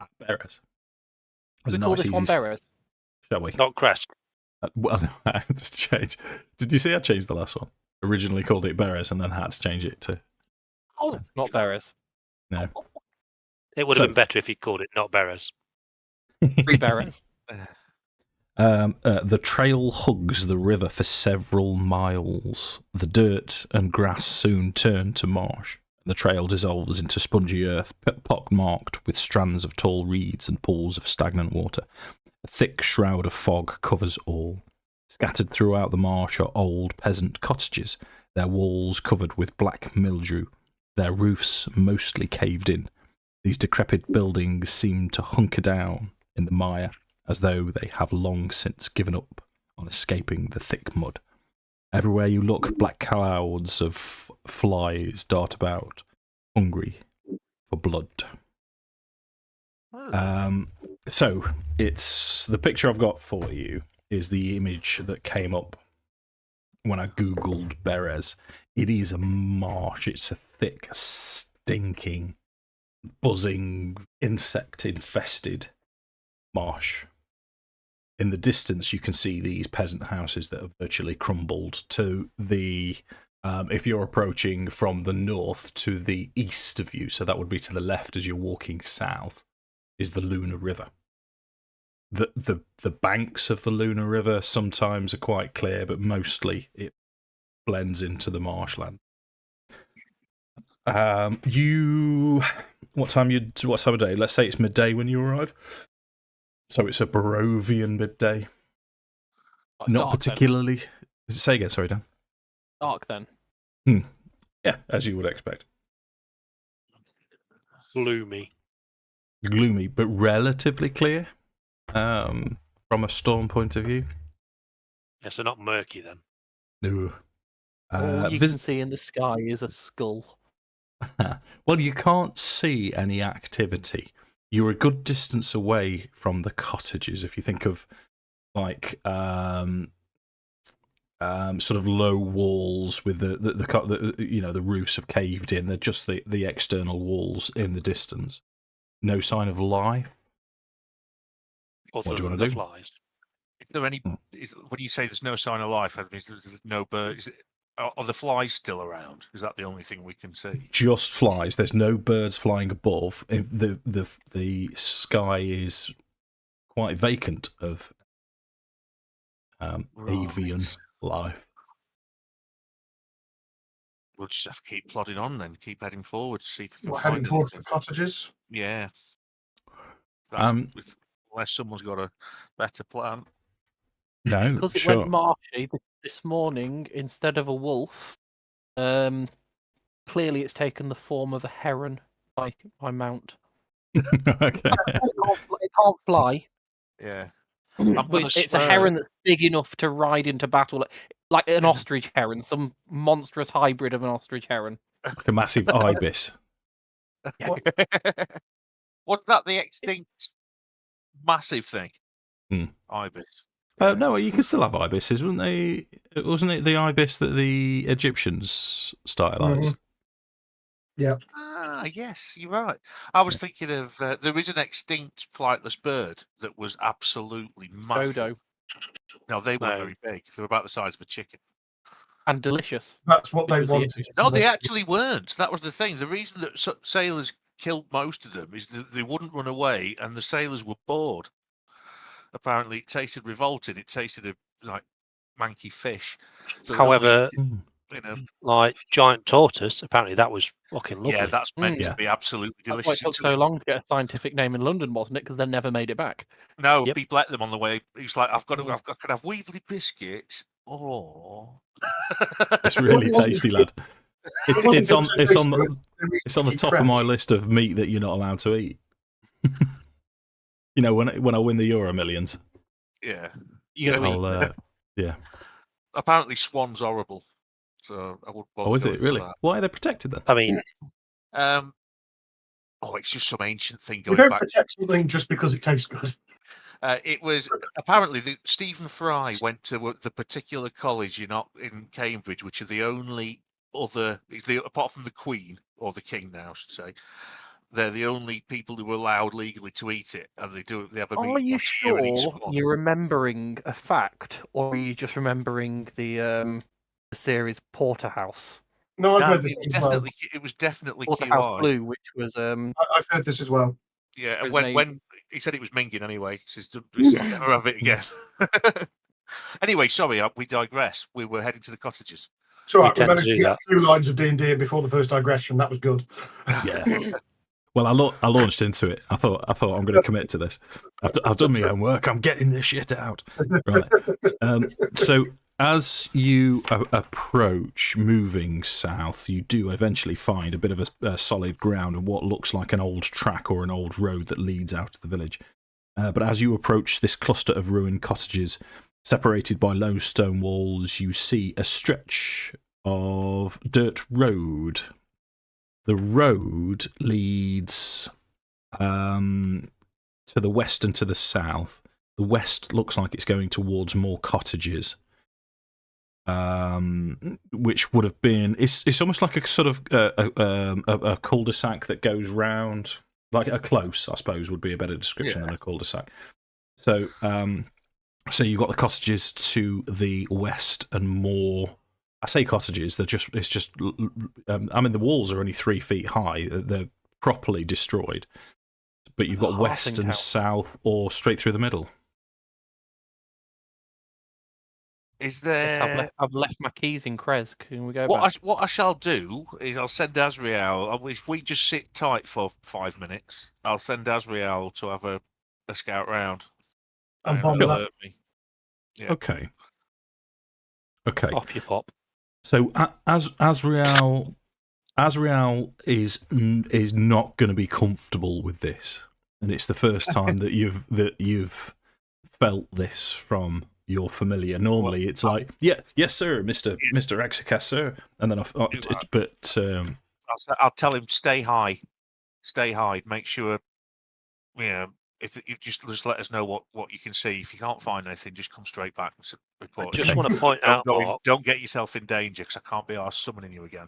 at Berez. We call this one Berez? Shall we? Not Crest. Well, I had to change. Did you see I changed the last one? Originally called it Berez and then had to change it to... Oh, not Berez. No. It would have been better if he called it not Berez. Free Berez. The trail hugs the river for several miles. The dirt and grass soon turn to marsh. The trail dissolves into spongy earth, pock-marked with strands of tall reeds and pools of stagnant water. A thick shroud of fog covers all. Scattered throughout the marsh are old peasant cottages, their walls covered with black mildew, their roofs mostly caved in. These decrepit buildings seem to hunker down in the mire, as though they have long since given up on escaping the thick mud. Everywhere you look, black clouds of flies dart about, hungry for blood. So, it's the picture I've got for you is the image that came up when I googled Berez. It is a marsh. It's a thick, stinking, buzzing, insect-infested marsh. In the distance, you can see these peasant houses that have virtually crumbled to the... if you're approaching from the north to the east of you, so that would be to the left as you're walking south, is the Luna River. The banks of the Luna River sometimes are quite clear, but mostly it blends into the marshland. What time of day? Let's say it's midday when you arrive. So it's a Barovian midday. Not particularly. Then. Say again, sorry, Dan. Dark then. Yeah, as you would expect. Gloomy, but relatively clear. From a storm point of view. Yeah, so not murky then. No. All you can see in the sky is a skull. Well, you can't see any activity. You're a good distance away from the cottages. If you think of like sort of low walls with the roofs have caved in. They're just the external walls in the distance. No sign of life. What do you want to do? Flies. Is there any? When you say there's no sign of life, I mean, there's no birds. Are the flies still around? Is that the only thing we can see? Just flies. There's no birds flying above. The sky is quite vacant of avian life. We'll just have to keep plodding on then. Keep heading forward to see if we can find heading towards the cottages. Yeah. Unless someone's got a better plan. No, because it went marshy this morning instead of a wolf. Clearly, it's taken the form of a heron by mount. Okay. It can't fly. Yeah. It's a heron that's big enough to ride into battle, like an ostrich heron, some monstrous hybrid of an ostrich heron. Like a massive ibis. Yeah. Wasn't that the extinct massive thing? Ibis. No, you can still have ibises, wouldn't they? Wasn't it the ibis that the Egyptians stylized? Yeah. Ah, yes, you're right. I was thinking of there is an extinct flightless bird that was absolutely massive. Dodo. No, they weren't very big. They were about the size of a chicken. And delicious. That's what they wanted. No, they actually weren't. That was the thing. The reason that sailors killed most of them is that they wouldn't run away, and the sailors were bored. Apparently, it tasted revolting. It tasted like manky fish. So however, like giant tortoise, apparently that was fucking lovely. Yeah, that's meant to be absolutely delicious. That's why it took so long to get a scientific name in London, wasn't it? Because they never made it back. No, people let them on the way. He was like, "I've got to have Weevily biscuits." Oh, it's really tasty, lad. It's on the top of my list of meat that you're not allowed to eat. You know, when I win the Euro Millions. Yeah. Yeah. Apparently, swan's horrible, so I wouldn't bother. Oh, is it really? That. Why are they protected then? I mean, it's just some ancient thing going back. You don't protect something just because it tastes good. It was apparently Stephen Fry went to the particular college in Cambridge, which are the only other, apart from the Queen or the King now, I should say. they're the only people who are allowed legally to eat it, and they have a Are meat you watch here in each sure squad. you're remembering a fact, or are you just remembering the series Porterhouse? No, I've No, heard this as well. it was definitely Porterhouse QI. Blue, which was I've heard this as well. Yeah, and His name- when he said it was minging anyway, he says, never have it again. Anyway, sorry, we digress. We were heading to the cottages. It's all right. We tend to managed to do get that. a few lines of D&D before the first digression. That was good. Yeah. Well, I launched into it. I thought I'm going to commit to this. I've done my own work. I'm getting this shit out. Right. So as you approach moving south, you do eventually find a bit of a solid ground and what looks like an old track or an old road that leads out of the village. But as you approach this cluster of ruined cottages, separated by low stone walls, you see a stretch of dirt road. The road leads to the west and to the south. The west looks like it's going towards more cottages, which would have been... It's almost like a sort of a cul-de-sac that goes round, like a close, I suppose, would be a better description than a cul-de-sac. So, so you've got the cottages to the west and more... I say cottages, it's just, I mean, the walls are only 3 feet high. They're properly destroyed. But you've got west and south or straight through the middle. Is there... I've left my keys in Krez. Can we go what back? what I shall do is I'll send Azrael, if we just sit tight for 5 minutes, I'll send Azrael to have a scout round. I'm fine with that. Me. Yeah. Okay. Off you pop. So Azrael is not going to be comfortable with this, and it's the first time that you've felt this from your familiar. Normally, it's like, yes, sir, Mister Akxikas, sir, and then I'll tell him stay high, make sure. Yeah, if you just let us know what you can see. If you can't find anything, just come straight back and report. I just want to point out, Mark, don't get yourself in danger because I can't be arsed summoning you again.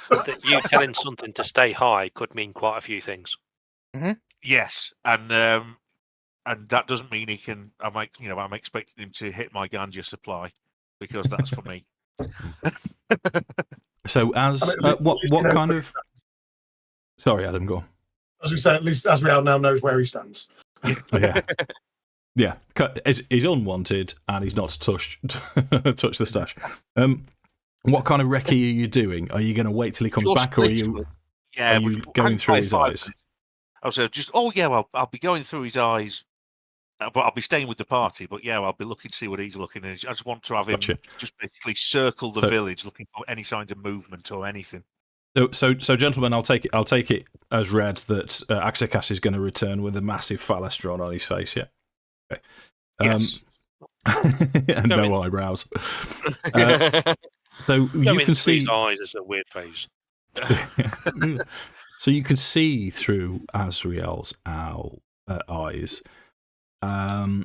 that you telling something to stay high could mean quite a few things. Mm-hmm. Yes, and that doesn't mean he can. I'm expecting him to hit my ganja supply because that's for me. So what kind of? Sorry, Adam, go on. As we say, at least Azrael now knows where he stands. Yeah. He's unwanted and he's not touch the stash. What kind of recce are you doing? Are you going to wait till he comes back, or are you going through his eyes? I was I'll be going through his eyes, but I'll be staying with the party. But yeah, I'll be looking to see what he's looking at. I just want to have him just basically circle the village, looking for any signs of movement or anything. So, gentlemen, I'll take it as read that Akxikas is going to return with a massive phallustron on his face. Yeah. Okay. Yes. And no eyebrows. So you can see his eyes is a weird phase. So you can see through Azrael's eyes. They're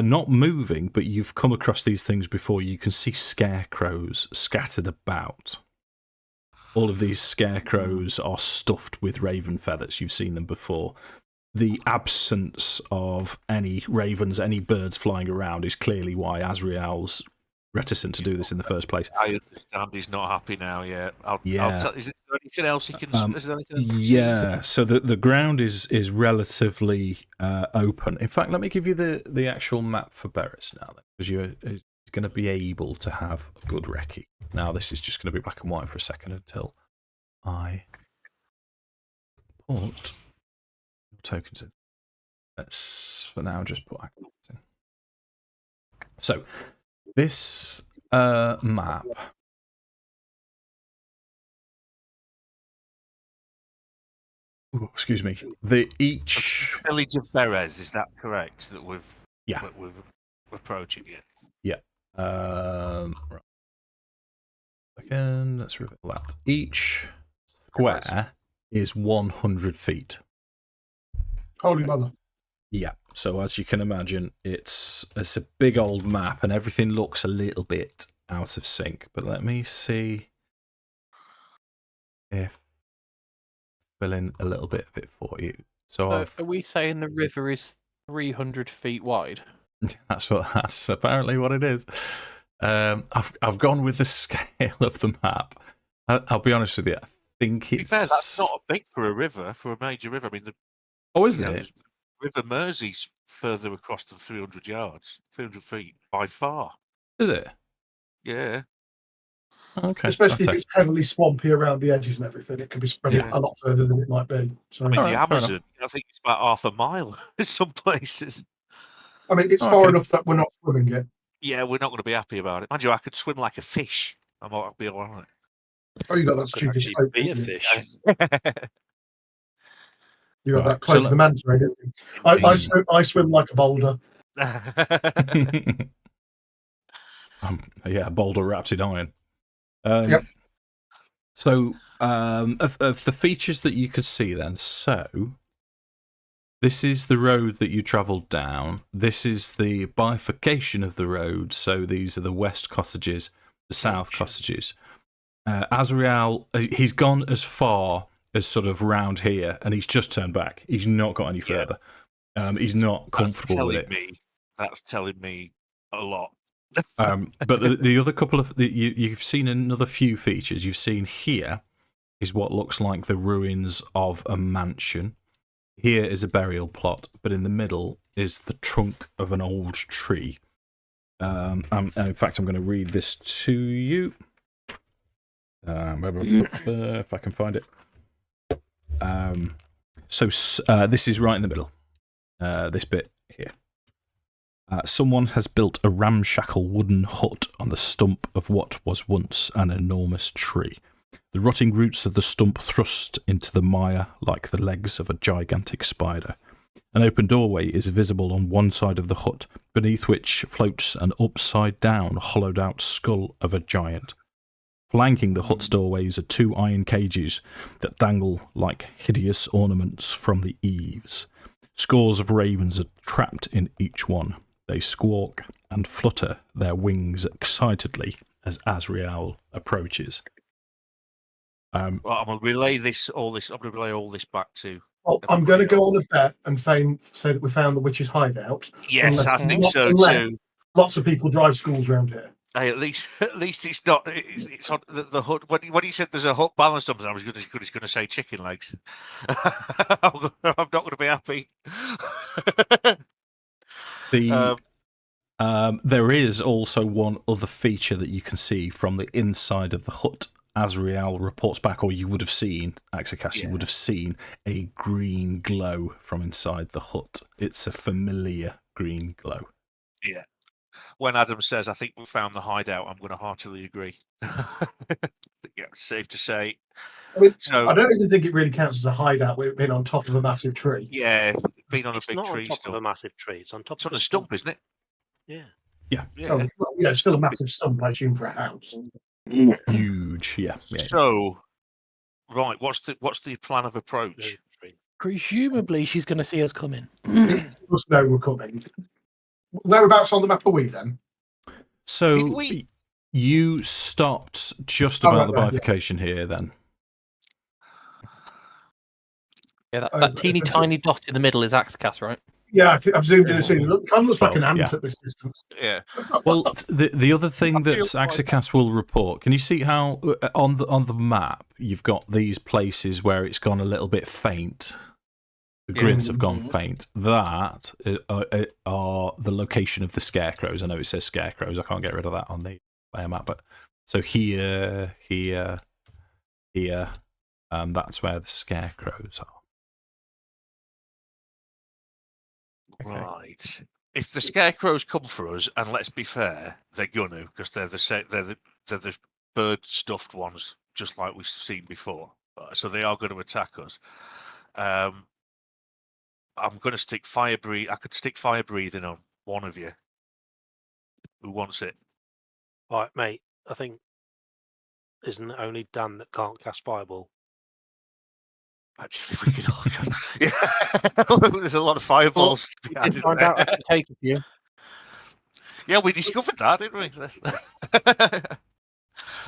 not moving, but you've come across these things before. You can see scarecrows scattered about. All of these scarecrows are stuffed with raven feathers. You've seen them before. The absence of any ravens, any birds flying around is clearly why Azrael's reticent to do this in the first place. I understand he's not happy now. Yeah. Is there anything else he can? So the ground is relatively open. In fact, let me give you the actual map for Berez now, because you're going to be able to have a good recce. Now this is just going to be black and white for a second until I put tokens in. Let's for now just put actions in. So this map. Ooh, excuse me. The village of Berez, is that correct? That we're approaching it. Yeah. Right. Again, let's reveal that. Each square is 100 feet. Holy mother. Yeah. So as you can imagine, it's a big old map, and everything looks a little bit out of sync. But let me see if fill in a little bit of it for you. So Are we saying the river is 300 feet wide? that's apparently what it is. I've gone with the scale of the map. I'll be honest with you. I think To be it's fair, that's not big for a river, for a major river. I mean, isn't it? River Mersey's further across than 300 yards, 300 feet by far. Is it? Yeah. Okay. Especially if it's heavily swampy around the edges and everything, it can be spread Yeah. a lot further than it might be. So, I mean, Alright, the fair Amazon, I think it's about half a mile in some places. I mean, it's Oh, far okay. enough that we're not swimming it. Yeah, we're not going to be happy about it. Mind you, I could swim like a fish. I'll be all right. Oh, you got that Could stupid actually cloak. be a didn't you? fish. You got Right, that cloak so of the manta ray, didn't you? I swim like a boulder. Yeah, boulder wrapped in iron. Yep. So, of the features that you could see then, so this is the road that you travelled down. This is the bifurcation of the road. So these are the west cottages, the south cottages. Azrael, he's gone as far as sort of round here, and he's just turned back. He's not got any further. He's not comfortable with it. That's telling me a lot. But the other couple of you've seen another few features. You've seen here is what looks like the ruins of a mansion. Here is a burial plot, but in the middle is the trunk of an old tree. In fact, I'm going to read this to you. If I can find it. This is right in the middle. This bit here. Someone has built a ramshackle wooden hut on the stump of what was once an enormous tree. The rotting roots of the stump thrust into the mire like the legs of a gigantic spider. An open doorway is visible on one side of the hut, beneath which floats an upside-down, hollowed-out skull of a giant. Flanking the hut's doorways are two iron cages that dangle like hideous ornaments from the eaves. Scores of ravens are trapped in each one. They squawk and flutter their wings excitedly as Azrael approaches. Well, I'm going to relay all this back to. Well, I'm going to go on a bet and say that we found the witch's hideout. Yes, I think so too. Lots of people drive schools around here. Hey, at least it's not. It's on the hut. When he said there's a hut balanced on, I was going to say chicken legs. I'm not going to be happy. There is also one other feature that you can see from the inside of the hut. Azrael reports back, or you would have seen, Akxikas, you would have seen a green glow from inside the hut. It's a familiar green glow. Yeah. When Adam says, I think we found the hideout, I'm going to heartily agree. Yeah, safe to say. I mean, I don't even think it really counts as a hideout. We've been on top of a massive tree. Yeah, being on It's a big not tree on top stump. of a massive tree. It's on top of a stump, isn't it? Yeah. Yeah. Oh, well, yeah, it's still a massive stump, I assume, for a house. Huge, yeah. So, right, what's the plan of approach? Presumably, she's going to see us coming. Must know we're coming. Whereabouts on the map are we then? So you stopped just about the bifurcation here, then. Yeah, that teeny tiny dot in the middle is Akxikas, right? Yeah, I've zoomed in and seen it. It kind of looks like an ant at this distance. Yeah. Well, the other thing that Akxikas will report, can you see how on the map you've got these places where it's gone a little bit faint? The grids have gone faint. That are the location of the scarecrows. I know it says scarecrows. I can't get rid of that on the player map. But so here, that's where the scarecrows are. Right. If the scarecrows come for us, and let's be fair, they're gonna, because they're the bird stuffed ones, just like we've seen before. So they are going to attack us. I'm going to stick fire breathe. I could stick fire breathing on one of you. Who wants it? All right, mate. I think isn't it only Dan that can't cast fireball? Actually, we could all go. Yeah, there's a lot of fireballs. We did find out I could take it for you. Yeah, we discovered that, didn't we?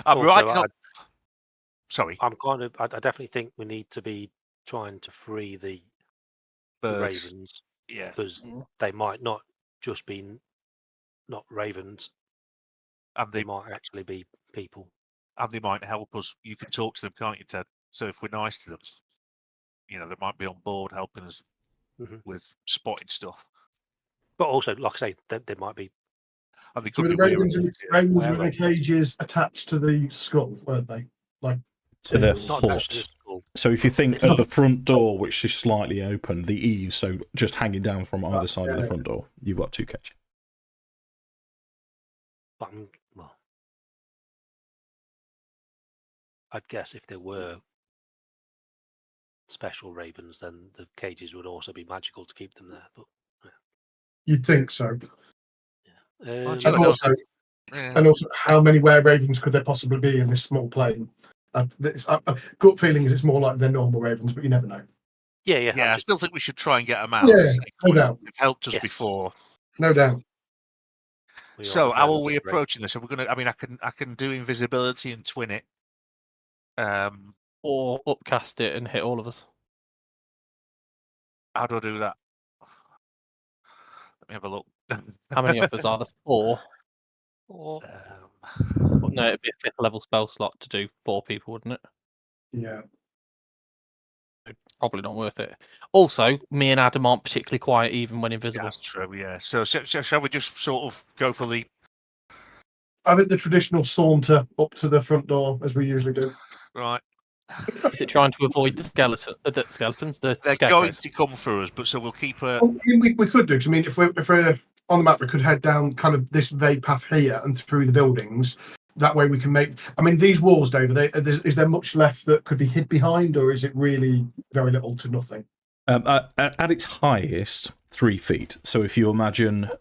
I'm Also, right. Sorry, I'm kind of. I definitely think we need to be trying to free the Birds. ravens, Yeah. because they might not just be not ravens, And they they might actually be people. might help us. You can talk to them, can't you, Ted? So if we're nice to them, they might be on board helping us with spotting stuff. But also, like I say, they might be. And they So could the be ravens wearing were the cages attached to the skull, weren't they? Like To the Not attached to the hut. skull. So if you think at the front door, which is slightly open, the eaves, so just hanging down from either side of the front door, you've got 2 cages. But well, I'd guess if there were special ravens, then the cages would also be magical to keep them there. But you'd think so. yeah. And also, how many were-ravens could there possibly be in this small plane? Gut feeling is it's more like they're normal ravens, but you never know. Yeah. I still think we should try and get them out. Yeah, no doubt. They've helped us Yes. before. No doubt. So how are we approaching this? Are we going to? I mean, I can do invisibility and twin it. Or upcast it and hit all of us. How do I do that? Let me have a look. How many of us are there? 4. Or But no, it'd be a 5th level spell slot to do 4 people, wouldn't it? Yeah. Probably not worth it. Also, me and Adam aren't particularly quiet even when invisible. That's true. Yeah. So shall we just sort of go for the I think the traditional saunter up to the front door, as we usually do. right? Is it trying to avoid the skeletons? They're Scarecrows? going to come for us, but so we'll keep a. Well, we could do. 'Cause, I mean, if we're on the map, we could head down kind of this vague path here and through the buildings. That way, we can make. I mean, these walls, David. Is there much left that could be hid behind, or is it really very little to nothing? At its highest, 3 feet. So if you imagine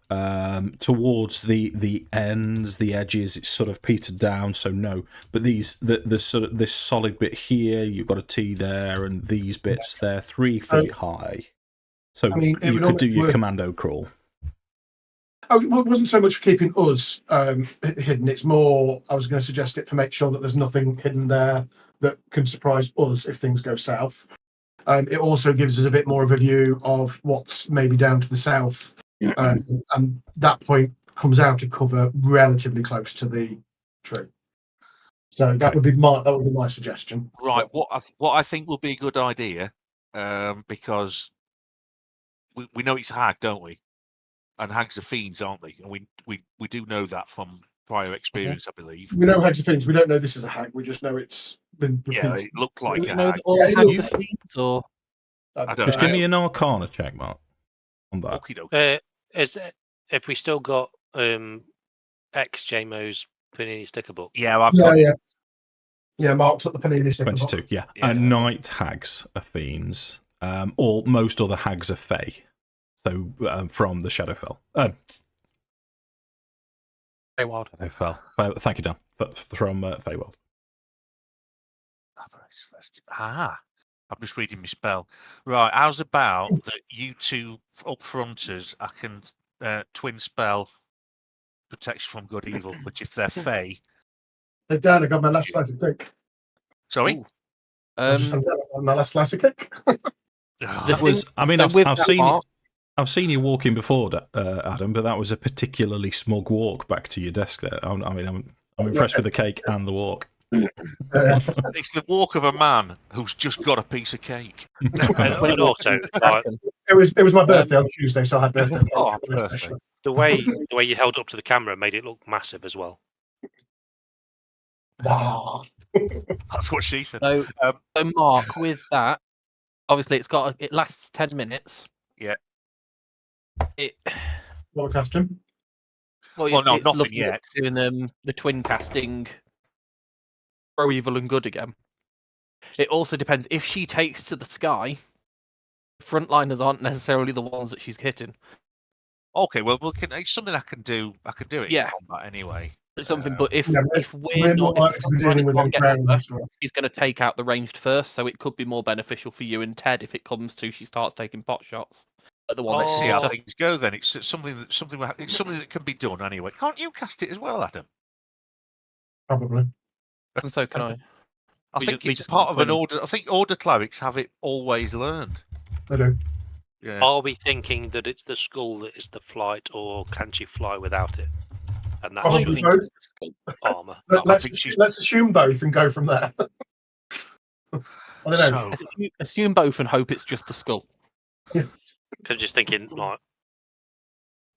towards the ends, the edges, it's sort of petered down. So no, but the sort of this solid bit here, you've got a T there, and these bits they're 3 feet high. So I mean, you could do your commando crawl. Oh, it wasn't so much for keeping us hidden. It's more, I was going to suggest it for make sure that there's nothing hidden there that can surprise us if things go south. It also gives us a bit more of a view of what's maybe down to the south, and that point comes out of cover relatively close to the tree. So that would be my suggestion. Right. What I think will be a good idea, because we know it's a hag, don't we? And hags are fiends, aren't they? And we do know that from prior experience, I believe. We know hags are fiends. We don't know this is a hag. We just know it's been repeated. It looked like Do a we know hag. that all hags are fiends, or I don't Just know. give me an Arcana check, Mark, on that. Okey-doke. If we still got ex JMO's Panini sticker book. Yeah, I've got. Yeah, Mark took the Panini sticker book. 22, yeah. Night hags are fiends. Or most other hags are fae. So from the Shadowfell. Feywild. Shadowfell. Thank you, Dan. From Feywild. I'm just reading my spell. Right, how's about that you two up fronters, I can twin spell protection from good evil, which if they're fae. Hey, Dan, I got my last slice of cake. Sorry? I just had my last slice of cake. I've seen you walking before, Adam, but that was a particularly smug walk back to your desk there. I'm impressed with the cake and the walk. It's the walk of a man who's just got a piece of cake. And also, it was my birthday on Tuesday, so I had birthday cake. Oh, perfect. The way you held up to the camera made it look massive as well. That's what she said. So Mark, with that, obviously it lasts 10 minutes. Yeah. What a costume? Well, no, nothing yet. Doing the twin casting, pro evil and good again. It also depends if she takes to the sky. Frontliners aren't necessarily the ones that she's hitting. Okay, well, it's something I can do. I can do it in combat anyway. Something, but if we're not likely to be dealing with them ground, she's going to take out the ranged first, so it could be more beneficial for you and Ted if it comes to she starts taking pot shots. Let's see how things go then. It's something that can be done anyway. Can't you cast it as well, Adam? Probably. And so can I. I We think just it's part of an winning. order. I think order clerics have it always learned. They do. Yeah. Are we thinking that it's the skull that is the flight, or can she fly without it? And that's Possibly just both. It's the skull. armor. Let's assume both and go from there. I don't know. So Assume both and hope it's just the skull. Because just thinking, like,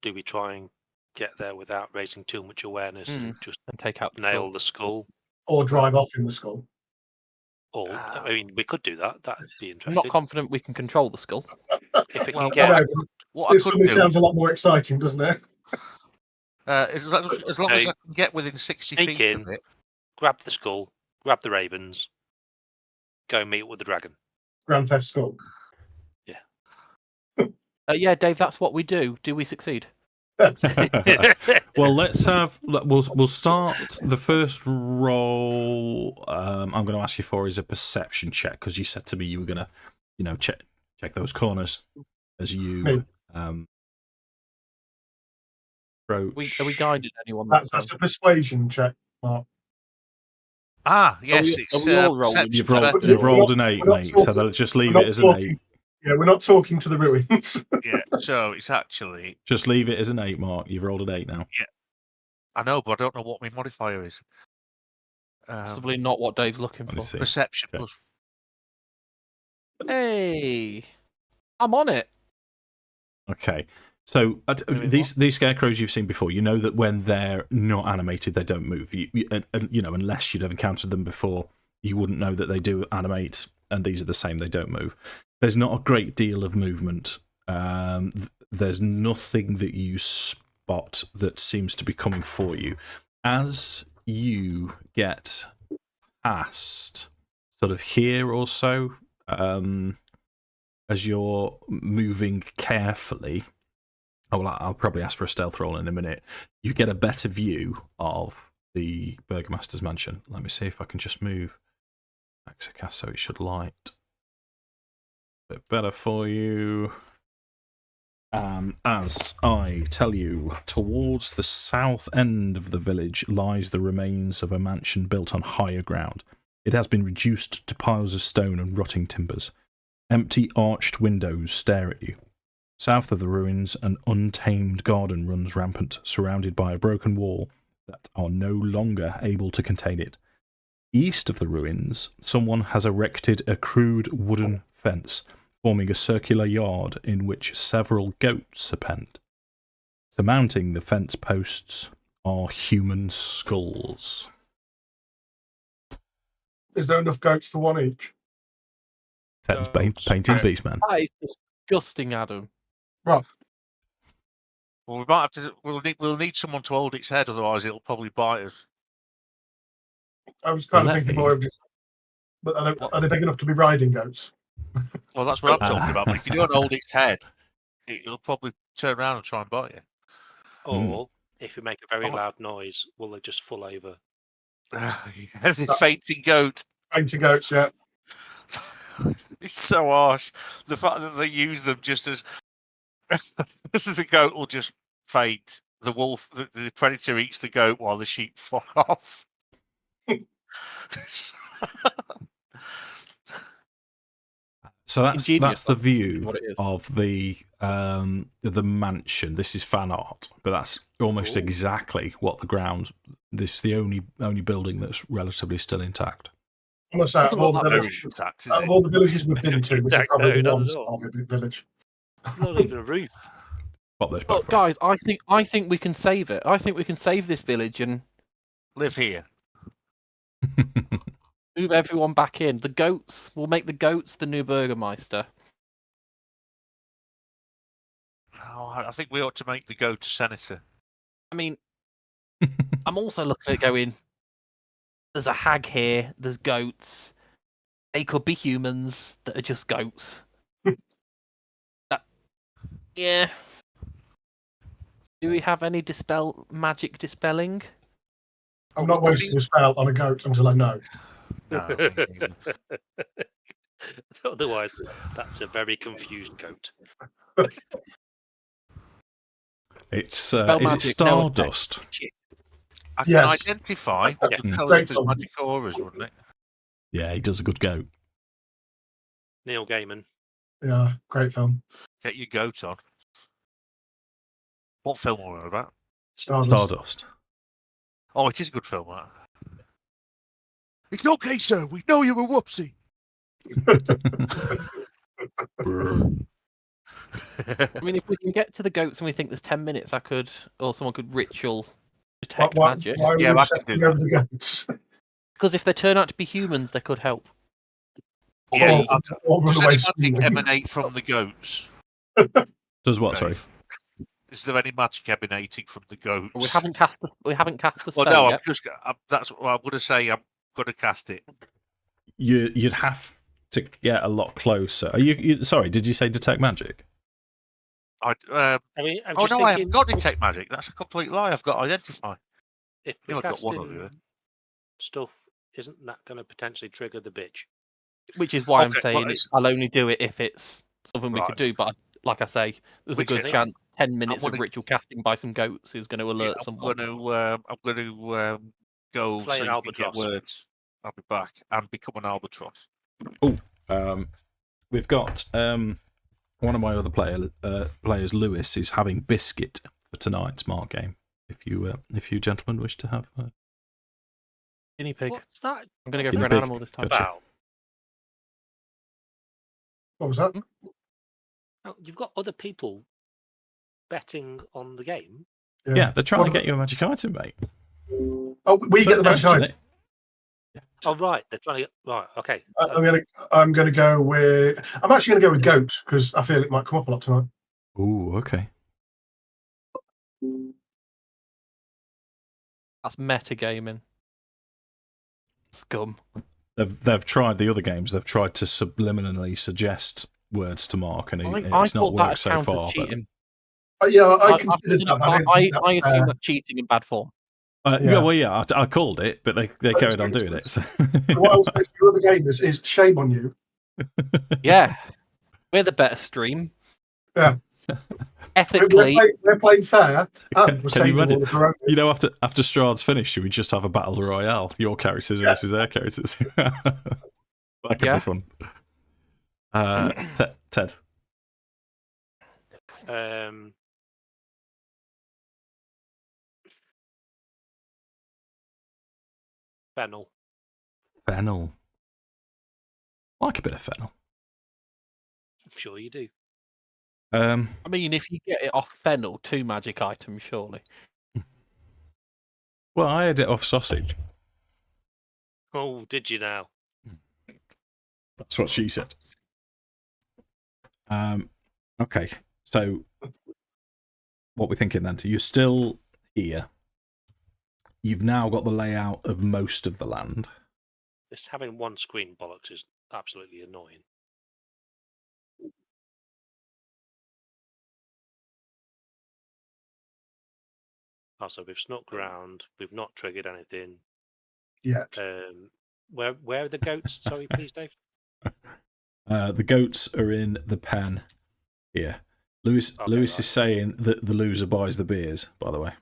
do we try and get there without raising too much awareness and just And take out the nail skull. the skull? Or drive off in the skull. Or I mean, we could do that. That'd be I'm interesting. not confident we can control the skull. If it Well, can get, what I This could suddenly do, sounds a lot more exciting, doesn't it? as long as Okay. I can get within 60 Sneak feet in. of it. grab the skull, grab the ravens, go meet with the dragon. Grand Theft Skull. Yeah, Dave, that's what we do. Do we succeed? Well, we'll start the first roll. I'm going to ask you for is a perception check because you said to me you were going to, check those corners as you approach. Are we guiding anyone? That's a persuasion check, Mark. Yes, we- it's are we all rolling? perception You've for rolled, better. you've rolled an We're 8, not mate. talking- So they'll just leave We're it not as an talking- 8. Yeah, we're not talking to the ruins. Yeah, so it's actually Just leave it as an 8, Mark. You've rolled an 8 now. I know, but I don't know what my modifier is. Possibly not what Dave's looking Let me for. see. Perception Okay. plus. Hey, I'm on it. Okay. So these scarecrows you've seen before, you know that when they're not animated, they don't move. Unless you'd have encountered them before, you wouldn't know that they do animate, and these are the same. They don't move. There's not a great deal of movement. There's nothing that you spot that seems to be coming for you. As you get past sort of here or so, as you're moving carefully, I'll probably ask for a stealth roll in a minute. You get a better view of the Burgomaster's mansion. Let me see if I can just move Akxikas so it should light a bit better for you. As I tell you, towards the south end of the village lies the remains of a mansion built on higher ground. It has been reduced to piles of stone and rotting timbers. Empty arched windows stare at you. South of the ruins, an untamed garden runs rampant, surrounded by a broken wall that are no longer able to contain it. East of the ruins, someone has erected a crude wooden fence, forming a circular yard in which several goats are penned. Surmounting the fence posts are human skulls. Is there enough goats for one each? That's painting Beastman. That is disgusting, Adam. Right. Well, we might have to. We'll need someone to hold its head, otherwise it'll probably bite us. I was kind of Let thinking me- more of just. But are they big enough to be riding goats? Well, that's what I'm talking about. But if you don't hold its head, it'll probably turn around and try and bite you. Or if you make a very loud noise, will they just fall over? The fainting goat. Fainting goats, yeah. It's so harsh. The fact that they use them just as the goat will just faint. The wolf, the predator eats the goat while the sheep fuck off. So that's Ingenious, the that's view what it is. of the mansion. This is fan art, but that's almost exactly what the ground. This is the only building that's relatively still intact. I must say, out of all the Not very villages, Intact, is out of it? all the villages we've been to, this is Exact, probably the no, one not at all. Starving village. Not even a roof. What those But guys, I think we can save it. I think we can save this village and Live here. move everyone back in. The goats, we'll make the goats the new Burgermeister. Oh, I think we ought to make the goat a senator. I mean, I'm also looking at going, there's a hag here, there's goats. They could be humans that are just goats. Yeah. Do we have any magic dispelling? I'm not wasting a spell on a goat until I know. No, me neither. Otherwise, that's a very confused goat. It's Spell is it magic, no effect. Stardust? Shit. I can Yes. identify to Yeah. tell Great if there's one. magic auras, wouldn't it? Yeah, he does a good goat. Neil Gaiman. Yeah, great film. Get your goat on. What film are we on about? Stardust. Oh, it is a good film, that. It's okay, sir. We know you're a whoopsie. I mean, if we can get to the goats and we think there's 10 minutes, someone could ritual detect magic. Why are we Yeah, I can obsessing do over the goats? Because if they turn out to be humans, they could help. Yeah, Or run does away any magic screaming. emanate from the goats? Does what? Sorry. Dave? Is there any magic emanating from the goats? We haven't cast the spell Well, no, yet. that's what I'm going to say. I'm going to cast it. You'd have to get a lot closer. Are you sorry? Did you say detect magic? I mean, I'm Oh just no, I thinking, haven't got detect magic. That's a complete lie. I've got identify. if Yeah, we're I've got one of casting you. stuff, isn't that going to potentially trigger the bitch? Which is why I'm Okay, saying well, I'll only do it if it's something we Right. could do. But like I say, there's Which a good is- chance 10 minutes gonna- of ritual casting by some goats is going to alert I'm someone. going to go Play so an you can get albatross. words. I'll be back and become an albatross. We've got one of my other players, Lewis, is having biscuit for tonight's Mark game. If you gentlemen wish to have Guinea pig. What's that I'm going to go Guinea for an pig. animal this time. Gotcha. about? What was that? Oh, you've got other people betting on the game. yeah, they're trying to What- get you a magic item, mate. Oh, we get the magic Question item. it. Oh, right. They're trying to get. Right. Okay. I'm gonna go with. I'm actually gonna go with goat because I feel it might come up a lot tonight. Ooh, okay. That's metagaming. Scum. They've tried the other games. They've tried to subliminally suggest words to Mark, and I it's not thought that worked so counts as far. But cheating. Yeah, I I considered that. But I don't think that's assume fair. that's cheating in bad form. yeah, I called it, but they carried on doing it. So. What I was supposed to do with the game is shame on you. Yeah. We're the better stream. Yeah. Ethically. We're playing fair, and we're Can you saving imagine? all of our own. You know, after Strahd's finished, should we just have a battle royale? Your characters versus their characters. That could Yeah. be fun. Ted. Fennel. Fennel. Like a bit of fennel. I'm sure you do. I mean, if you get it off fennel, 2 magic items, surely. Well, I had it off sausage. Oh, did you now? That's what she said. Okay, so what we're thinking then? You're still here. You've now got the layout of most of the land. This having one screen bollocks is absolutely annoying. Also, we've snuck round. We've not triggered anything. Yet. Where are the goats? Sorry, please, Dave. The goats are in the pen here. Lewis right. is saying that the loser buys the beers, by the way.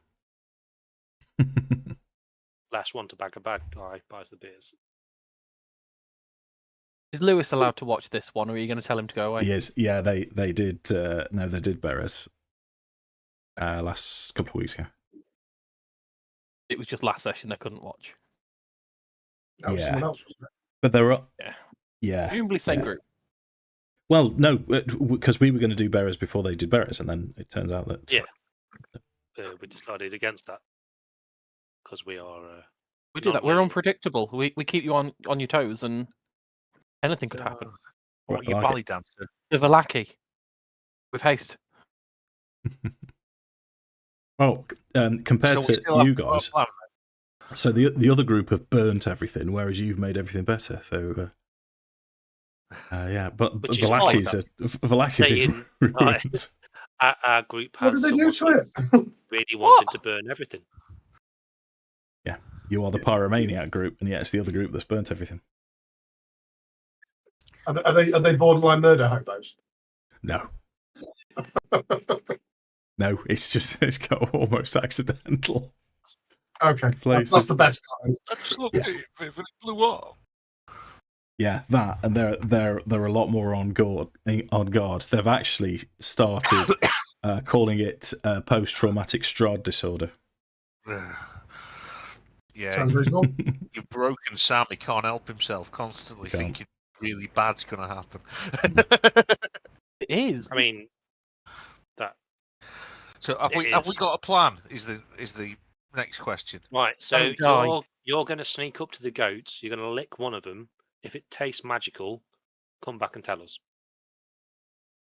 Last one to bag a bad guy buys the beers. Is Lewis allowed to watch this one, or are you going to tell him to go away? He is. Yeah, they did. They did Berez last couple of weeks ago. It was just last session they couldn't watch. That was Yeah. someone else, wasn't it? But they're up. Yeah. Yeah. Presumably same yeah. group. Well, no, because we were going to do Berez before they did Berez, and then it turns out that Yeah. We decided against that because we are. We do not that. We're really- unpredictable. We keep you on your toes, and anything could happen. What, I you like bally dancer? With a lackey. With haste. well, compared So we to still have you to guys, plan. so the other group have burnt everything, whereas you've made everything better. So. Yeah, but Which is Valaki's Saying, ruined. Our group What has did they do someone to it? really wanting to burn everything. You are the pyromaniac group, and yet it's the other group that's burnt everything. Are they borderline murder hobos? No. No, it's got almost accidental. Okay, Places. that's the best kind. I just looked at it, Viv, and it blew up. Yeah, that, and they're a lot more on guard. They've actually started calling it post-traumatic Strahd disorder. Yeah, Sounds reasonable. you've broken Sam. He can't help himself, constantly Can't. thinking really bad's going to happen. It is. I mean, that So have we It is. got a plan? Is the next question? right. So Don't die. you're going to sneak up to the goats. You're going to lick one of them. If it tastes magical, come back and tell us.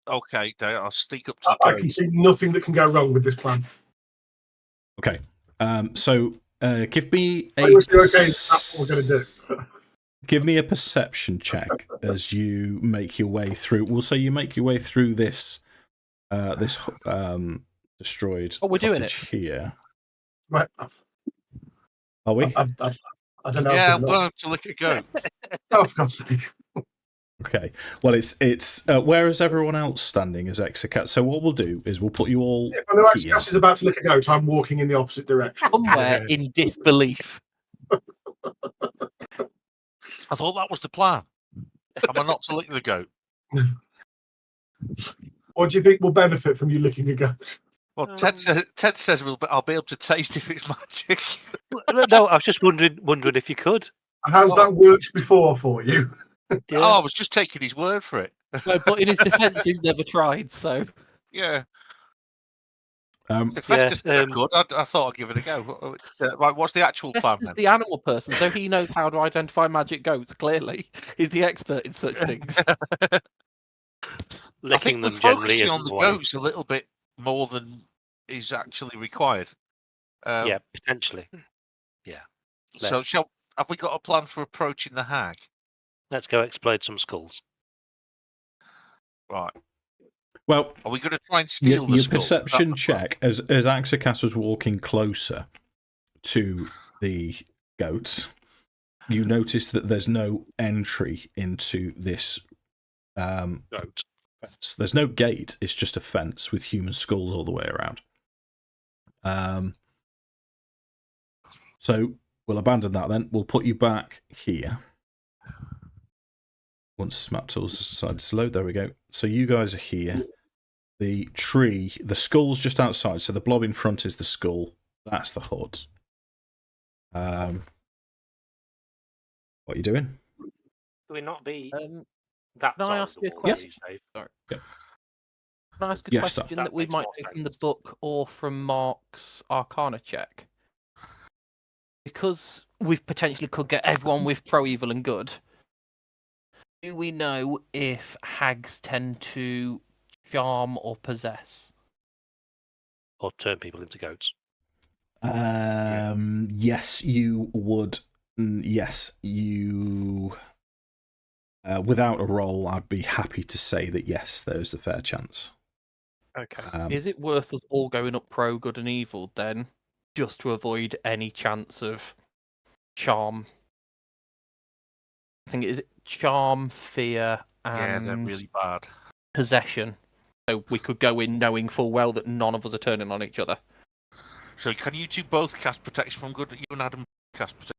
Okay, I'll sneak up to I the can goat. see nothing that can go wrong with this plan. Okay, so give me a Unless you're okay, that's what we're going to do. give me a perception check as you make your way through. We'll say you make your way through this destroyed Oh, we're doing cottage here. Right. Are we? I don't know. Yeah, I'm going to lick a goat. Oh, for God's sake. Okay. Well, it's where is everyone else standing as Akxikas? So what we'll do is we'll put you all If I know here. Akxikas is about to lick a goat, I'm walking in the opposite direction. Somewhere in disbelief. I thought that was the plan. Am I not to lick the goat? What do you think will benefit from you licking a goat? Well, Ted says I'll be able to taste if it's magic. No, I was just wondering if you could. And how's that worked before for you? Yeah. Oh, I was just taking his word for it. No, but in his defence, he's never tried. So Yeah. If Festus said good, I thought I'd give it a go. Right, what's the actual plan Festus then? is the animal person, so he knows how to identify magic goats. Clearly, he's the expert in such things. I Licking think them we're generally focusing isn't on the way. goats a little bit more than is actually required. Yeah, potentially. So, have we got a plan for approaching the hag? Let's go explode some skulls. Right. Well, Are we going to try and steal the your skull? perception That's the plan. check as Akxikas was walking closer to the goats, you notice that there's no entry into this Goat. fence. There's no gate. It's just a fence with human skulls all the way around. So we'll abandon that then. We'll put you back here. Once map tools decided to load, there we go. So you guys are here. The tree, the skull's just outside. So the blob in front is the skull. That's the hood. What are you doing? Do we not be Can that I side ask of the you a wall, question? please, Dave? I ask a Yes, sir. question That that we makes might more take from the sense. book or from Mark's Arcana check? Because we potentially could get everyone with pro, evil, and good. Do we know if hags tend to charm or possess? Or turn people into goats? Yes, you would. Yes, you. Without a roll, I'd be happy to say that yes, there's a fair chance. Okay. Is it worth us all going up pro, good, and evil then, just to avoid any chance of charm? I think it is charm, fear, Yeah, they're and really bad. possession. So we could go in knowing full well that none of us are turning on each other. So, can you two both cast protection from good? You and Adam cast protection.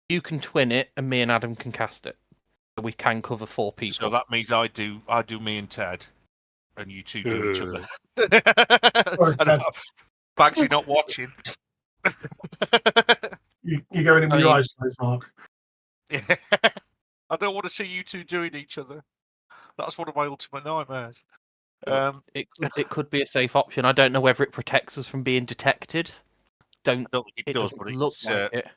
You can twin it, and me and Adam can cast it. So we can cover 4 people. So that means I do me and Ted, and you two do each other. Sorry, Ted. Bagsy not watching. You're going in with your eyes closed, Mark. Yeah. I don't want to see you two doing each other. That's one of my ultimate nightmares. It could be a safe option. I don't know whether it protects us from being detected. I don't think it does, doesn't but look like it.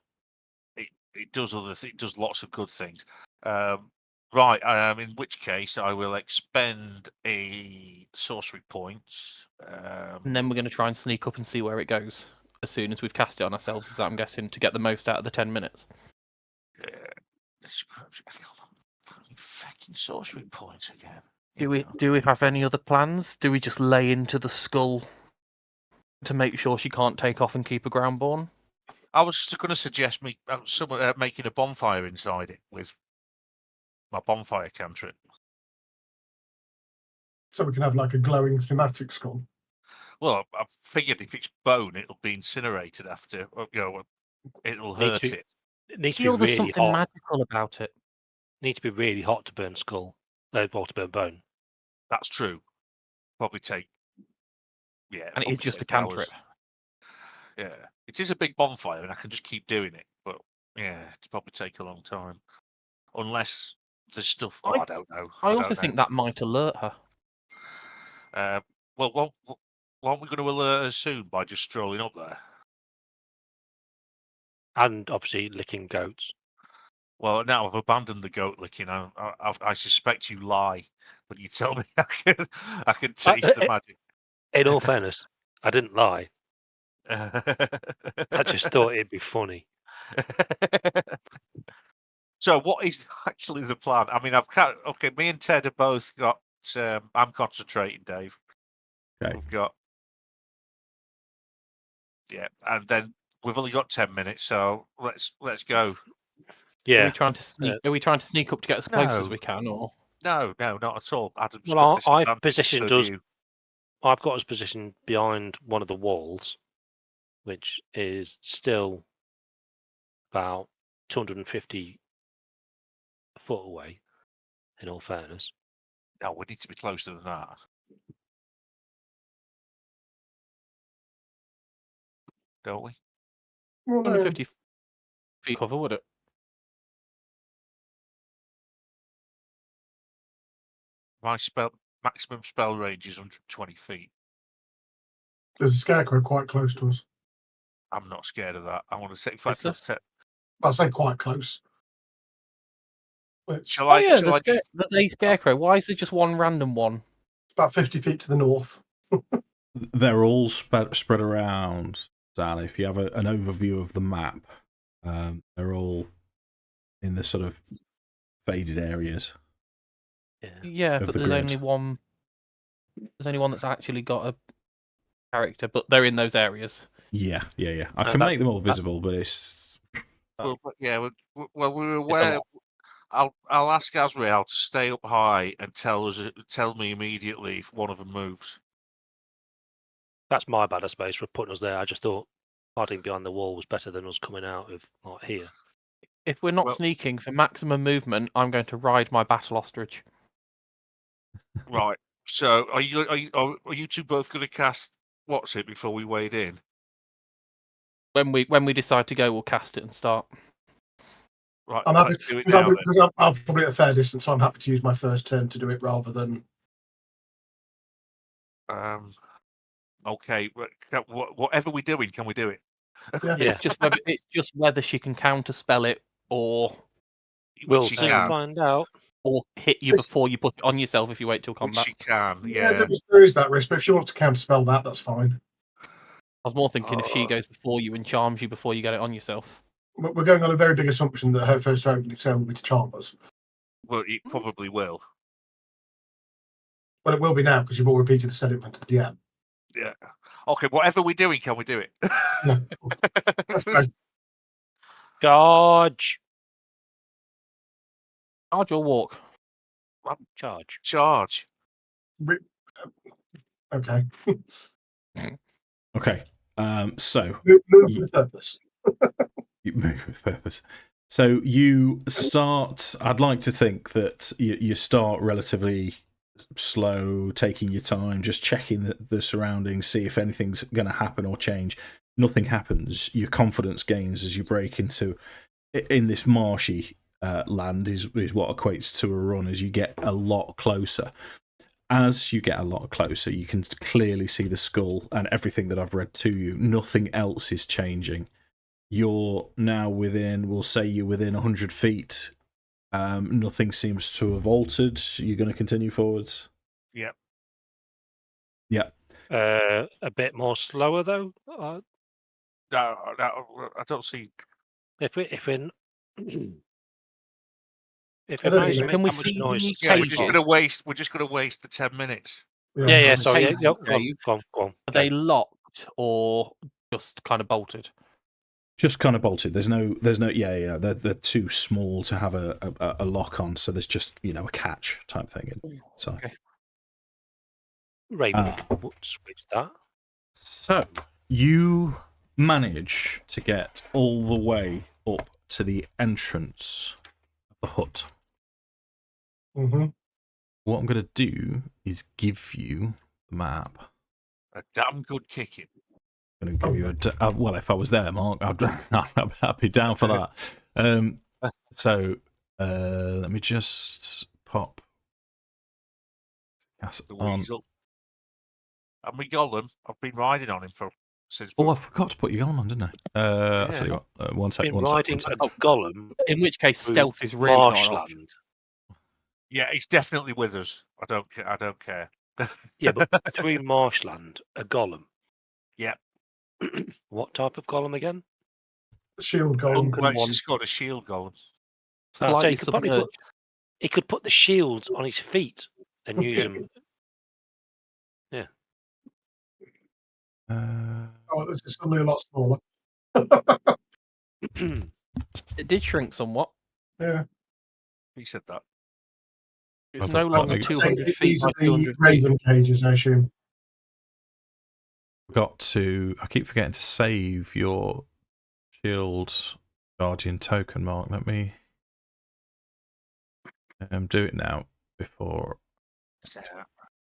it does it does lots of good things. Right. In which case, I will expend a sorcery point. And then we're going to try and sneak up and see where it goes as soon as we've cast it on ourselves, as I'm guessing, to get the most out of the 10 minutes. Fucking sorcery points again. Do we have any other plans? Do we just lay into the skull to make sure she can't take off and keep her groundborn? I was just going to suggest someone making a bonfire inside it with my bonfire cantrip. So we can have like a glowing thematic skull. Well, I figured if it's bone, it'll be incinerated after. It'll hurt it. It needs to I feel be there's really something hot. magical about it. Need to be really hot to burn skull. Or to burn bone. That's true. Probably take. Yeah, And it is probably just a take cantrip. hours. Yeah, it is a big bonfire, and I can just keep doing it. But yeah, it's probably take a long time, unless there's stuff. Oh, I don't know. I don't also think that might alert her. Well, aren't we going to alert her soon by just strolling up there? And obviously licking goats. Well, now I've abandoned the goat licking. I suspect you lie, but you tell me I can taste the magic. In all fairness, I didn't lie. I just thought it'd be funny. So, what is actually the plan? I mean, okay. Me and Ted have both got. I'm concentrating, Dave. Okay. We've got. Yeah, and then we've only got 10 minutes, so let's go. Yeah. Are we trying to sneak? Are we trying to sneak up to get as close as we can, or? No, not at all. Adam's Well, got I've disadvantage, positioned so us. do you. I've got us positioned behind one of the walls, which is still about 250 foot away. In all fairness. No, we need to be closer than that. Don't we? Well, no, 150 feet cover, would it? My maximum spell range is 120 feet. there's a scarecrow quite close to us. I'm not scared of that. I want to say, in Is fact, there? I'll set. I say quite close. It's Shall Oh I? yeah, Shall I just? there's a scarecrow. Why is there just one random one? about 50 feet to the north. They're all spread around, Sal. If you have an overview of the map, they're all in the sort of faded areas. Yeah, Of but the there's grid. only one. There's only one that's actually got a character, but they're in those areas. Yeah. I can make them all visible, but it's Well, we're aware. I'll ask Azrael to stay up high and tell me immediately if one of them moves. That's my bad, I suppose, for putting us there. I just thought hiding behind the wall was better than us coming out of like here. If we're not Well- sneaking for maximum movement, I'm going to ride my battle ostrich. Right. So, are you two both going to cast what's it before we wade in? When we decide to go, we'll cast it and start. Right. I'm happy Let's do it now. Then. because I'm probably at a fair distance, so I'm happy to use my first turn to do it rather than. Okay. Whatever we're doing, can we do it? Yeah. It's just whether she can counterspell it or We'll she soon can. find out. hit you before you put it on yourself if you wait till Which combat. she can. Yeah. There is that risk, but if she wants to counterspell that, that's fine. I was more thinking if she goes before you and charms you before you get it on yourself. We're going on a very big assumption that her first opening turn will be to charm us. Well, it probably will. Well, it will be now because you've all repeated the statement to the DM. Yeah. Okay. Whatever we're doing, can we do it? Yeah. That's fine. Charge. Charge or walk? Charge. Charge. Okay. okay. So Move with purpose. you move with purpose. So you start. I'd like to think that you start relatively slow, taking your time, just checking the surroundings, see if anything's going to happen or change. Nothing happens. Your confidence gains as you break into in this marshy land is what equates to a run as you get a lot closer. As you get a lot closer, you can clearly see the skull and everything that I've read to you. Nothing else is changing. You're now within, we'll say you're within 100 feet. Nothing seems to have altered. You're going to continue forwards? Yep. Yeah. A bit more slower though. No, I don't see. If we I don't manage to think- make Can we that much see the noise, Yeah, we're cages? just gonna waste the 10 minutes. yeah. Sorry, Cages, go Dave. on. Are they locked or just kind of bolted? Just kind of bolted. There's no. Yeah. They're too small to have a lock on. So there's just a catch type thing. So, Okay. Raven would switch that. so you manage to get all the way up to the entrance of the hut. Mm-hmm. What I'm going to do is give you the map. A damn good kicking. I'm going to give you well, if I was there, Mark, I'd be down for that. So let me just pop The on. weasel. And we Gollum, I've been riding on him since. Oh, I forgot to put you on, didn't I? I'll tell you what. One sec. Been One sec. riding One sec. a golem. In which case, through stealth is really not an option. marshland. Yeah, he's definitely with us. I don't care. Yeah, but through marshland, a golem. Yeah. What type of golem again? Shield golem. Well, it's just got a shield golem. So Slightly he could probably submerged. he could put the shields on his feet and use them. Yeah. Oh, this is suddenly a lot smaller. It did shrink somewhat. Yeah. He said that. It's no longer 200 feet These by are the 200 feet. raven cages, I assume. I keep forgetting to save your shield guardian token, Mark. Let me do it now before.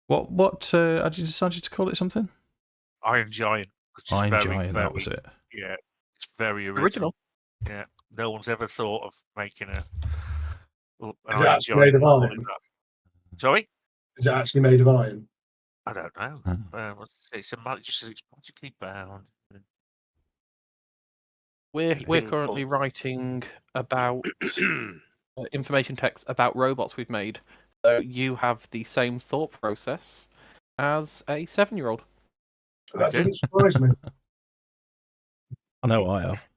What had you decided to call it something? Iron Giant. Iron Giant, that was it. Yeah, it's very Original. Yeah, no one's ever thought of making an Is it Iron actually made of Giant. iron? Sorry? Is it actually made of iron? I don't know. Oh. It just says it's magically bound. We're been currently writing about information text about robots we've made. So you have the same thought process as a 7-year-old. That didn't surprise me. I know I have.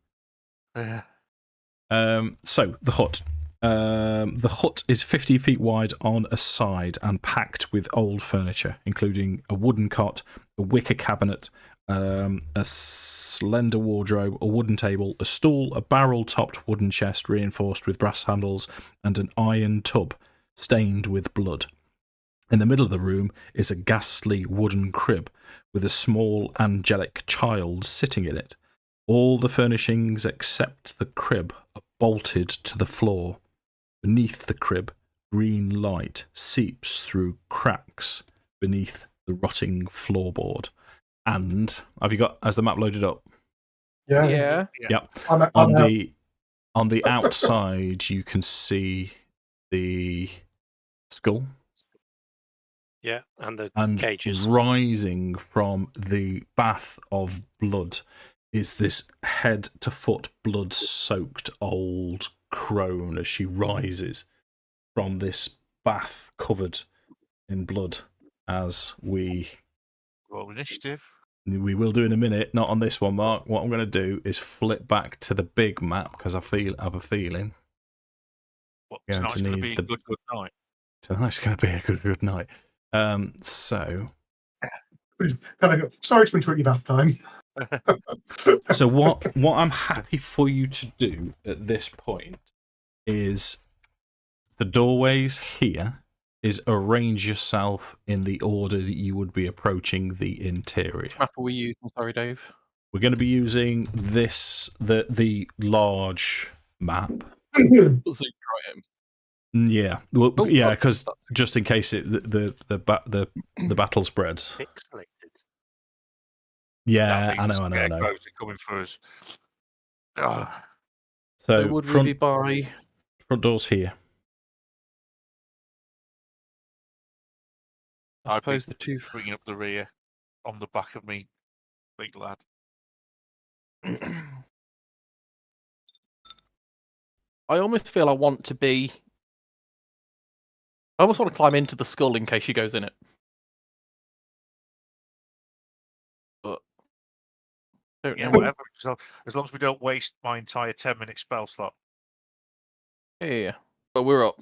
Yeah. So the hut. The hut is 50 feet wide on a side and packed with old furniture, including a wooden cot, a wicker cabinet, a slender wardrobe, a wooden table, a stool, a barrel-topped wooden chest reinforced with brass handles, and an iron tub stained with blood. In the middle of the room is a ghastly wooden crib with a small angelic child sitting in it. All the furnishings except the crib are bolted to the floor. Beneath the crib, green light seeps through cracks beneath the rotting floorboard. And has the map loaded up? Yeah. Yeah. Yep. On the outside, you can see the skull. Yeah, and the And cages. rising from the bath of blood is this head to foot blood soaked old crone as she rises from this bath covered in blood as we Roll initiative. will do in a minute, not on this one, Mark. What I'm going to do is flip back to the big map because I have a feeling Tonight's going to be a good night. tonight's going to be a good night. So Sorry to interrupt your bath time. So what I'm happy for you to do at this point is the doorways here is arrange yourself in the order that you would be approaching the interior. Which map are we using? Sorry, Dave. We're going to be using the large map. Yeah, well, yeah, because just in case the battle spreads. Pixelated. Yeah, I know. Scarecrows are coming for us. So would we be by front doors here? I suppose the two bringing up the rear on the back of me, big lad. I almost feel I want to be. I almost want to climb into the skull in case she goes in it. But yeah, whatever. So as long as we don't waste my entire 10-minute spell slot. Yeah, but we're up.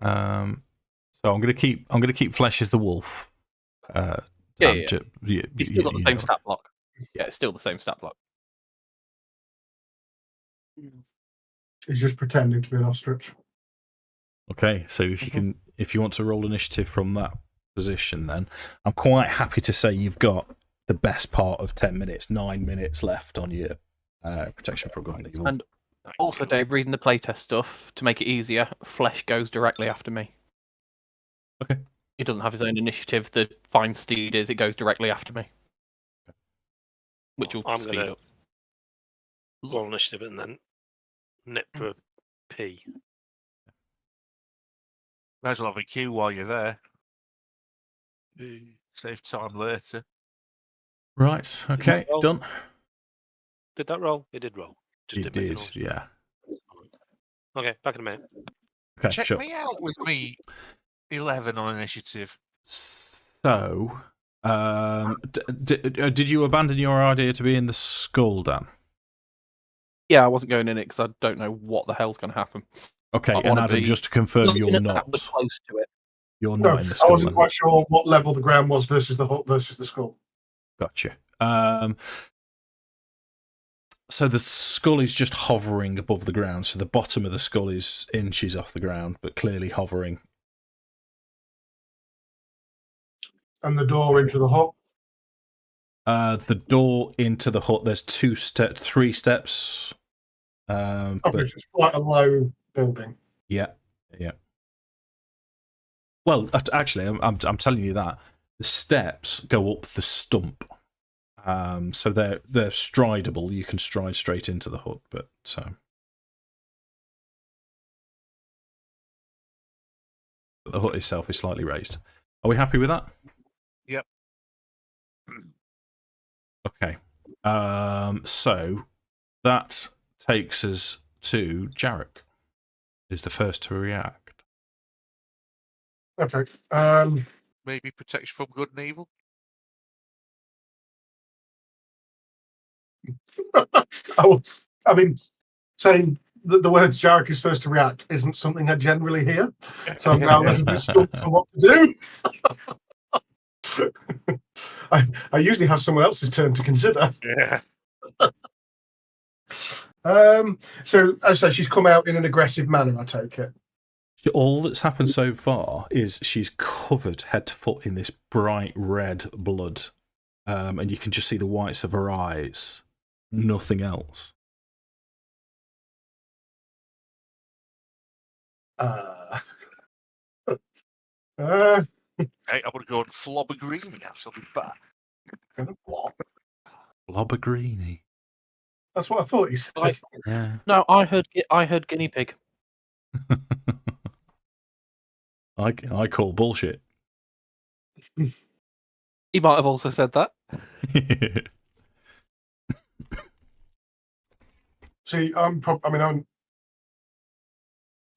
So I'm gonna keep Flesh as the wolf. It's still got the same stat block. Yeah, it's still the same stat block. He's just pretending to be an ostrich. Okay, so if you want to roll initiative from that position, then I'm quite happy to say you've got the best part of 10 minutes, 9 minutes left on your protection from good and evil. And also, Dave, reading the playtest stuff to make it easier, Flesh goes directly after me. Okay. He doesn't have his own initiative. The Fine Steed is, it goes directly after me. Which will I'm speed gonna up. roll initiative and then nip for a P. Might as well have a queue while you're there. Save time later. Right, okay, roll? done. Did that roll? It did roll. It didn't make a did, noise. yeah. Okay, back in a minute. Okay, Check sure. me out with me 11 on initiative. So, did you abandon your idea to be in the skull, Dan? Yeah, I wasn't going in it because I don't know what the hell's going to happen. Okay, I and wanna Adam, be just to confirm, looking you're at that, not. but close to it. You're No, not in the I skull. wasn't Then. quite sure what level the ground was versus the hut versus the skull. Gotcha. So the skull is just hovering above the ground. So the bottom of the skull is inches off the ground, but clearly hovering. And the door into the hut? The door into the hut, there's 3 steps. Okay, But it's quite a low building. yeah. Well, actually, I'm telling you that the steps go up the stump. So they're stridable. You can stride straight into the hut, but the hut itself is slightly raised. Are we happy with that? Yep. Okay. So that takes us to Jarek, who's the first to react. Okay. Maybe protection from good and evil. I mean, saying that the words Jarek is first to react isn't something I generally hear. So I'm now a little bit stumped on what to do. I usually have someone else's turn to consider. Yeah. So, as I say, she's come out in an aggressive manner, I take it. All that's happened so far is she's covered head to foot in this bright red blood, and you can just see the whites of her eyes. Nothing else. Hey, I'm going to go and flog a greenie. I'll be back. Blobbergreeny. That's what I thought he said. Yeah. No, I heard guinea pig. I call bullshit. He might have also said that. See,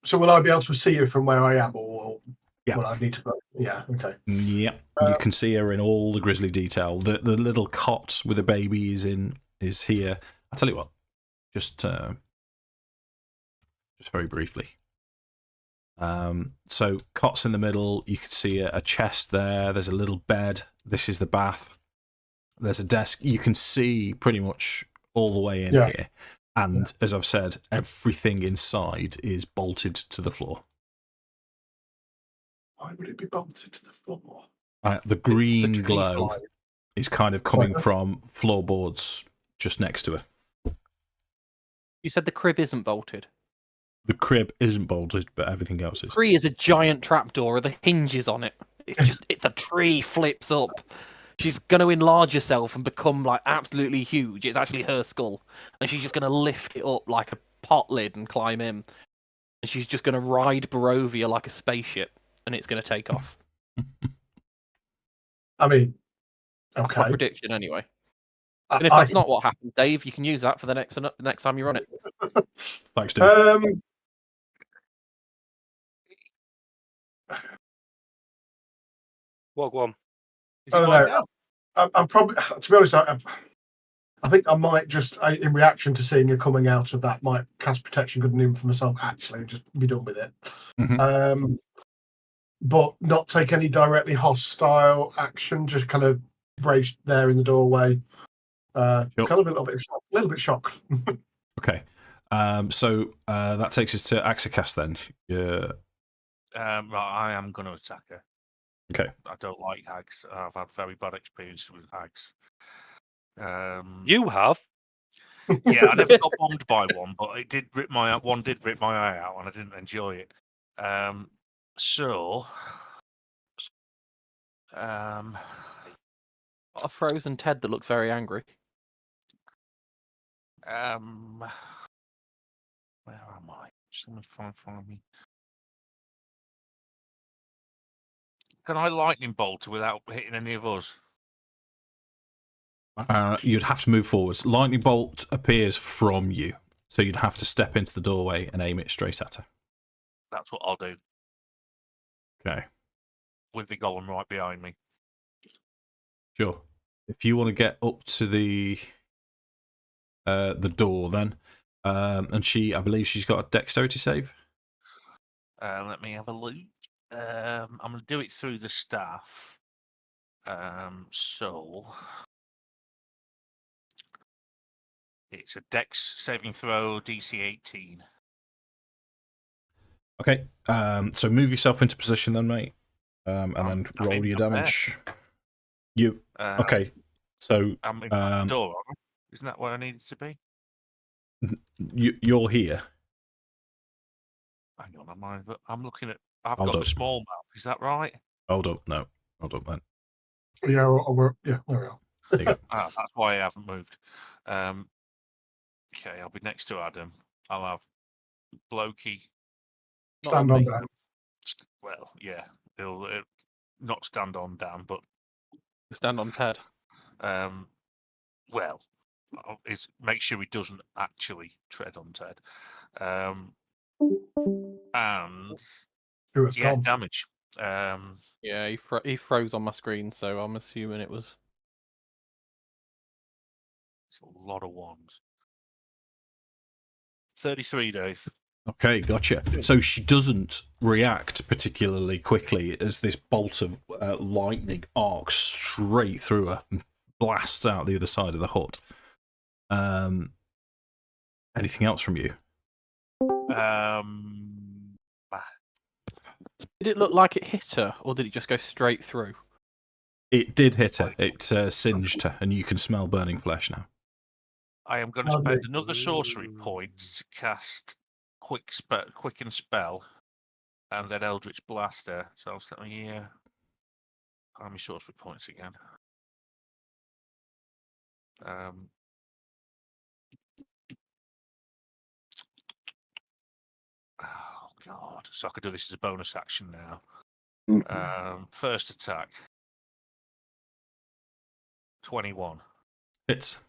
so will I be able to see her from where I am, or Yeah. will I need to? Yeah. Okay. Yep. You can see her in all the grisly detail. The little cot with the baby is here. I'll tell you what. Just very briefly. So cot's in the middle. You can see a chest there. There's a little bed. This is the bath. There's a desk. You can see pretty much all the way in here. And as I've said, everything inside is bolted to the floor. Why would it be bolted to the floor? The green The glow is kind of coming from floorboards just next to her. You said the crib isn't bolted. The crib isn't bolted, but everything else is. Tree is a giant trapdoor with the hinges on it. It's just the tree flips up. She's going to enlarge herself and become like absolutely huge. It's actually her skull, and she's just going to lift it up like a pot lid and climb in. And she's just going to ride Barovia like a spaceship, and it's going to take off. I mean, That's okay. my prediction anyway. And if that's not what happens, Dave, you can use that for the next time you run it. Thanks, Dave. Well, go on. I don't know. I'm probably, to be honest, I think I might just, in reaction to seeing her coming out of that, might cast protection good and evil for myself. Actually, just be done with it. Mm-hmm. But not take any directly hostile action. Just kind of braced there in the doorway. Kind of a little bit shocked. Okay. So that takes us to Akxikas then. Yeah. Right, I am going to attack her. Okay. I don't like hags. I've had very bad experiences with hags. You have? Yeah, I never got bombed by one, but it did rip my one did rip my eye out, and I didn't enjoy it. So, Got a frozen Ted that looks very angry. where am I? Just let me find me. Can I lightning bolt without hitting any of us? You'd have to move forwards. Lightning bolt appears from you, so you'd have to step into the doorway and aim it straight at her. That's what I'll do. Okay. With the golem right behind me. Sure. If you want to get up to the door, then, and I believe she's got a dexterity save. Let me have a look. I'm going to do it through the staff. So it's a Dex saving throw, DC 18. Okay. So move yourself into position then, mate, and then I'm roll your up damage. You there. okay? So I'm in the door. Isn't that where I needed to be? you're here. Hang on, I'm looking at. I've Hold got up. the small map. Is that right? Hold up. No. Hold up, then. Yeah, there we are. There you go. That's why I haven't moved. Okay, I'll be next to Adam. I'll have Blokey. Stand on down. Well, yeah, he'll not stand on Dan, but Stand on Ted. well, make sure he doesn't actually tread on Ted. And Who has yeah, gone? damage. Yeah, he froze on my screen, so I'm assuming it was. It's a lot of ones. 33, Dave. Okay, gotcha. So she doesn't react particularly quickly as this bolt of lightning arcs straight through her and blasts out the other side of the hut. Anything else from you? Did it look like it hit her, or did it just go straight through? It did hit her. It singed her, and you can smell burning flesh now. I am going to spend another sorcery point to cast quicken spell, and then Eldritch Blaster. So I'll set my find my sorcery points again. Oh god! So I could do this as a bonus action now. First attack. 21. Hits.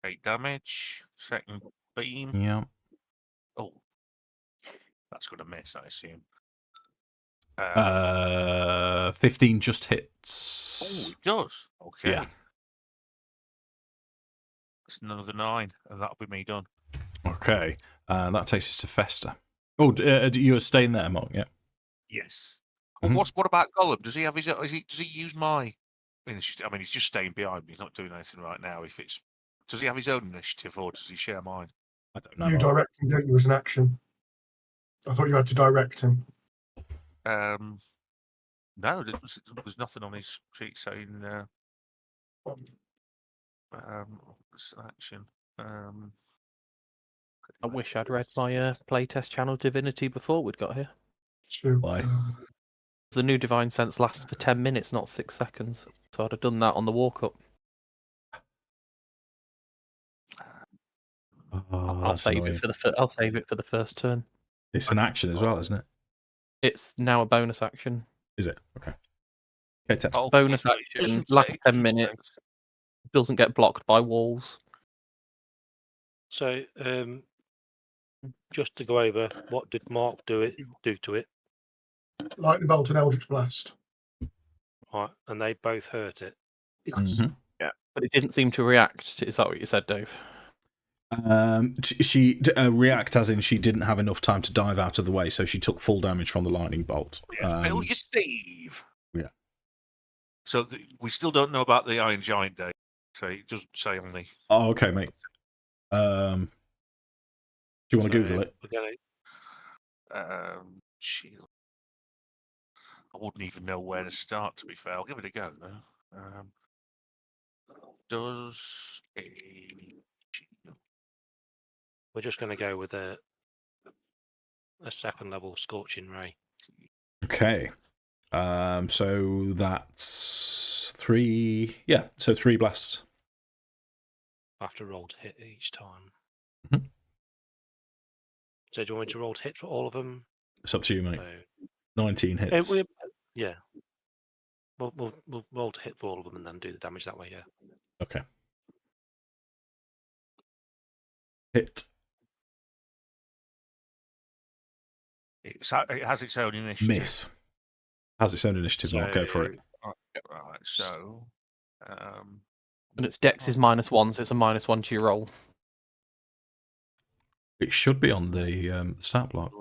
8 damage. Second beam. Yeah. Oh, that's going to miss, I assume. 15 just Oh, hits. it does. Okay. Yeah. That's another 9, and that'll be me done. Okay. That takes us to Fester. Oh, you're staying there, Mark? Yeah. Yes. Mhm. Well, what about Gollum? Does he have his? Does he use my initiative? I mean, he's just staying behind me. He's not doing anything right now. Does he have his own initiative, or does he share mine? I don't know. You Mark. direct him, don't you, as an action? I thought you had to direct him. No, there's nothing on his sheet saying action. I wish I'd read my playtest channel Divinity before we'd got here. True. Why? The new Divine Sense lasts for 10 minutes, not 6 seconds. So I'd have done that on the walk up. Oh, I'll that's save annoying. it for the first turn. It's an action as well, isn't it? It's now a bonus action. Is it? Okay. Okay, Ted. Oh, Bonus it action doesn't lasts say- 10 minutes. Doesn't get blocked by walls. So, just to go over, what did Mark do to it? Lightning bolt and Eldritch Blast. Right, and they both hurt it. Yes. Mm-hmm. Yeah. But it didn't seem to react. Is that what you said, Dave? She react as in she didn't have enough time to dive out of the way, so she took full damage from the lightning bolt. Bill, you Steve. Yeah. So we still don't know about the Iron Giant Day. So it doesn't say on the. Oh, okay, mate. Do you want to Google it? We're gonna, shield. I wouldn't even know where to start, to be fair. I'll give it a go, though. Does a shield... We're just going to go with a second level Scorching Ray. Okay. So that's 3. Yeah, so 3 blasts. I have to roll to hit each time. Mhm. So do you want me to roll to hit for all of them? It's up to you, mate. So, 19 hits. yeah. We'll roll to hit for all of them and then do the damage that way, yeah. Okay. Hit. It has its own initiative. Miss. Has its own initiative, Mark. Go for it. Right, so... And its dex is -1, so it's a -1 to your roll. It should be on the stat block.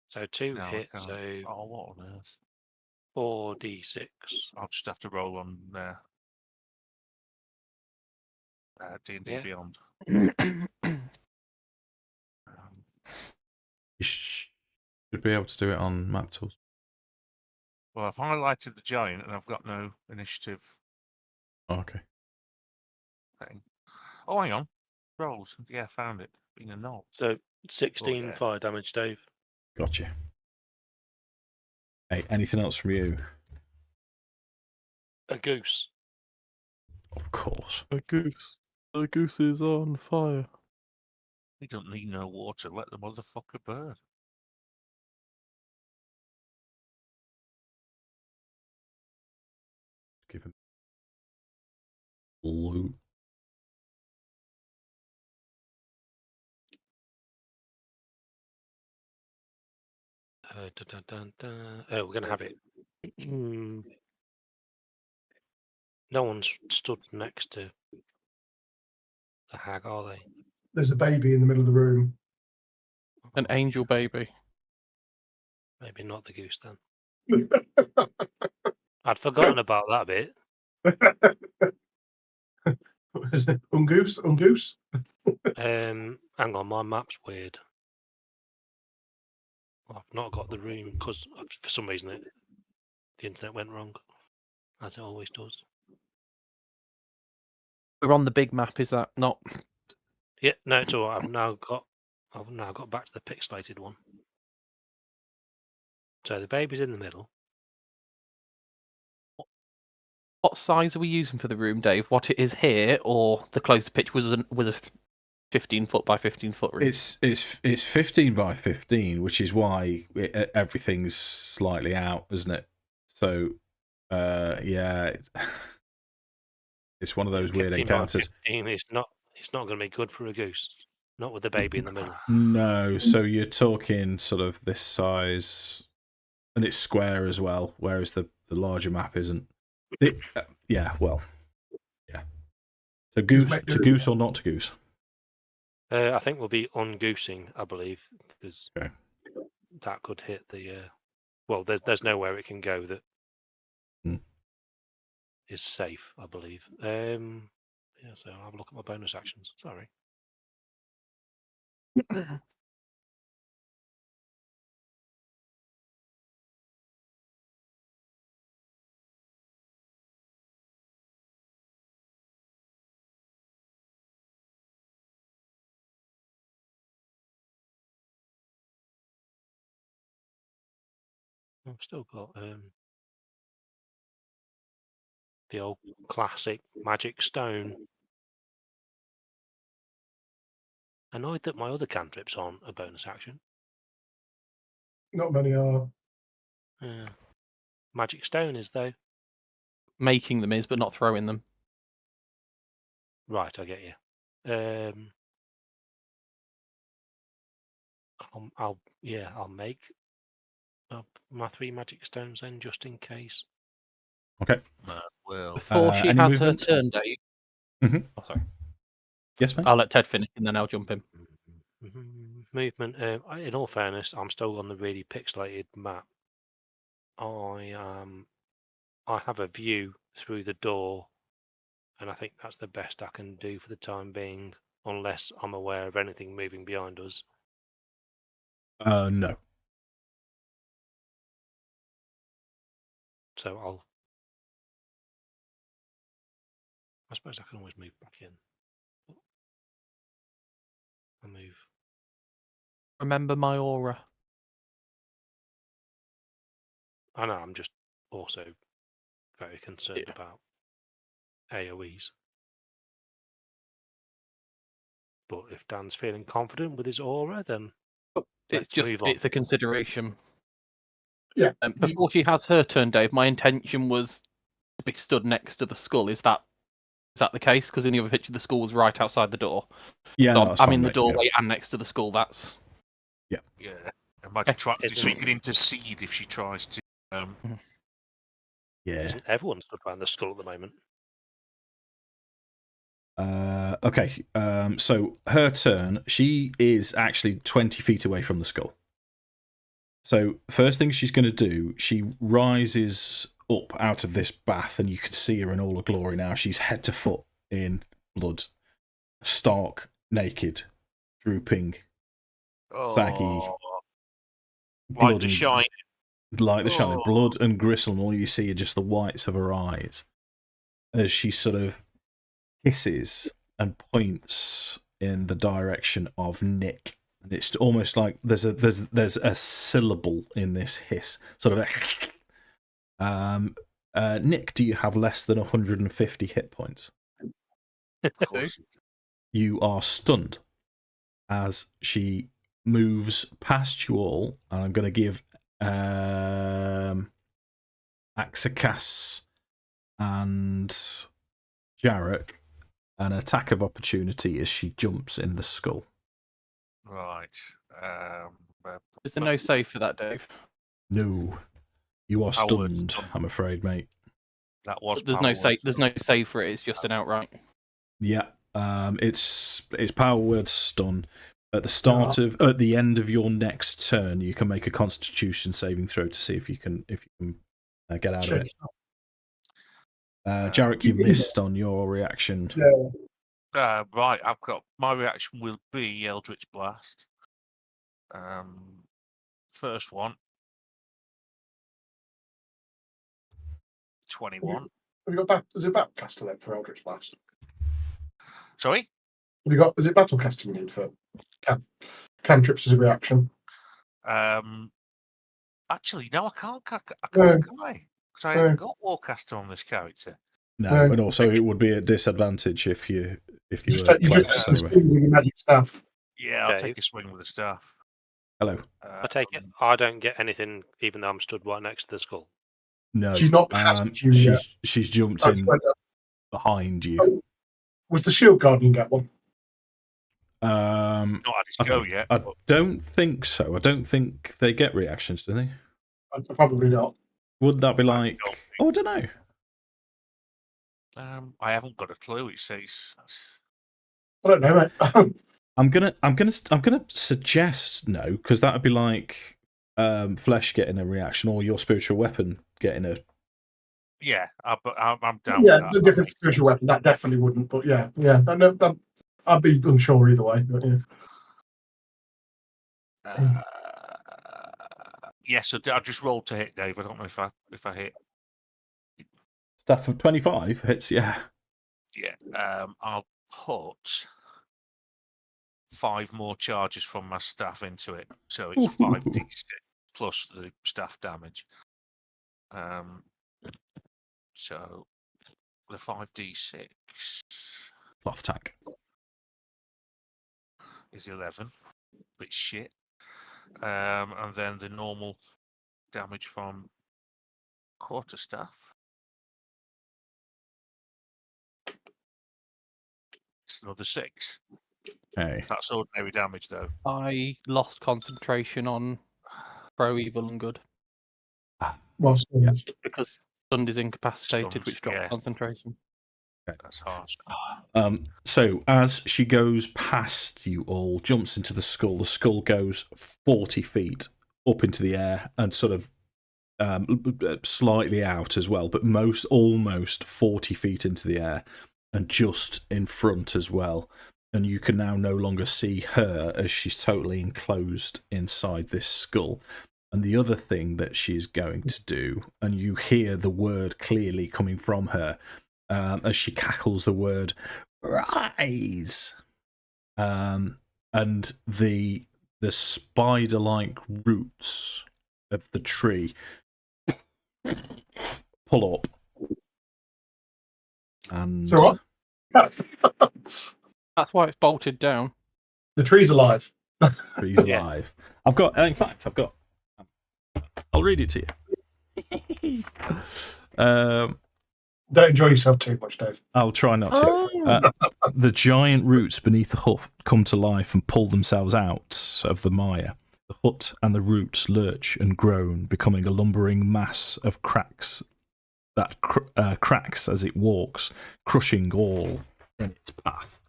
So 2 No, I hits, can't. so Oh, what on earth? 4d6. I'll just have to roll on there. D&D Yeah. Beyond. You should be able to do it on map tools. Well, I've highlighted the giant and I've got no initiative Oh, okay. thing. Oh, hang on. Rolls. Yeah, found it. Being a knob. So 16 yeah. fire damage, Dave. Gotcha. Hey, anything else from you? A goose. Of course. A goose. The goose is on fire. We don't need no water. Let the motherfucker burn. Give him loot. Oh, we're going to have it. No one's stood next to the hag, are they? There's a baby in the middle of the room. An angel baby. Maybe not the goose then. I'd forgotten about that bit. What is it? Ungoose? Ungoose? Hang on, my map's weird. I've not got the room because for some reason the internet went wrong, as it always does. We're on the big map, is that not? Yeah, no, it's all right. I've now got back to the pixelated one. So the baby's in the middle. What size are we using for the room, Dave? What it is here, or the closer pitch was a 15-foot by 15-foot room? It's 15 by 15, which is why everything's slightly out, isn't it? So, yeah, it's one of those weird 15 by encounters. 15, it's not going to be good for a goose. Not with the baby in the middle. No, so you're talking sort of this size, and it's square as well, whereas the larger map isn't. Yeah, well, yeah. So to goose or not to goose? I think we'll be ungoosing, I believe, because Okay. that could hit the. Well, there's nowhere it can go that is safe, I believe. Yeah, so I'll have a look at my bonus actions. Sorry. I've still got the old classic magic stone. Annoyed that my other cantrips aren't a bonus action. Not many are. Magic stone is though. Making them is, but not throwing them. Right, I get you. I'll make my 3 magic stones then, just in case. Okay. Well, Before she any has movement? her turn, Dave. Mhm. Oh, sorry. Yes, mate. I'll let Ted finish and then I'll jump in. Movement. In all fairness, I'm still on the really pixelated map. I have a view through the door, and I think that's the best I can do for the time being, unless I'm aware of anything moving behind us. No. So I suppose I can always move back in. I'll move. Remember my aura. I know, I'm just also very concerned about AoEs. But if Dan's feeling confident with his aura, then It's let's move on. It's a consideration. Yeah. Before she has her turn, Dave, my intention was to be stood next to the skull. Is that the case? Because in the other picture, the skull was right outside the door. Yeah, So no, that's I'm fine, in the mate, doorway and next to the skull. That's Yeah. Imagine so you can intercede if she tries to. Yeah. Isn't everyone stood around the skull at the moment? Okay. So her turn. She is actually 20 feet away from the skull. So first thing she's going to do, she rises up out of this bath, and you can see her in all her glory now. She's head to foot in blood, stark, naked, drooping, saggy, blood Like the shine. Like the shine, blood and gristle, and all you see are just the whites of her eyes as she sort of hisses and points in the direction of Nik. And it's almost like there's a syllable in this hiss, sort of. Nik, do you have less than 150 hit points? Of course. You are stunned as she moves past you all, and I'm going to give Akxikas and Jarek an attack of opportunity as she jumps in the skull. Right. is there no save for that, Dave? No, you are stunned. I'm afraid, mate. That was. There's no save. There's no save for it. It's just an outright. Yeah. It's power word stun. At the end of your next turn, you can make a Constitution saving throw to see if you can get out of it. Jarek, you've missed on your reaction. Right, I've got my reaction will be Eldritch Blast. First one. 21. Have you got is it Battlecaster then for Eldritch Blast? Sorry? Is it Battlecaster you need for cantrips as a reaction? Actually, no, I can't. Can I? Because I haven't got Warcaster on this character. No, and also it would be a disadvantage if you just were take a swing with your magic staff. Yeah, I'll take a swing with the staff. Hello. I take it. I don't get anything, even though I'm stood right next to the skull. No, she's not past you yet. She's jumped in behind you. Oh, was the shield guardian get one? Not had his go yet. I don't think so. I don't think they get reactions, do they? Probably not. Would that be like? I don't know. I haven't got a clue. It says. I don't know, mate. I'm gonna suggest no, because that would be like flesh getting a reaction or your spiritual weapon getting a. Yeah, I'm down. Yeah, with that. the different spiritual weapon that definitely wouldn't. But yeah. I'd be unsure either way. But yeah. Yes, I just rolled to hit, Dave. I don't know if I hit. Stuff of 25 hits, yeah. Yeah, I'll put 5 more charges from my staff into it, so it's 5d6 plus the staff damage. So the 5d6 Cloth tack is 11, bit shit, and then the normal damage from quarterstaff. It's another 6. Hey. That's ordinary damage, though. I lost concentration on pro, evil, and good. Well, yeah. Because stunned is incapacitated, Stunned, which drops yeah. concentration. That's harsh. So as she goes past you all, jumps into the skull goes 40 feet up into the air and sort of slightly out as well, but almost 40 feet into the air and just in front as well. And you can now no longer see her as she's totally enclosed inside this skull. And the other thing that she's going to do, and you hear the word clearly coming from her as she cackles the word "rise," and the spider-like roots of the tree pull up. And So what? That's why it's bolted down. The tree's alive. tree's alive. I've got. In fact, I'll read it to you. Don't enjoy yourself too much, Dave. I'll try not to. The giant roots beneath the hut come to life and pull themselves out of the mire. The hut and the roots lurch and groan, becoming a lumbering mass of cracks that cracks as it walks, crushing all in its path.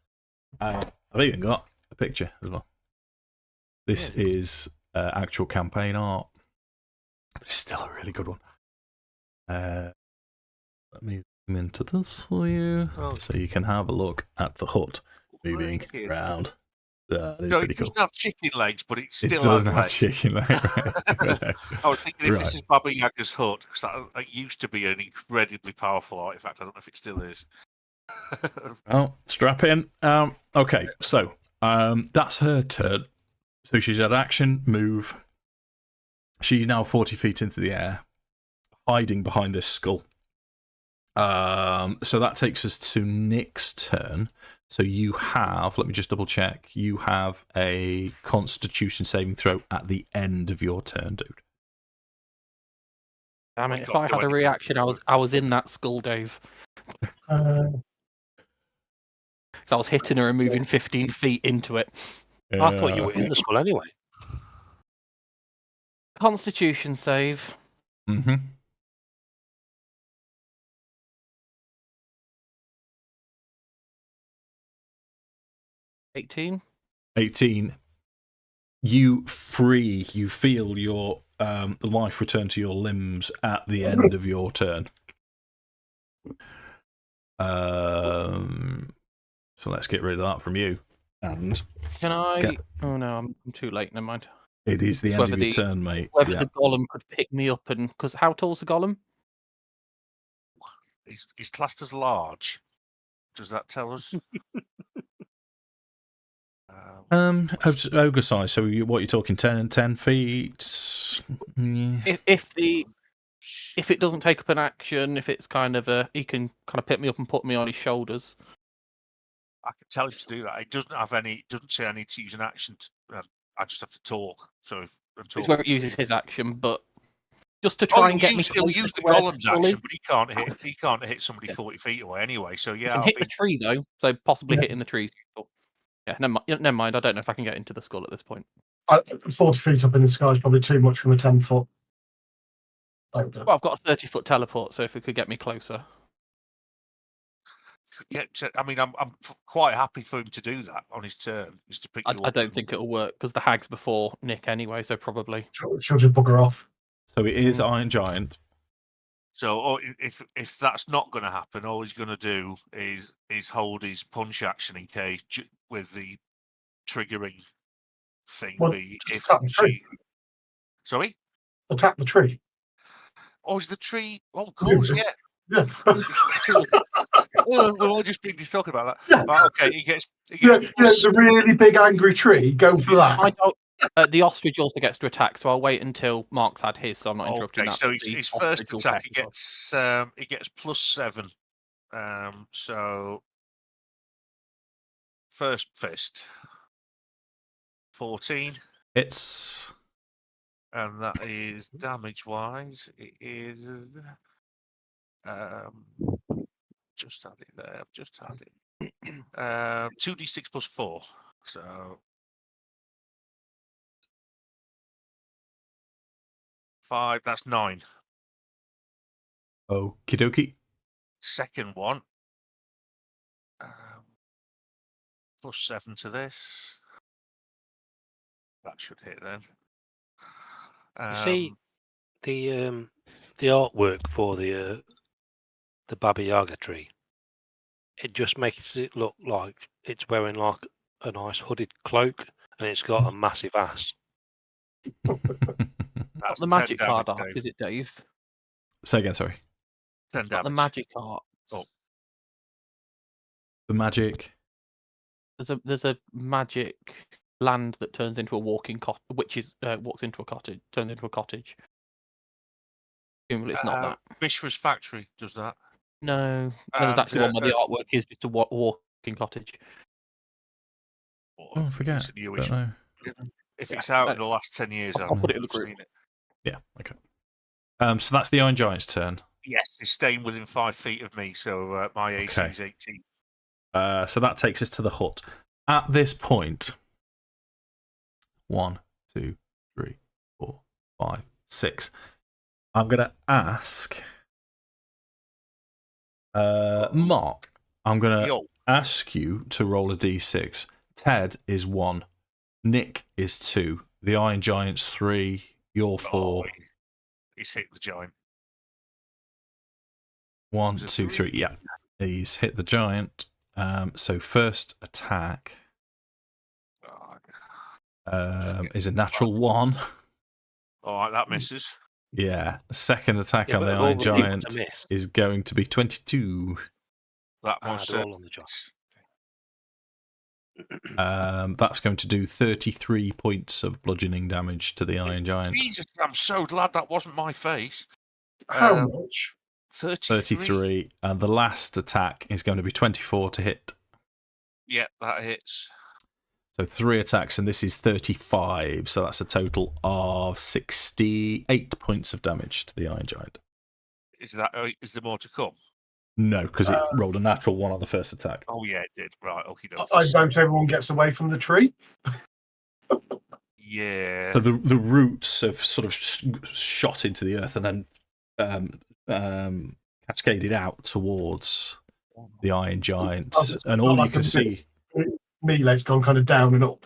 I've even got a picture as well. This is actual campaign art, but it's still a really good one. Let me zoom into this for you, so you can have a look at the hut moving around. That is pretty it cool. doesn't have chicken legs, but it still doesn't have has legs. chicken legs. I was thinking if Right. this is Baba Yaga's hut, because that used to be an incredibly powerful artifact. I don't know if it still is. Oh, strap in. Okay, so that's her turn. So she's had action, move. She's now 40 feet into the air, hiding behind this skull. So that takes us to Nick's turn. So you have, let me just double check, you have a Constitution saving throw at the end of your turn, dude. Damn Well, it! you If I can't do had a anything. reaction, I was in that skull, Dave. Uh, So I was hitting her and moving 15 feet into it. I thought you were in the skull anyway. Constitution save. Mm-hmm. $18. 18. You feel your life return to your limbs at the end of your turn. So let's get rid of that from you. And Can I? Okay. Oh no, I'm too late. Never mind. it is the It's end of whether your the- turn, mate. Whether Yeah. the golem could pick me up and because how tall's the golem? He's classed as large. Does that tell us? Ogre size. So what you're talking? 10 feet. Yeah. If it doesn't take up an action, if it's kind of he can kind of pick me up and put me on his shoulders. I can tell him to do that. It doesn't have any. It doesn't say I need to use an action. I just have to talk. So if I'm Which talking, won't uses his action, but just to try and get me. he'll closer use to the where golem's skull is. action, but he can't hit somebody 40 feet away anyway. So He yeah, can I'll hit be. the tree though, so possibly Yeah. hitting the trees. Yeah, never mind. I don't know if I can get into the skull at this point. 40 feet up in the sky is probably too much from a 10-foot. Well, I've got a 30-foot teleport, so if it could get me closer. I mean, I'm quite happy for him to do that on his turn. Is to pick you I up. don't think it'll work because the hag's before Nick anyway, so probably. She'll just bugger off. So it is Iron Giant. So if that's not going to happen, all he's going to do is hold his punch action in case with the triggering thing. Well, Be just if attack the tree. Sorry. Attack the tree. Oh, is the tree? Oh, of course, yeah. Yeah. We've all just been talking about that. Yeah. Right, okay, he gets The really big angry tree. Go for that. I don't. The ostrich also gets to attack, so I'll wait until Mark's had his, so I'm not interrupting okay. that. So The his ostrich first will attack, peck as well. he gets +7. So first fist 14, It's and that is damage wise. It is just had it there. I've just had it. 2d6 +4. So 5. That's 9. okie dokie. Second one. +7 to this. That should hit then. You see the artwork for the Baba Yaga tree. It just makes it look like it's wearing like a nice hooded cloak, and it's got a massive ass. Not That's the 10 magic damage, card art, Dave. is it, Dave? Say again, sorry. 10 It's not the damage. magic art. Oh. The magic. There's a magic land that turns into a walking cottage, which is walks into a cottage, turns into a cottage. Presumably it's not that. Mishra's Factory does that. No, there's And, actually one where the artwork is just a walking cottage. Oh, I forget. If it's, a newish, Don't know. if it's out in the last 10 years, I'll put it in the I've group. seen it. Yeah, okay. So that's the Iron Giant's turn. Yes, it's staying within 5 feet of me, so my AC Okay. is 18. So that takes us to the hut. At this point, 1, 2, 3, 4, 5, 6. I'm going to ask Mark. I'm going to Yo, ask you to roll a d6. Ted is 1. Nick is 2. The Iron Giant's 3. You're 4. he's hit the giant. 1, Is it 2, 3. Yeah, he's hit the giant. So first attack is a natural 1. All right, that misses. Yeah. Second attack Yeah, on but the of all Iron the people to Giant miss, is going to be 22. That one they're all on the giant. That's going to do 33 points of bludgeoning damage to the Iron Giant. Jesus, I'm so glad that wasn't my face. How much? 33. And the last attack is going to be 24 to hit. Yeah, that hits. So 3 attacks, and this is 35. So that's a total of 68 points of damage to the Iron Giant. Is there more to come? No, because it rolled a natural 1 on the first attack. Oh yeah, it did. Right, okay. I vote everyone gets away from the tree. Yeah. So the roots have sort of shot into the earth and then cascaded out towards the Iron Giant, and all you can see. Melee's gone kind of down and up.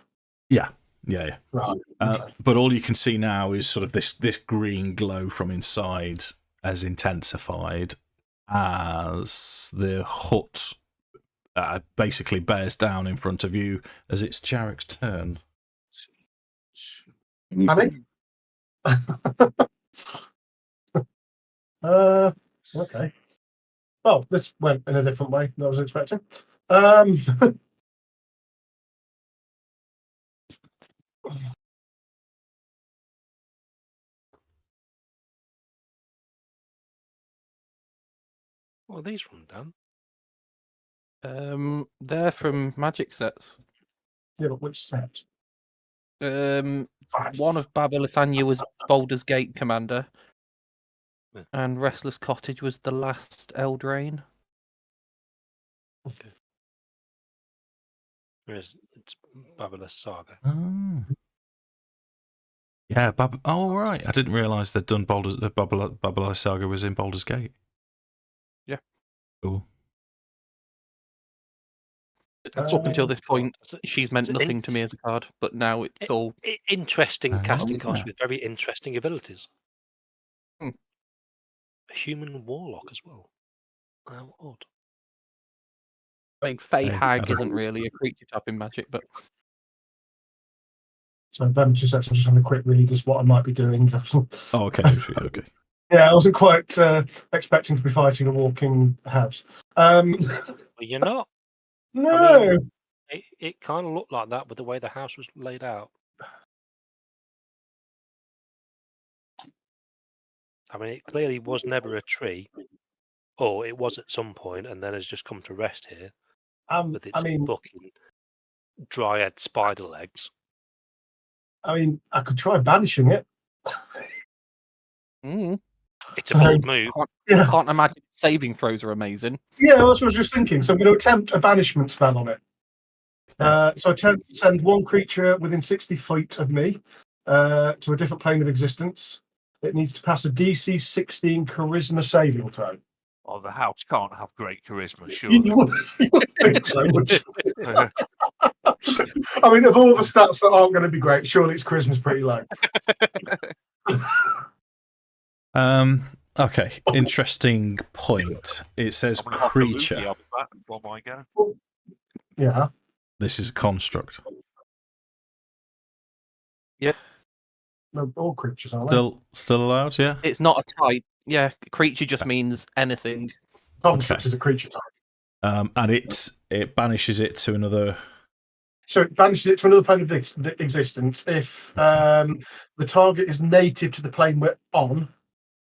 Yeah. Right. Okay. But all you can see now is sort of this green glow from inside has intensified as the hut basically bears down in front of you as it's Jarek's turn. Annie? Okay. Well, this went in a different way than I was expecting. What are these from, Dan? They're from magic sets. Yeah, but which set? One Right. of Babylithania was Baldur's Gate Commander, Yeah. and Restless Cottage was the last Eldraine. It's Babylus Saga. Oh. Yeah, oh, right. I didn't realise they'd done Babylon Saga was in Baldur's Gate. Yeah. Cool. Up until this point, It's she's meant it's nothing to me as a card, but now it's all. interesting casting yeah. cost with very interesting abilities. Hmm. A human warlock as well. How odd. I mean, Fey Hey, Hag Adam. isn't really a creature type in Magic, but So, Ben, 2 seconds, I'm just having a quick read as what I might be doing. Oh, okay. Okay. Yeah, I wasn't quite expecting to be fighting a walking house. Well, you're not. No. It kind of looked like that with the way the house was laid out. I mean, it clearly was never a tree, or it was at some point and then has just come to rest here with its fucking dryad spider legs. I could try banishing it. It's a bold move. Yeah. I can't imagine saving throws are amazing. Yeah, that's what I was just thinking. So I'm going to attempt a banishment spell on it. So I attempt to send one creature within 60 feet of me to a different plane of existence. It needs to pass a DC 16 charisma saving throw. Oh, the house can't have great charisma, surely. You wouldn't think so, would you? I mean, of all the stats that aren't going to be great, surely its charisma's pretty low. Okay. Interesting point. It says I'm gonna have to move creature. the other back before I go. Yeah. This is a construct. Yeah. No, all creatures, aren't they? Still allowed, yeah? It's not a type. Yeah, creature just means anything. Construct is a creature type. And it banishes it to another. So it banishes it to another plane of existence. If the target is native to the plane we're on,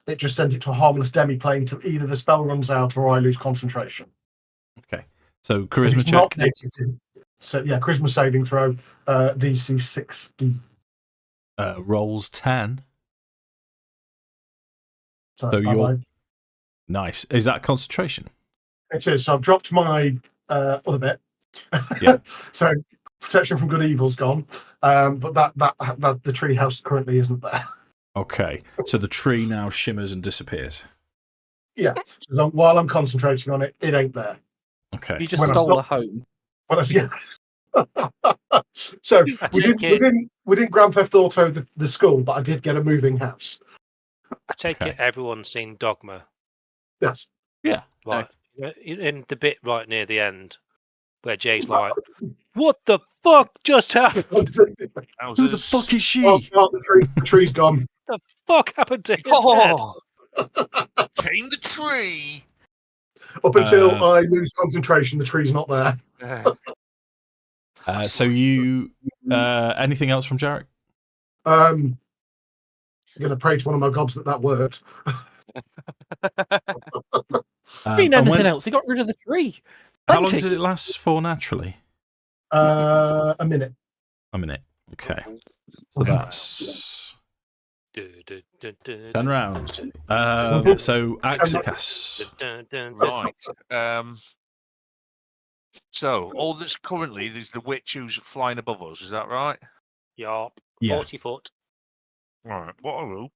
it just sends it to a harmless demi-plane till either the spell runs out or I lose concentration. Okay. So If charisma it's not check. native to, so yeah, charisma saving throw, DC 60. Rolls 10. So you're nice. Is that concentration? It is. So I've dropped my other bit. Yeah. So protection from good evil's gone, but that the tree house currently isn't there. Okay. So the tree now shimmers and disappears. Yeah. So while I'm concentrating on it, it ain't there. Okay. You just stole a home. Yeah. So we didn't Grand Theft Auto the school, but I did get a moving house. I take it everyone's seen Dogma. Yes. Yeah. Right. In the bit right near the end where Jay's like, "What the fuck just happened? Who the fuck is she? Oh, the tree's gone. What the fuck happened to his head?" Oh, came the tree. Up until I lose concentration, the tree's not there. So you anything else from Jarek? I'm going to pray to one of my gods that worked. I mean, anything else? He got rid of the tree. How long did it last for naturally? A minute. A minute. Okay. So that's 10 rounds. So Akxikas. Right. So all that's currently is the witch who's flying above us. Is that right? Yup. Yeah. 40 foot. All right. What are you?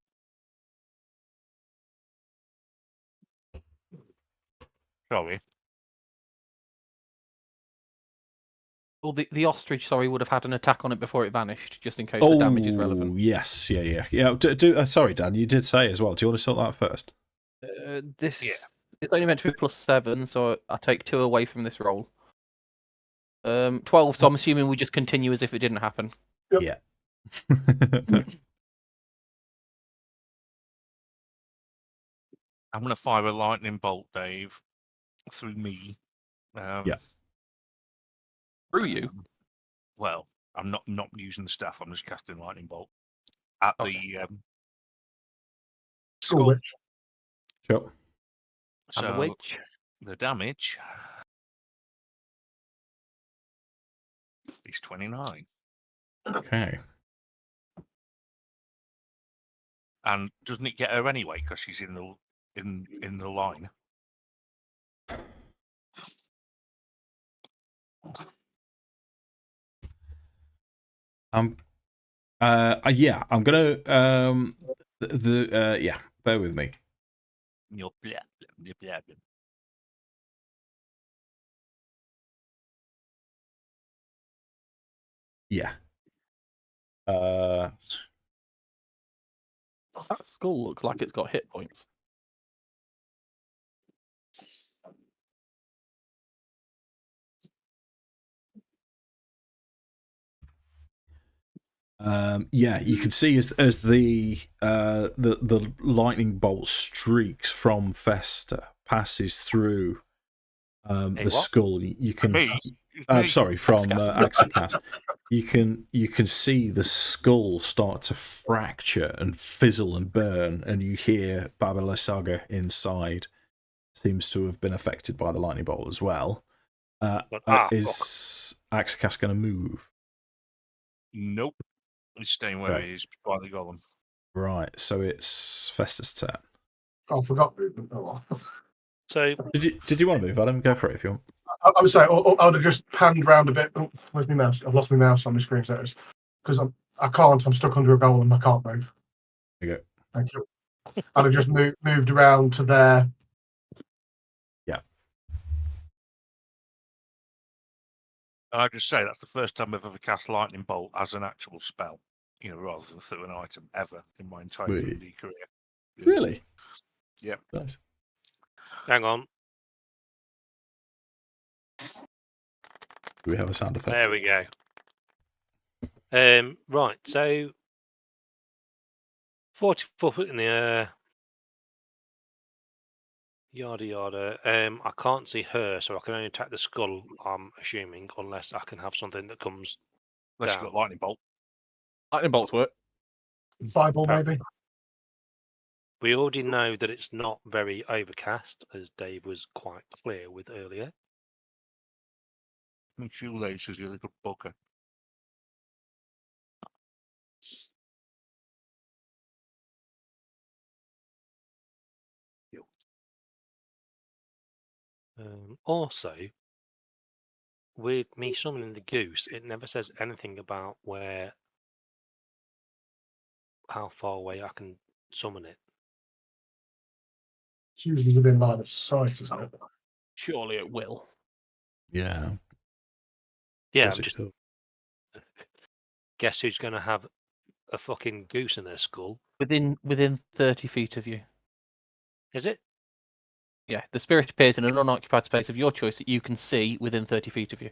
Sorry. Well, the ostrich, would have had an attack on it before it vanished, just in case the damage is relevant. Yes, yeah. Sorry, Dan, you did say as well. Do you want to sort that first? It's only meant to be +7, so I take 2 away from this roll. 12. So I'm assuming we just continue as if it didn't happen. Yep. Yeah. I'm going to fire a lightning bolt, Dave, through me. Yeah. Through you? Well, I'm not using the staff. I'm just casting lightning bolt at the skull. Witch. Sure. So And the witch. The damage is 29. Okay. And doesn't it get her anyway because she's in the line? Yeah, I'm gonna bear with me. Yeah. That skull looks like it's got hit points. Yeah, you can see as the lightning bolt streaks from Festa passes through the skull. You can sorry, from Akxikas. You can see the skull start to fracture and fizzle and burn, and you hear Babalasaga inside seems to have been affected by the lightning bolt as well. Is Akxikas going to move? Nope. He's staying where he is by the golem. Right, so it's Festa's turn. Oh, I forgot movement. Oh, well. So did you want to move, Adam? Go for it if you want. I would say I would have just panned round a bit. Oh, where's my mouse? I've lost my mouse on my screen settings because I can't. I'm stuck under a golem. I can't move. There you go. Thank you. I'd have just moved around to there. Yeah. I just say that's the first time I've ever cast lightning bolt as an actual spell, rather than through an item ever in my entire D&D career. Yeah. Really? Yep. Nice. hang on. Do we have a sound effect? There we go. Right, so 44 foot in the air. Yada yada. I can't see her, so I can only attack the skull, I'm assuming, unless I can have something that comes Unless down. you've got lightning bolt. Lightning bolts work. Fireball, maybe. We already know that it's not very overcast, as Dave was quite clear with earlier. Shoelaces, you little bugger. Also, with me summoning the goose, it never says anything about how far away I can summon it. It's usually within line of sight, isn't it? Surely it will. Yeah. Yeah, Does I'm it just do? guess who's going to have a fucking goose in their skull? Within 30 feet of you. Is it? Yeah, the spirit appears in an unoccupied space of your choice that you can see within 30 feet of you.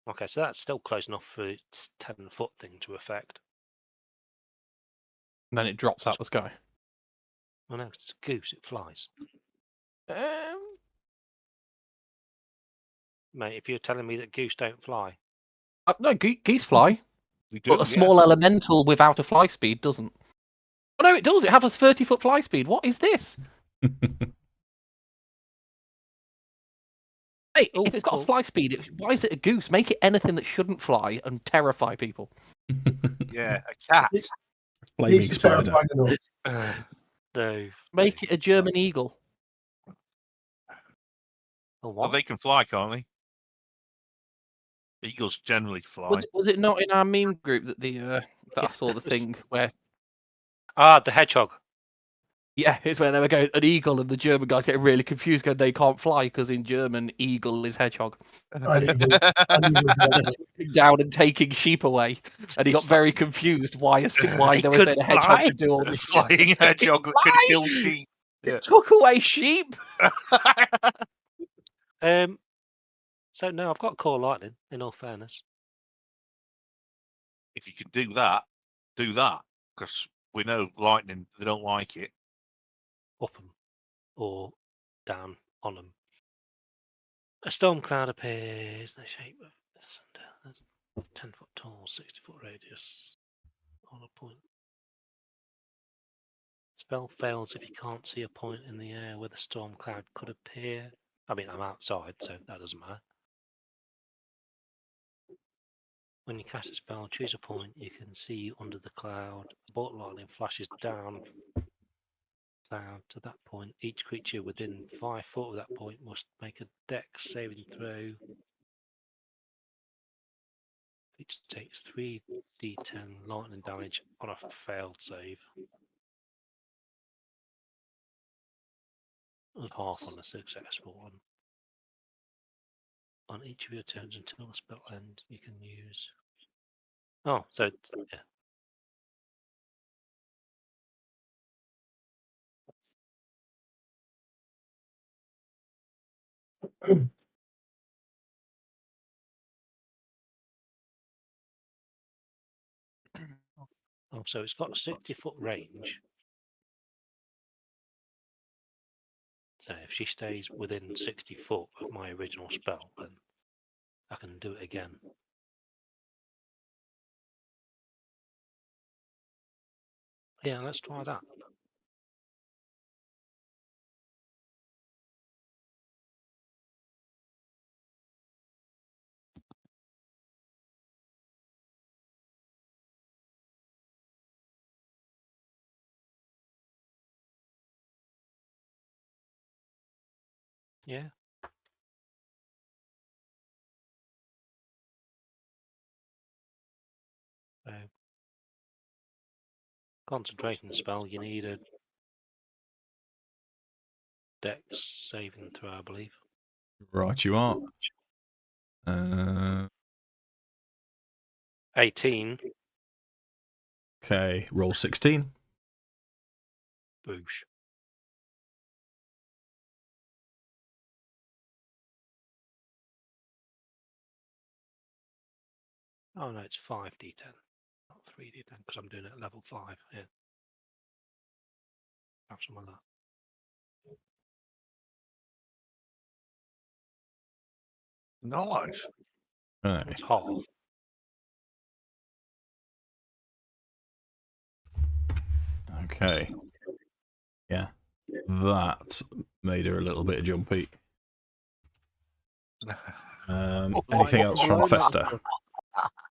Okay, so that's still close enough for its 10-foot thing to affect. And then it drops out the sky. Oh no, it's a goose, it flies. Mate, if you're telling me that goose don't fly, No, geese fly, We but a small elemental without a fly speed doesn't. Oh no, it does. It has a 30-foot fly speed. What is this? Hey, Oh, if it's got cool. a fly speed, why is it a goose? Make it anything that shouldn't fly and terrify people. Yeah, a cat. Flaming Geese are spider. terrifying enough. No. Make it a German eagle. Oh, Well, what? they can fly, can't they? Eagles generally fly. Was it not in our meme group that that I saw the thing where The hedgehog. yeah, it's where they were going an eagle and the German guys getting really confused going they can't fly because in German eagle is hedgehog. And eagles. And eagles They're are swooping down and taking sheep away, and he got very confused why they were could saying a hedgehog fly? could do all A this shit. flying hedgehog that could kill sheep. Yeah. It took away sheep. So no, I've got core lightning, in all fairness. If you can do that, because we know lightning, they don't like it. Up them or down on them. A storm cloud appears in the shape of a cinder. That's 10 foot tall, 60 foot radius on a point. Spell fails if you can't see a point in the air where the storm cloud could appear. I mean, I'm outside, so that doesn't matter. When you cast a spell, choose a point you can see under the cloud. A bolt of lightning flashes down cloud to that point. Each creature within 5 foot of that point must make a dex saving throw. Each takes 3d10 lightning damage on a failed save. And half on a successful one. On each of your turns until the spell ends, you can use. Oh, so yeah. Oh, so it's got a 60-foot range. So if she stays within 60 foot of my original spell, then I can do it again. Yeah, let's try that. Yeah. So, concentration spell, you need a dex saving throw, I believe. Right, you are. 18. Okay, roll 16. Boosh. Oh no, it's 5d10, not 3D then, because I'm doing it at level 5. Yeah. Have some of that. Nice. Right. It's half. Okay. Yeah. That made her a little bit jumpy. Anything else from Festa?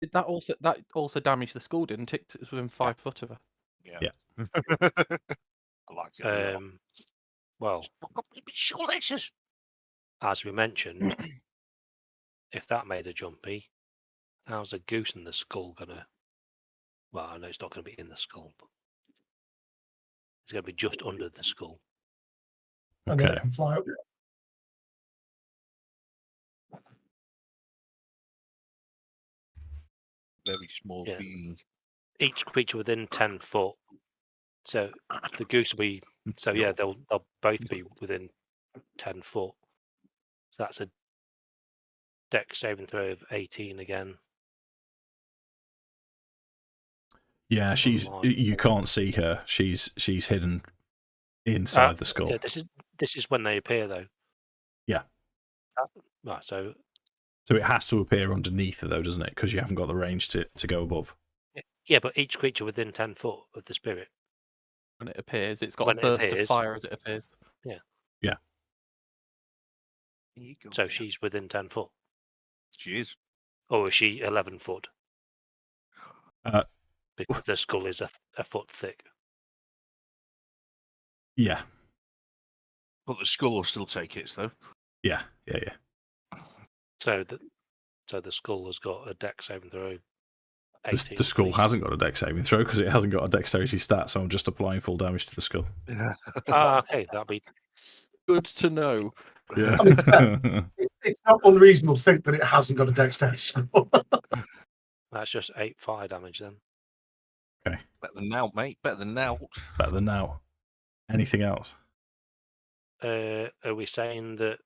Did that also damage the skull, didn't it? 'Cause it was within 5 foot of her. Yeah. Yeah. I like it. A lot. Well, as we mentioned, if that made a jumpy, how's a goose in the skull gonna? Well, I know it's not going to be in the skull, but it's going to be just under the skull. And then Okay. it can fly up. Very small Yeah. being. Each creature within 10 foot. So the goose will be. So yeah, they'll both be within 10 foot. So that's a dex saving throw of 18 again. Yeah, you can't see her. She's hidden inside the skull. Yeah, this is when they appear though. Yeah. Right. So it has to appear underneath her though, doesn't it? Because you haven't got the range to go above. yeah, but each creature within 10 foot of the spirit. When it appears, it's got When a it burst appears. of fire as it appears. So she's within 10 foot. She is. Or is she 11 foot? Because the skull is a foot thick. Yeah. But the skull will still take hits, though. Yeah. So the skull has got a dex saving throw. The skull hasn't got a dex saving throw because it hasn't got a dexterity stat, so I'm just applying full damage to the skull. Okay, that'll be Good to know. Yeah. It's not unreasonable to think that it hasn't got a dexterity score. that's just 8 fire damage then. Okay. Better than now, mate. Better than now. Better than now. Anything else? Are we saying that?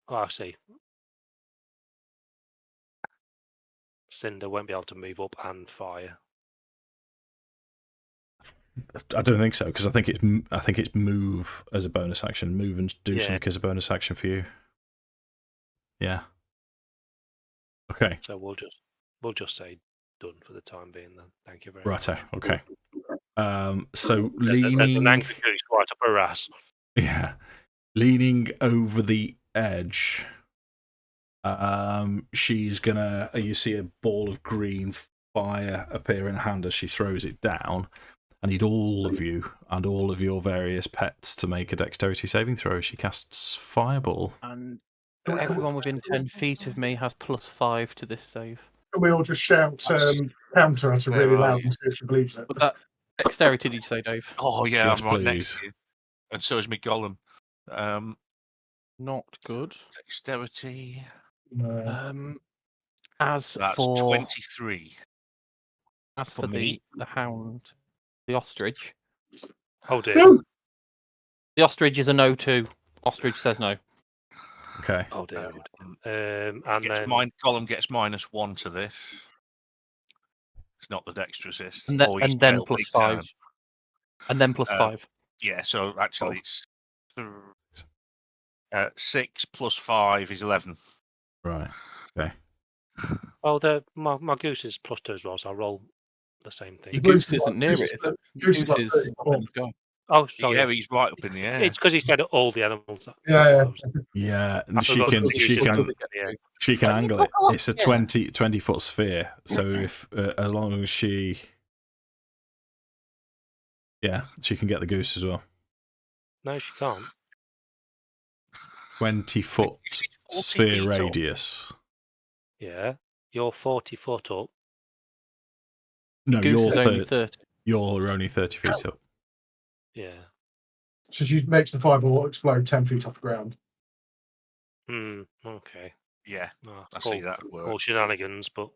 Oh, I see. Cinder won't be able to move up and fire. I don't think so because I think it's move as a bonus action. Move and do something as a bonus action for you. Yeah. Okay. So we'll just say done for the time being then. Thank you very Righto. much. Okay. So There's leaning. an angry goose right up her ass. Yeah. Leaning over the edge. She's gonna. You see a ball of green fire appear in her hand as she throws it down. I need all of you and all of your various pets to make a dexterity saving throw. She casts Fireball. And everyone within 10 feet of me has +5 to this save. And we all just shout counter at her really loud and see if she believes it. But that dexterity, did you say, Dave? Oh, yeah, Yes, I'm right please. next to you. And so is my golem. Not good. Dexterity. No. As That's for 23. as for for me. the hound, the ostrich. Oh dear. No. The ostrich is a no too. Ostrich says no. Okay. Oh dear. And Gets then golem gets -1 to this. It's not the dexter assist. And then, Oh, he's and then failed big +5. time. And then +5. Yeah, so actually it's 6 + 5 is 11. Right. Okay. my goose is +2 as well, so I'll roll the same thing. Your goose isn't near it, is it? Goose is Goose like is 30. up in the sky. Oh, sorry. Yeah, he's right up in the air. It's because he said all the animals. Yeah. Yeah, I and she forgot can the goose doesn't get the egg. she can angle it. It's a 20 foot sphere. So if as long as she can get the goose as well. No, she can't. 20 foot Is it 40 sphere feet up? radius. Yeah, you're 40 foot up. No, Goose is only 30. you're only 30 feet up. Yeah. So she makes the fireball explode 10 feet off the ground. Okay. Yeah, Oh, I see that work. All shenanigans, but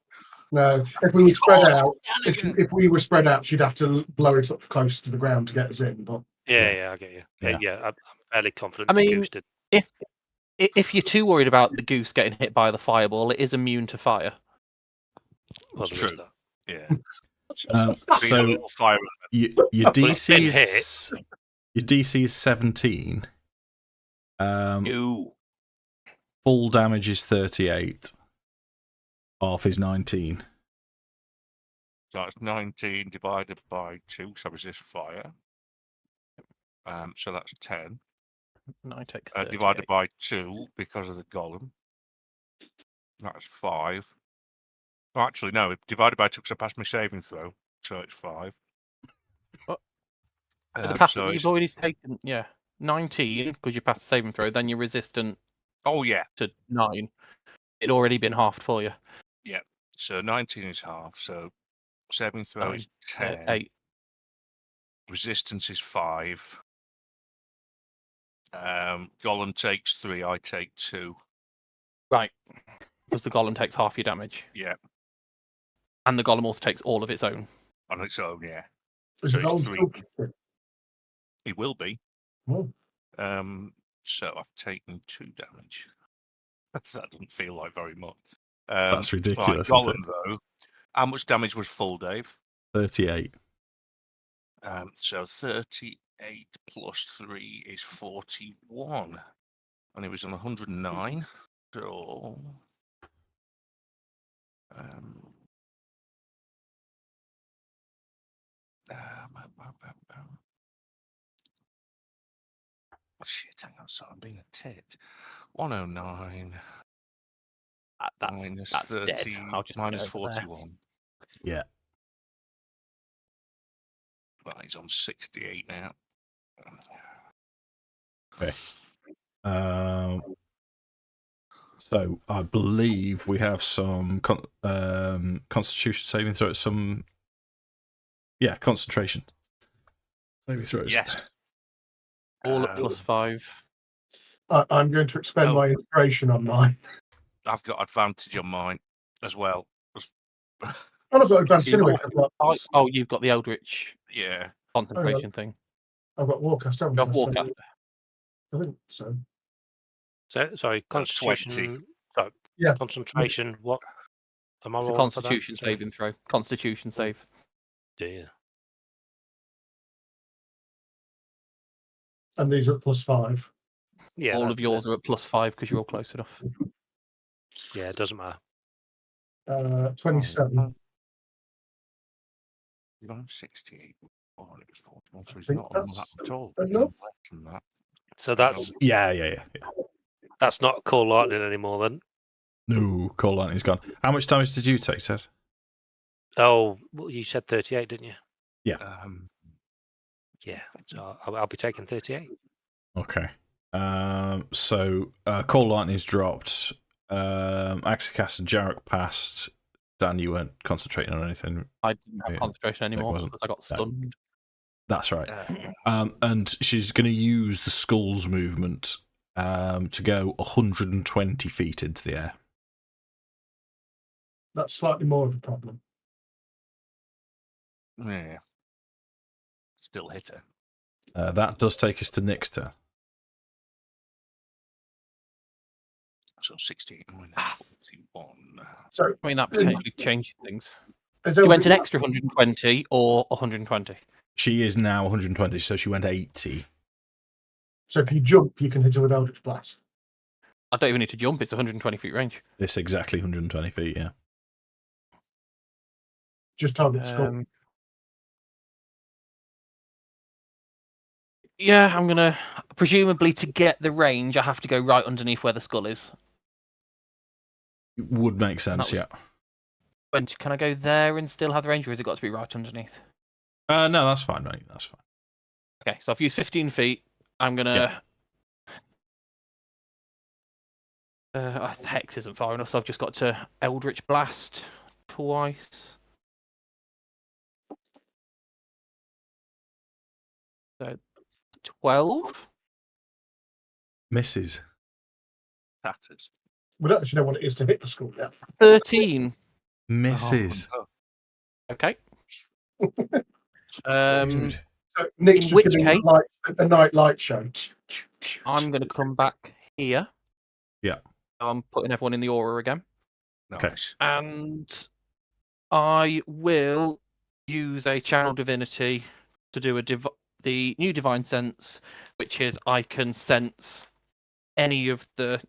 No, if we were spread out, if we were spread out, she'd have to blow it up close to the ground to get us in. But yeah, I get you. Yeah. Yeah, I'm fairly confident. I mean, the goose did. If you're too worried about the goose getting hit by the fireball, it is immune to fire. Well, It's there is true. that. Yeah. Being a So little fire. your DC been is your DC is 17. No. Full damage is 38. Half is 19. So that's 19 divided by 2, so resist fire. So that's 10. And I take Divided by 2 because of the golem. That's 5. Oh, actually, no, divided by 2 because I passed my saving throw, so it's 5. So you've already taken 19 because you passed the saving throw. Then you're resistant. Oh yeah, to 9. It'd already been halved for you. yeah. So 19 is half. So saving throw is 10. 8. Resistance is 5. Golem takes 3. I take 2. Right. Because the golem takes half your damage. Yeah, And the golem also takes all of its own. on its own. Yeah. Is So it it's all 3. still- It will be. Oh, So I've taken 2 damage. That doesn't feel like very much. That's ridiculous, Right, isn't golem though. How much damage was full, Dave? 38. So 38 plus 3 is 41. And it was on 109. So shit, hang on, sorry, I'm being a tit. 109 minus That's 30 dead. I'll just put it minus over there. 41. Yeah. Right, he's on 68 now. Okay. So I believe we have some Constitution saving throws. Concentration saving throws. Yes. All at +5. I'm going to expend my inspiration on mine. I've got advantage on mine as well. And I've got advantage So anyway. you've got the Eldritch Yeah. concentration thing. I've got Warcast, haven't You I? have Warcaster. I think so. So, sorry, 20. Constitution. So, Yeah. concentration. What? Am I It's a rolling for that? Constitution saving throw. Constitution save. Dear. And these are at +5. Yeah. all that's of yours better. are at +5 because you're all close enough. Yeah, it doesn't matter. 27. You're on 68. Oh, it was 41, so he's think not on that's that at all. enough. Less than that. So that's Yeah. not Call Lightning anymore then. No, Call Lightning's gone. How much damage did you take, Ted? Oh, well, you said 38, didn't you? Yeah. Yeah. So I'll be taking 38. Okay. So Call Lightning's dropped. Akxikas and Jarek passed. Dan, you weren't concentrating on anything. I didn't have concentration anymore wasn't. because I got stunned. That's right. And she's going to use the Skull's movement to go 120 feet into the air. That's slightly more of a problem. Yeah. Still hit her. That does take us to Nik's turn. So 68 minus 41. So I mean, that potentially changes things. is You went an everything- extra 120 or 120? She is now 120, so she went 80. So if you jump, you can hit her with Eldritch Blast. I don't even need to jump. It's 120 feet range. It's exactly 120 feet, yeah. Just target skull. Yeah, I'm going to... Presumably, to get the range, I have to go right underneath where the skull is. It would make sense, was- Can I go there and still have the range, or has it got to be right underneath? No, that's fine, mate. That's fine. Okay, so I've used 15 feet. I'm going to... Hex isn't far enough, so I've just got to Eldritch Blast twice. So 12. Misses. Tatters. We don't actually know what it is to hit the skull yet. 13. Misses. Oh, Okay. Dude. So Nick's In just which giving case- a night light show. I'm going to come back here. Yeah. I'm putting everyone in the aura again. Okay. nice. And I will use a channel divinity to do the new divine sense, which is I can sense any of the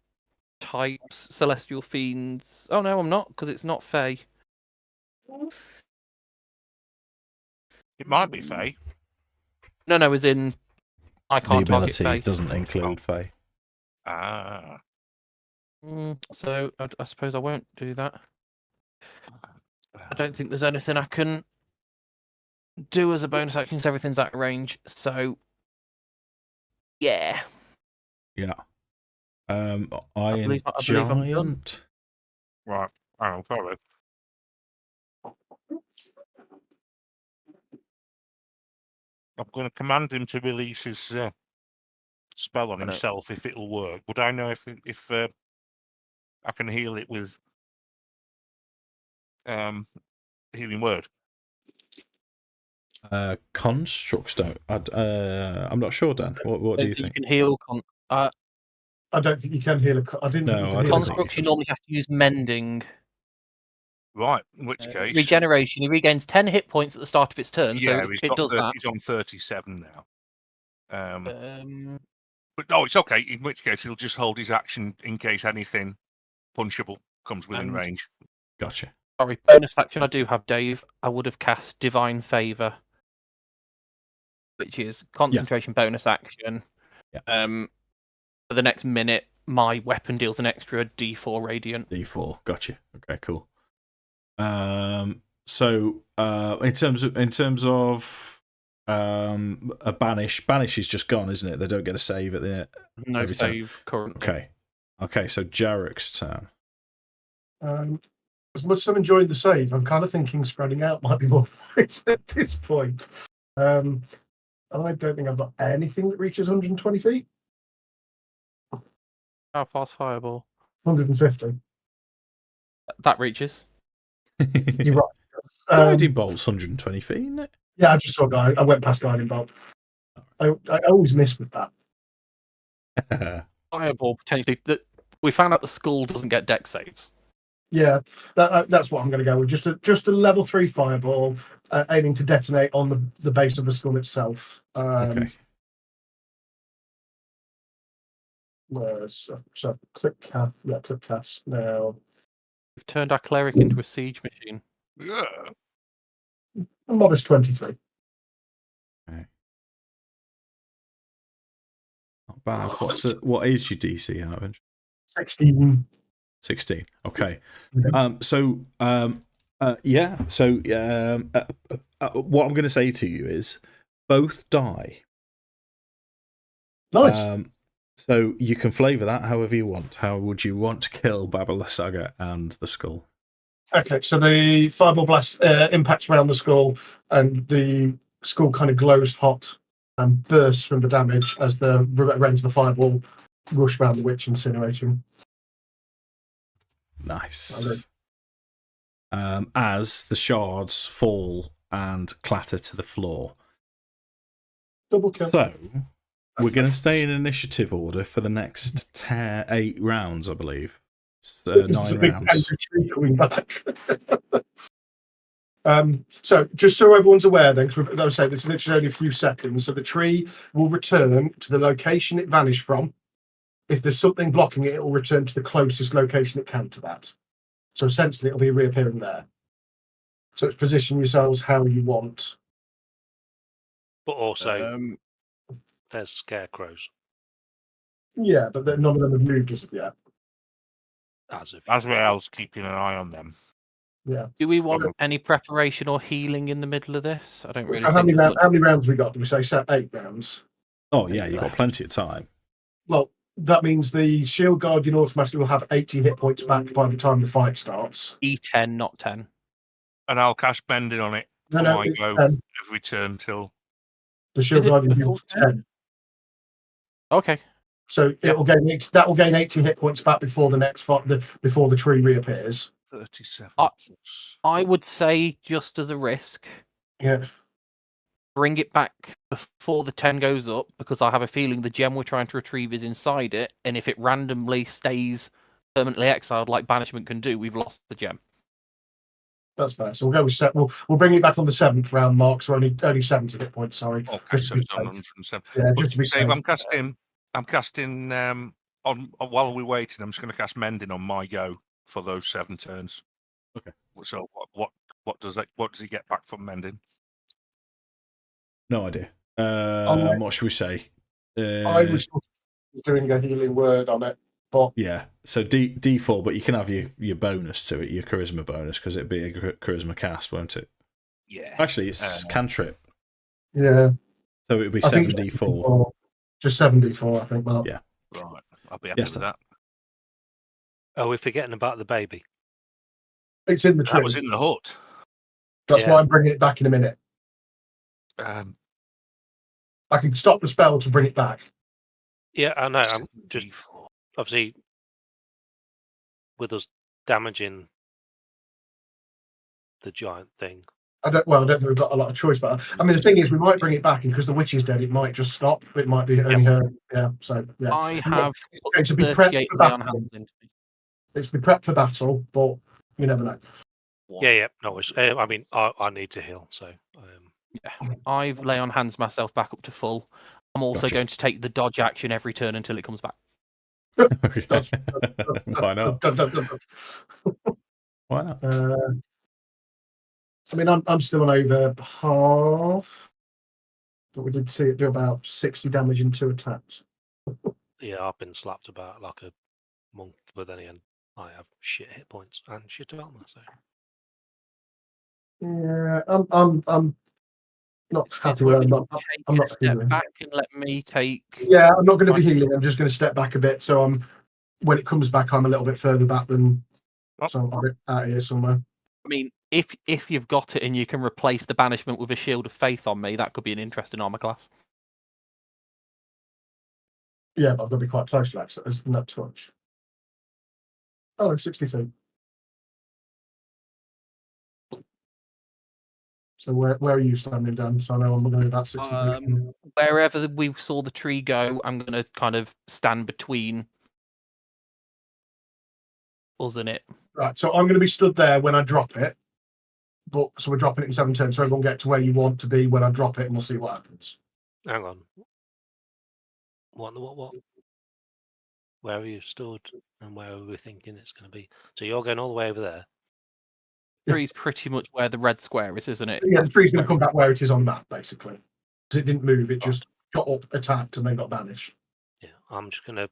types, celestial fiends. Oh no, I'm not, because it's not Fey. It might be Fae. No, as in I The can't target ability Fey. doesn't include Fae. Ah. So I suppose I won't do that. I don't think there's anything I can do as a bonus action because everything's out of range. So, yeah. Yeah. believe Iron I'm done. Giant. Right. Oh, sorry. I'm going to command him to release his spell on himself if it'll work. Would I know if I can heal it with healing word? Constructs don't. I'm not sure, Dan. What do you think? You can heal. I don't think you can heal I didn't No, think you I could heal don't think Constructs, you normally have to use mending. Right, in which case... Regeneration, he regains 10 hit points at the start of its turn, Yeah, so it does that. He's on 37 now. Um, But no, it's okay. In which case, he'll just hold his action in case anything punchable comes within range. Gotcha. Sorry, bonus action I do have, Dave. I would have cast Divine Favour, which is concentration bonus action. Yeah. For the next minute, my weapon deals an extra D4 radiant. D4. Gotcha. Okay, cool. So in terms of a banish is just gone, isn't it? They don't get a save at the No every save time. currently. Okay. So Jarek's turn. As much as I'm enjoying the save, I'm kind of thinking spreading out might be more wise at this point. I don't think I've got anything that reaches 120 feet. How far's Fireball? 150. That reaches. You're right. Guiding bolt's 120 feet, isn't it? Yeah, I just saw I went past guiding bolt. I always miss with that. Fireball potentially. We found out the skull doesn't get dex saves. Yeah, that's what I'm going to go with. Just a level 3 fireball, aiming to detonate on the base of the skull itself. Okay. So click cast now. We've turned our cleric into a siege machine. Yeah. A modest 23. Okay. Not bad. What is your DC out of interest? 16. 16. Okay. Okay. So what I'm going to say to you is both die. Nice. So you can flavour that however you want. How would you want to kill Babala Saga and the skull? Okay, so the fireball blast impacts around the skull, and the skull kind of glows hot and bursts from the damage as the range of the fireball rush around the witch, incinerating. Nice. As the shards fall and clatter to the floor. Double kill. So we're going to stay in initiative order for the next 8 rounds, I believe. 9 rounds. Tree coming back. So just so everyone's aware, then, because I was saying this is literally only a few seconds. So the tree will return to the location it vanished from. If there's something blocking it, it will return to the closest location it can to that. So essentially, it'll be reappearing there. So it's position yourselves how you want. But also, there's scarecrows. Yeah, but none of them have moved as of yet. As well, keeping an eye on them. Yeah. Do we want any preparation or healing in the middle of this? I don't really. How many rounds we got? Did we say 8 rounds? Oh yeah, you've got plenty of time. Well, that means the shield guardian automatically will have 80 hit points back by the time the fight starts. E10, not 10. And I'll cast bending on it for my go every turn till the shield guardian deals 10. Okay. So that will gain 80 hit points back before the next fight, before the tree reappears. 37. I would say, just as a risk, bring it back before the 10 goes up, because I have a feeling the gem we're trying to retrieve is inside it, and if it randomly stays permanently exiled like banishment can do, we've lost the gem. That's fair. So we'll go with set. We'll bring it back on the 7th round, Mark. So only 70 hit points. Sorry. Okay, Just so to be it's on safe. 107. Yeah, But just to be Dave, safe. I'm casting on while we're waiting. I'm just going to cast Mending on my go for those 7 turns. Okay. So what does he get back from Mending? No idea. What should we say? I was doing a healing word on it, but yeah. So D4, but you can have your bonus to it, your charisma bonus, because it'd be a charisma cast, won't it? Yeah. Actually, it's cantrip. Yeah. So it'd be I think 7d4. Just 7d4, I think, Mark. Yeah. Right. I'll be happy with that. Oh, we're forgetting about the baby. It's in the tree. That was in the hut. That's why I'm bringing it back in a minute. I can stop the spell to bring it back. Yeah, I know. I'm just D4. obviously with us damaging the giant thing. I don't think we've got a lot of choice, but I mean, the thing is, we might bring it back, and because the witch is dead, it might just stop. It might be only her. Yeah, so yeah. I have It's to be prepped 38 for lay on battle. hands into me. It's to be prepped for battle, but you never know. Yeah. No, I mean, I need to heal, so. Yeah, I've lay on hands myself back up to full. I'm also going to take the dodge action every turn until it comes back. Why not? Why not? I mean, I'm still on over half, but we did see it do about 60 damage in 2 attacks. Yeah, I've been slapped about like a month, but then again, I have shit hit points and shit armor. So yeah, I'm not happy with it. I'm not step healing. back and let me take. Yeah, I'm not going to be healing. I'm just going to step back a bit. So when it comes back, I'm a little bit further back than. So I'm a bit out here somewhere. I mean, if you've got it and you can replace the banishment with a shield of faith on me, that could be an interesting armor class. Yeah, but I've got to be quite close to that, so isn't that touch? Oh, 60 feet. So where are you standing, Dan? So I know I'm going to be about 60 feet. Wherever we saw the tree go, I'm going to kind of stand between us and it. Right, so I'm going to be stood there when I drop it. So we're dropping it in 7 turns, so everyone get to where you want to be when I drop it, and we'll see what happens. hang on. What? Where are you stood, and where are we thinking it's going to be? So you're going all the way over there. The tree's pretty much where the red square is, isn't it? Yeah, the tree's going to come back where it is on the map, basically. Because it didn't move, it just got up, attacked, and then got banished. Yeah, I'm just going to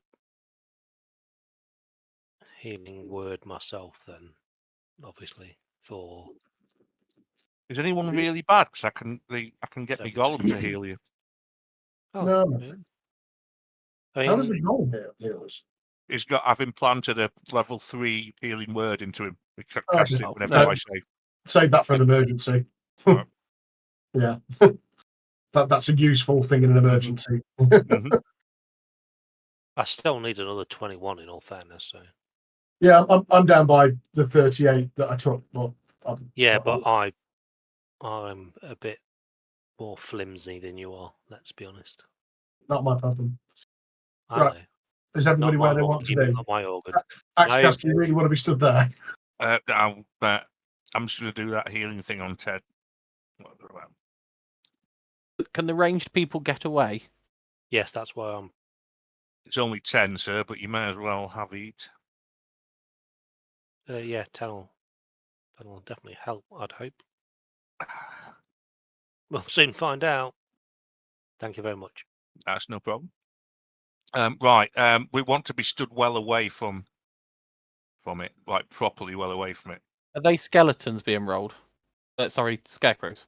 healing word myself then, obviously, for. Is anyone really bad? Because I can get my golem to heal you. Oh, No. yeah. I mean, How does the golem heal us? I've implanted a level 3 healing word into him. It Oh, casts it okay. whenever No. I say. Save that for an emergency. Right. Yeah. That's a useful thing in an emergency. Mhm. I still need another 21 in all fairness. So Yeah, I'm down by the 38 that I took, but I'm a bit more flimsy than you are. Let's be honest. not my problem. I Right. know. Is everybody Not where my they want to organ, be? not my organ. Akxikas, do you really want to be stood there? I'm just going to do that healing thing on Ted. Can the ranged people get away? Yes, that's why I'm. It's only 10, sir, but you may as well have it. Yeah, 10 will definitely help. I'd hope. We'll soon find out. Thank you very much. That's no problem. Right, we want to be stood well away from it, like properly well away from it. Are they skeletons being rolled? Sorry, scarecrows.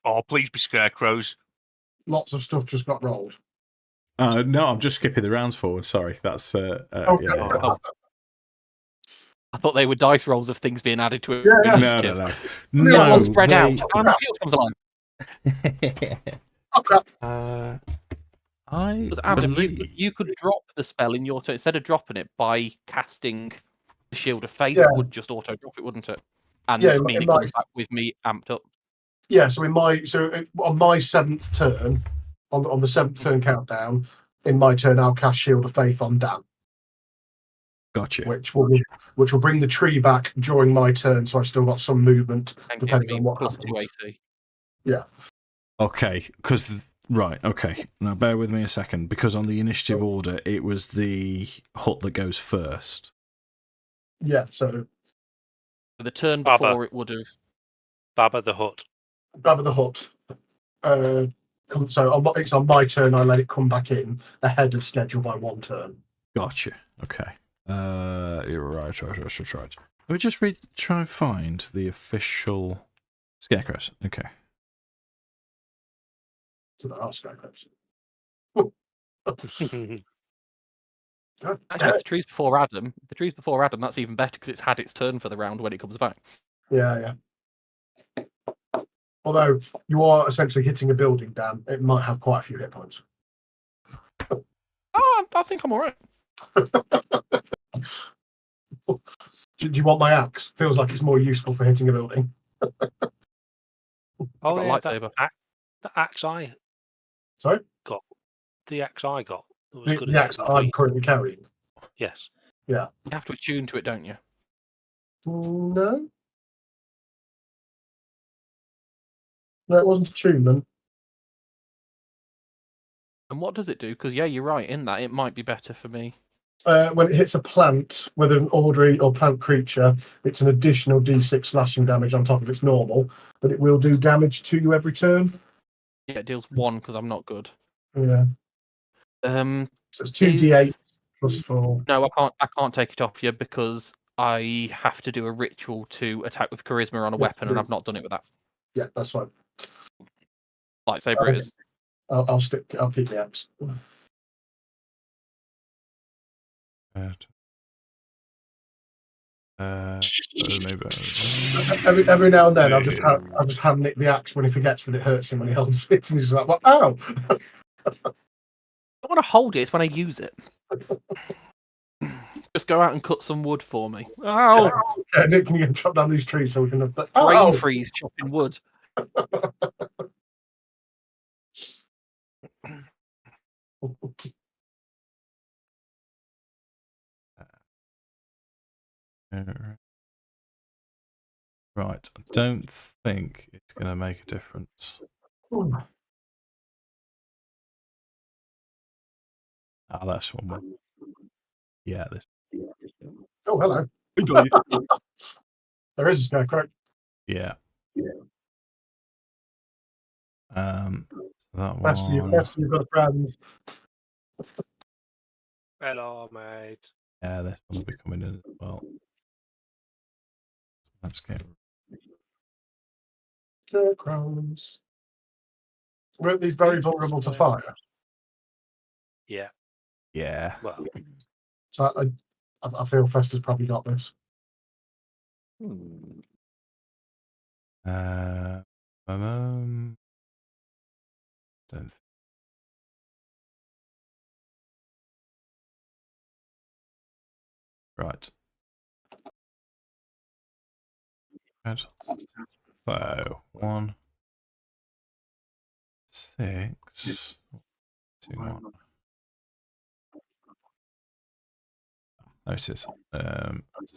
Oh, please be scarecrows. Lots of stuff just got rolled. No, I'm just skipping the rounds forward. Sorry, that's Okay. yeah. Oh. I thought they were dice rolls of things being added to it. Yeah. No. No, all spread they- out. And the field comes along. Oh crap! I Adam, believe... you could drop the spell in your turn instead of dropping it by casting the Shield of Faith. Yeah. It would just auto drop it, wouldn't it? And Yeah, mean it it might. comes back with me amped up. Yeah, so on my 7th turn, on the 7th turn countdown, in my turn I'll cast Shield of Faith on Dan. Gotcha. which will bring the tree back during my turn, so I've still got some movement And depending give on me what plus happens. 2 AC. Yeah. Okay, because right. Okay, now bear with me a second, because on the initiative order, it was the hut that goes first. Yeah. So The turn Baba. before it would have. Baba the Hut. Baba the Hut. So it's on my turn. I let it come back in ahead of schedule by 1 turn. Gotcha. Okay. You're right. Let me just try and find the official scarecrows. Okay. So there are scarecrows. Actually, if the tree's before Adam, that's even better because it's had its turn for the round when it comes back. Yeah. Although you are essentially hitting a building, Dan, it might have quite a few hit points. Oh, I think I'm all right. Do you want my axe? Feels like it's more useful for hitting a building. Oh, I've yeah, got a lightsaber. the axe I Sorry? got. The axe I got. Was good The at axe hitting I'm trees. currently carrying. Yes. Yeah. You have to attune to it, don't you? No. No, it wasn't attunement. And what does it do? Because, yeah, you're right. In that, it might be better for me. When it hits a plant, whether an ordinary or plant creature, it's an additional d6 slashing damage on top of its normal, but it will do damage to you every turn. Yeah, it deals 1 because I'm not good. Yeah. So it's 2d8 plus 4. No, I can't take it off you because I have to do a ritual to attack with charisma on a weapon, and I've not done it with that. Yeah, that's fine. Lightsaber it is. I'll keep the axe. Maybe. Every now and then, I'll just hand Nick the axe when he forgets that it hurts him when he holds it, and he's like, "Well, ow!" I want to hold it. It's when I use it. Just go out and cut some wood for me. Ow! Nick, can you chop down these trees so we can? Brain freeze chopping wood. Right, I don't think it's going to make a difference. That's one more. Yeah, this. Oh, hello. There is a scarecrow. Yeah. That Best one. you've got a friend. Hello, mate. Yeah, this one will be coming in as well. Let's get. Scarecrows. Weren't these very vulnerable to fire? Yeah. Yeah. Well, So I feel Fester's probably got this. Don't. Right. So 1, 6, 2, 1. There it is.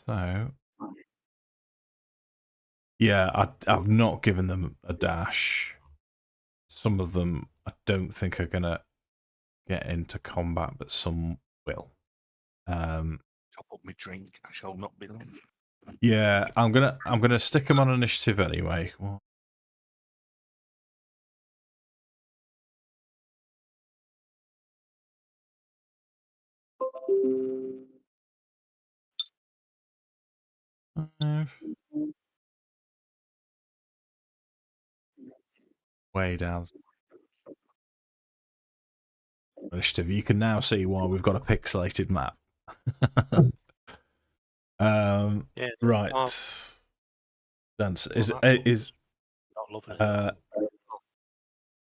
So yeah, I've not given them a dash. Some of them I don't think are gonna get into combat, but some will. Top up my drink. I shall not be long. Yeah, I'm gonna stick them on initiative anyway. Well, way down. Initiative. You can now see why we've got a pixelated map. yeah. Right. Dance. Is Not loving it.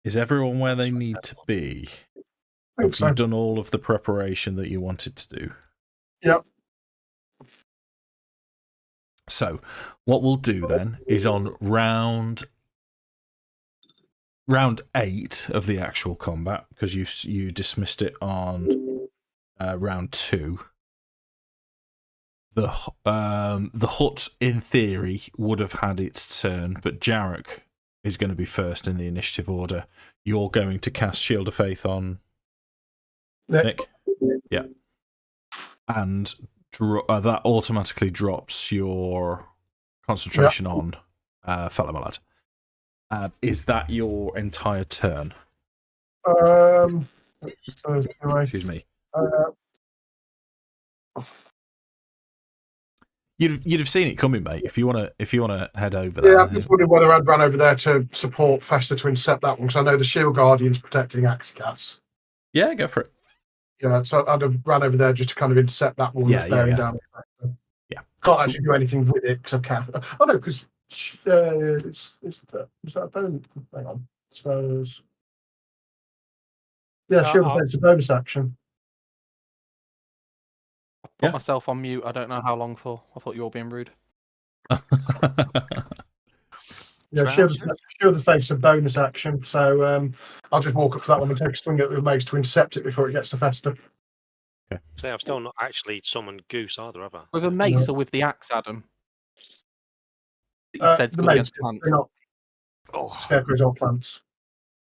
is everyone where they need to be? I think Have so. you done all of the preparation that you wanted to do? Yep. So, what we'll do then is on round 8 of the actual combat, because you dismissed it on round 2. the hut, in theory, would have had its turn, but Jarek is going to be first in the initiative order. You're going to cast Shield of Faith on Nick? Yeah. And that automatically drops your concentration on fellow my lad. Is that your entire turn? Excuse me. You'd have seen it coming, mate. If you wanna head over there. Yeah, I'm just wondering whether I'd run over there to support Fester to intercept that one, because I know the Shield Guardian's protecting Akxikas. Yeah, go for it. Yeah, so I'd have ran over there just to kind of intercept that one that's bearing down. Yeah. Can't actually do anything with it because I've cast. Oh no, because is that a bonus? Hang on, I suppose. Yeah, Shield of Faith's a bonus action. Put myself on mute. I don't know how long for. I thought you were being rude. Yeah, Shield of Faith's a bonus action, so I'll just walk up to that one and take a swing at the mace to intercept it before it gets to Fester. Okay. See, I've still not actually summoned Goose either, have I? With a mace or with the axe, Adam? You said the good mace, against plants. they're not. Scarecrows are plants.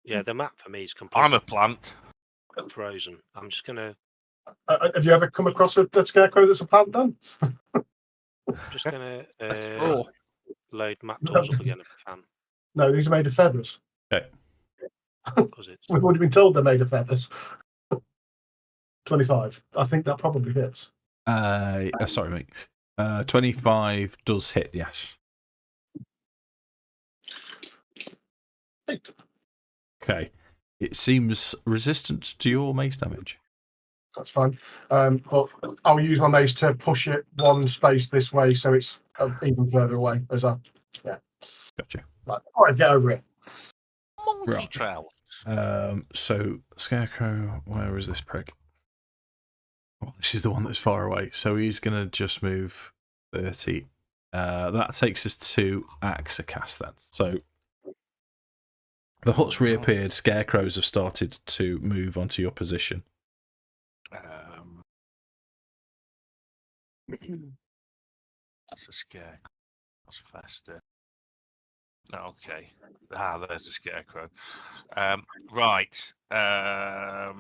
Yeah, the map for me is completely. I'm a plant. Frozen. I'm just gonna. Have you ever come across a scarecrow that's a plant, Dan? Just gonna load map No. tools up again if I can. No, these are made of feathers. Okay. Because it's. We've already been told they're made of feathers. 25. I think that probably hits. Sorry, mate. 25 does hit, yes. 8. Okay. It seems resistant to your mace damage. That's fine. But I'll use my mace to push it one space this way so it's even further away. Gotcha. Right, all right, get over it. Monkey trail. So, Scarecrow, where is this prick? Well, this is the one that's far away. So he's going to just move 30. That takes us to Akxikas then. So the hut's reappeared. Scarecrows have started to move onto your position. That's a scare. That's faster. Okay. There's a scarecrow. Right. Oh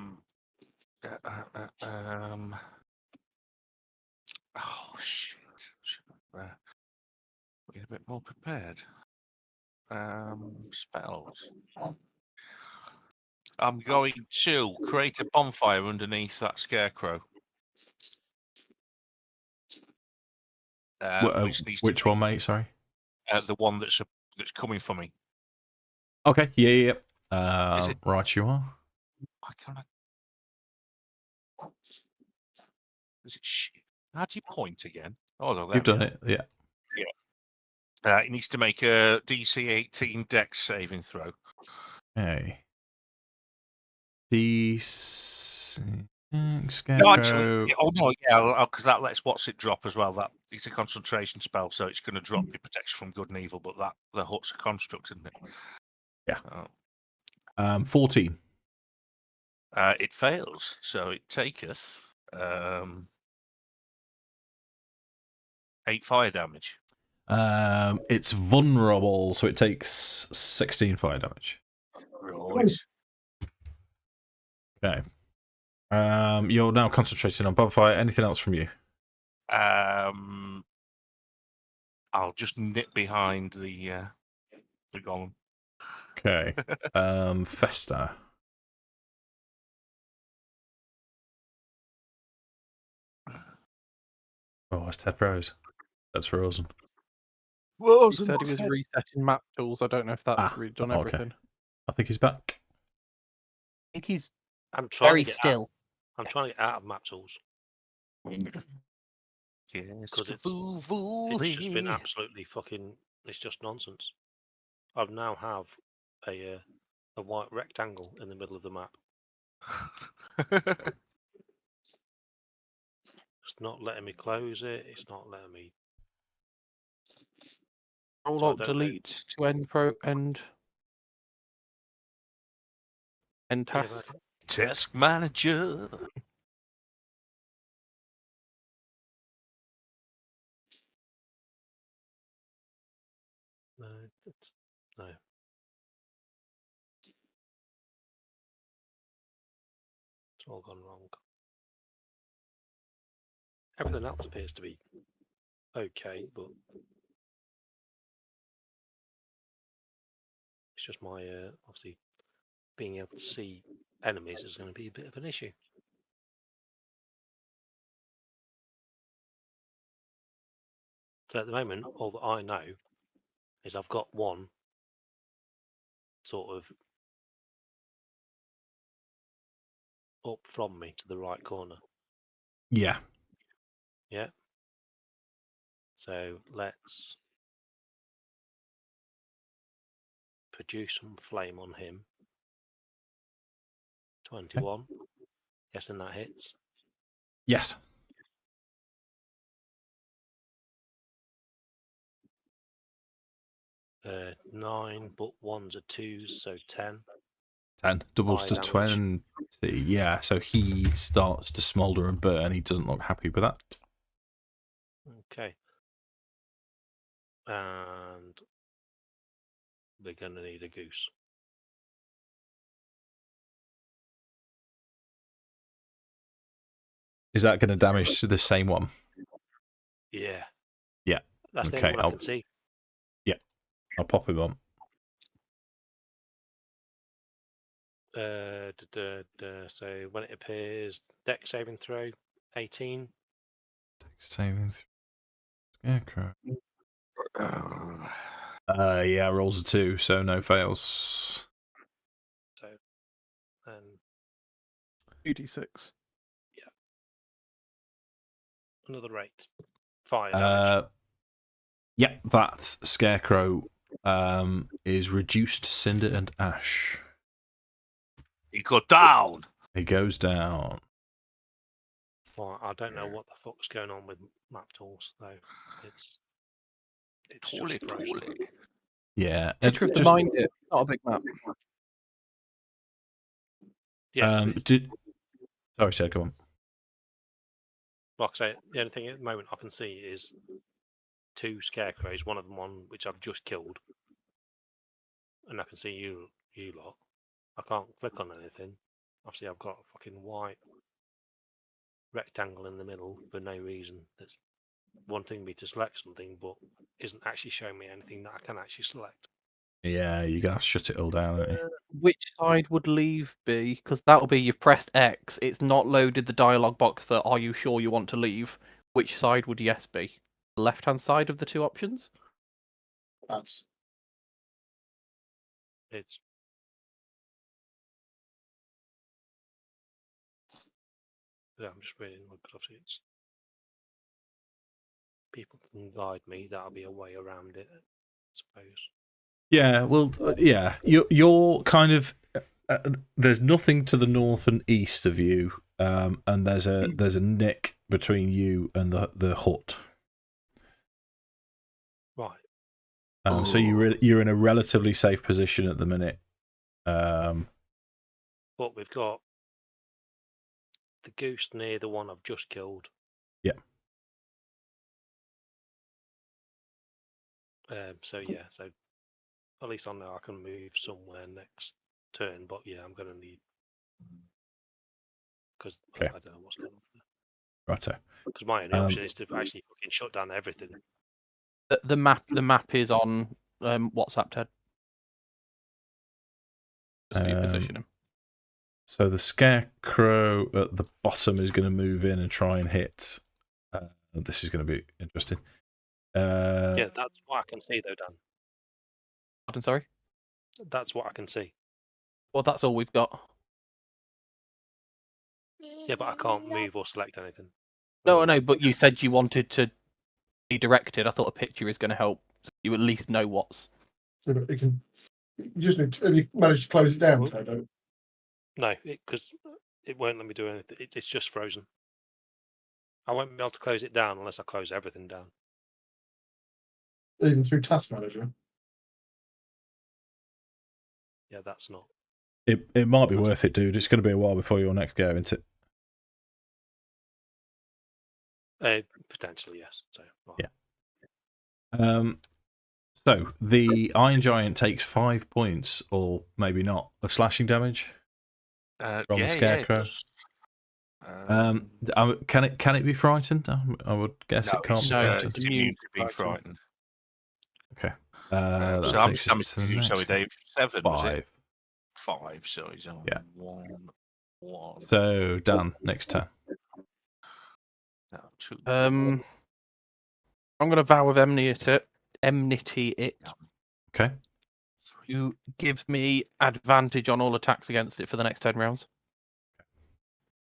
shit! Should have been a bit more prepared. Spells. I'm going to create a bonfire underneath that scarecrow. Which one, mate? Sorry. The one that's coming for me. Okay. Yeah. Right, you are. Why can't I? Is it shit? How do you point again? Oh, no, You've done it. Yeah. Yeah. It needs to make a DC 18 Dex saving throw. Okay. Scarecrow. No, actually, because that lets what's it drop as well. That it's a concentration spell, so it's going to drop your protection from good and evil. But the hut's a construct, isn't it? Yeah. 14. It fails, so it taketh 8 fire damage. It's vulnerable, so it takes 16 fire damage. Right. Okay. You're now concentrating on bonfire. Anything else from you? I'll just nip behind the golem. Okay. Festa. Oh, it's Ted froze. That's frozen. He said he was resetting map tools. I don't know if that's done okay. everything. I think he's back. I think he's I'm trying very to get still. I'm trying to get out of map tools. Yes, because it's just been absolutely fucking. It's just nonsense. I now have a white rectangle in the middle of the map. It's not letting me close it. It's not letting me. Roll alt delete to end task. Task manager. No. It's all gone wrong. Everything else appears to be okay, but it's just my obviously being able to see enemies is going to be a bit of an issue. So at the moment, all that I know is I've got one sort of up from me to the right corner. Yeah. Yeah. So let's produce some flame on him. 21. Guessing that hits. Yes. 9, but 1s are 2s, so 10. 10 doubles to damage. 20. Yeah, so he starts to smoulder and burn. He doesn't look happy with that. Okay. And we're going to need a goose. Is that going to damage the same one? Yeah. Yeah. That's the Okay, only one I can see. Yeah. I'll pop him on. So when it appears, deck saving throw, 18. Saving Scarecrow. Yeah, rolls a 2, so no fails. So, 2d6. another 8. Fire damage. Yeah, that Scarecrow is reduced to cinder and ash. He got down. He goes down. Well, I don't know what the fuck's going on with map tools, though. It's Poorly, just frozen. poorly. Yeah. Picture of the mind it, not a big map. Yeah. Sorry, Ted, go on. Like I say, the only thing at the moment I can see is 2 scarecrows, one of them one which I've just killed. And I can see you lot. I can't click on anything. Obviously, I've got a fucking white rectangle in the middle for no reason that's wanting me to select something, but isn't actually showing me anything that I can actually select. Yeah, you're going to have to shut it all down, aren't you? Which side would leave be? Because that'll be you've pressed X. It's not loaded the dialogue box for "Are you sure you want to leave?" Which side would yes be? The left-hand side of the 2 options. That's It's yeah, I'm just reading because obviously it's people can guide me. That'll be a way around it, I suppose. Yeah, well, yeah. You're kind of there's nothing to the north and east of you, and there's a nick between you and the hut. Right. So you're in a relatively safe position at the minute. But we've got the goose near the one I've just killed. Yeah. So yeah, so at least I know I can move somewhere next turn. But yeah, I'm going to need because Okay. I don't know what's going on there. Righto. Because my only option is to actually fucking shut down everything. The map is on WhatsApp, Ted. Just for your positioning. So the Scarecrow at the bottom is going to move in and try and hit. This is going to be interesting. Yeah, that's what I can see though, Dan. Pardon, sorry? That's what I can see. Well, that's all we've got. Yeah, but I can't move or select anything. No, but you said you wanted to be directed. I thought a picture is going to help. So you at least know what's. yeah, but you can. You just need. Have you managed to close it down, Toto? No, because it won't let me do anything. It's just frozen. I won't be able to close it down unless I close everything down. Even through Task Manager. Yeah, that's not. It might be worth it, dude. It's going to be a while before your next go, isn't it? Potentially, yes. So right. Yeah. So the Iron Giant takes 5 points, or maybe not, of slashing damage from the Scarecrow. Can it be frightened? I would guess no, it can't be No, frightened. it's immune to being frightened. Okay. So That how much takes us damage to did the you do? next Sorry, Dave. 7, was it? 5. 5, so he's on Yeah. 1. So Dan, next turn. No, 2. I'm going to vow of enmity it. Okay. You give me advantage on all attacks against it for the next 10 rounds.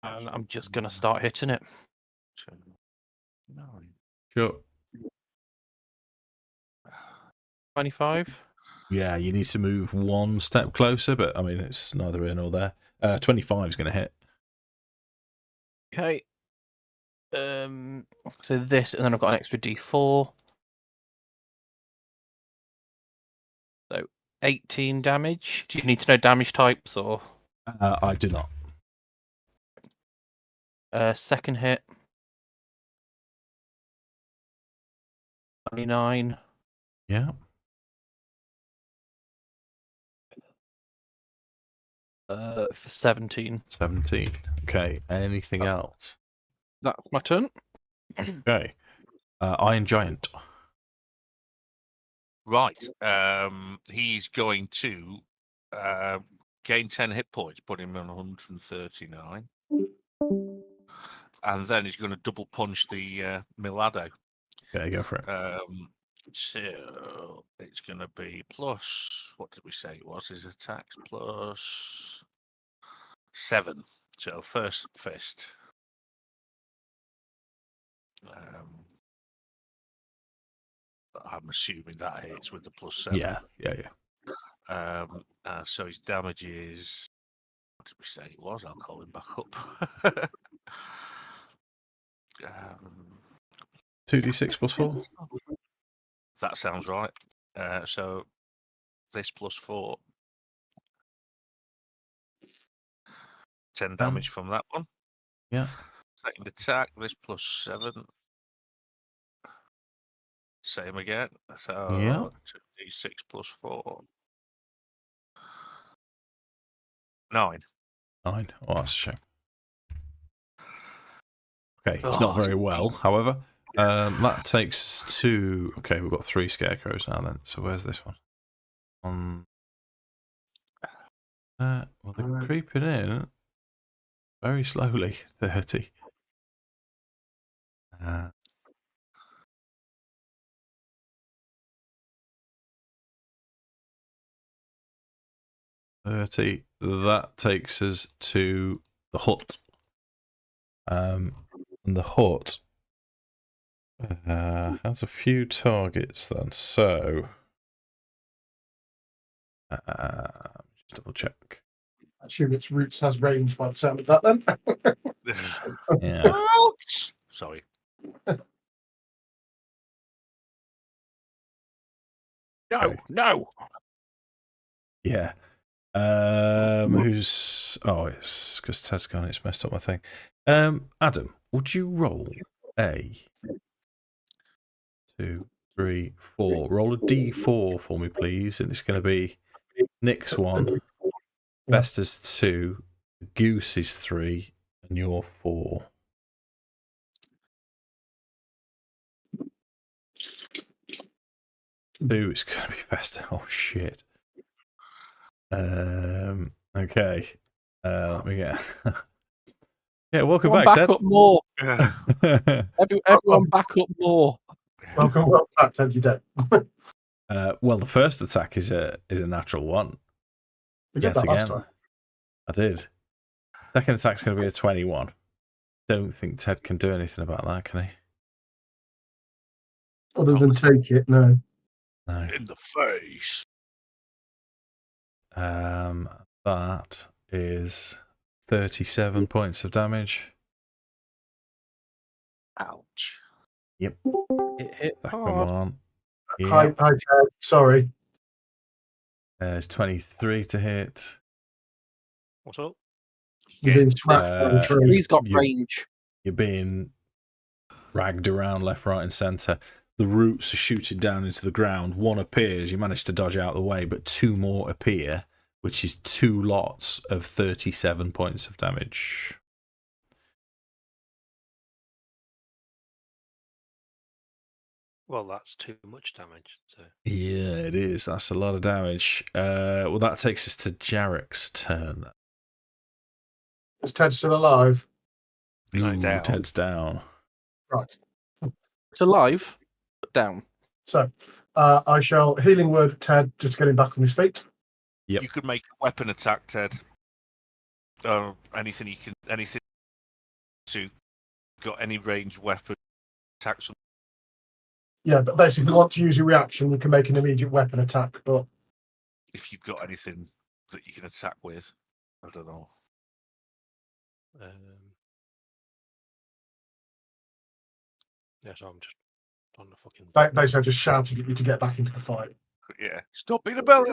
And I'm just going to start hitting it. 2, 9. Sure. 25. Yeah, you need to move 1 step closer, but I mean it's neither here nor there. 25 is going to hit. Okay. So this, and then I've got an extra D4. So 18 damage. Do you need to know damage types or? I do not. Second hit. 29. Yeah. For 17. 17. Okay. Anything else? That's my turn. Okay. Iron Giant. Right. He's going to gain 10 hit points, put him on 139. And then he's going to double punch the Milado. Okay, go for it. So it's going to be plus, what did we say it was? His attacks plus 7. So first fist. I'm assuming that hits with the plus 7. Yeah. So his damage is, what did we say it was? I'll call him back up. 2d6 plus 4. That sounds right. So this plus 4. 10 damage from that one. Yeah. Second attack, this plus 7. Same again. So 2d6 plus 4. 9. 9. Oh, that's a shame. Okay, it's not very well, however. That takes us to... Okay, we've got 3 scarecrows now then. So where's this one? Well, they're creeping in very slowly. 30. 30. That takes us to the hut. And the hut has a few targets then. So just double check. I assume its roots has range by the sound of that then. Yeah. Sorry. No. Yeah. Who's... Oh, it's because Ted's gone. It's messed up my thing. Adam, would you roll a 2, 3, 4? Roll a d4 for me, please. And it's going to be Nick's 1, Vester's 2, Goose's 3, and your 4. Two, it's going to be Vester. Oh, shit. Okay. Let me get... Yeah, welcome back, Ted. Up more. Everyone back up more. Welcome back, Ted. You're dead. Well, the first attack is a natural 1. You did that last time. I did. Second attack's going to be a 21. Don't think Ted can do anything about that, can he? Other than take it, no. No. In the face. That is 37 points of damage. Ouch. Yep. It hit Second hard. one. Hi, Yep. Ted. Sorry. There's 23 to hit. What's up? You've been smashed by the tree. He's got range. You're being dragged around left, right, and centre. the roots are shooting down into the ground. One appears, you manage to dodge out of the way, but 2 more appear, which is 2 lots of 37 points of damage. Well, that's too much damage. So Yeah, it is. That's a lot of damage. Well, that takes us to Jarek's turn. Is Ted still alive? He's Ooh, down. Ted's down. Right. It's alive, but down. So I shall healing word Ted just to get him back on his feet. Yep. You could make a weapon attack, Ted. Or anything you can, anything to got any ranged weapon attacks. Yeah, but basically, if you want to use your reaction, you can make an immediate weapon attack. But If you've got anything that you can attack with, I don't know. yeah, so I'm just on the fucking. basically, I just shouted at you to get back into the fight. Yeah, stop being a belly.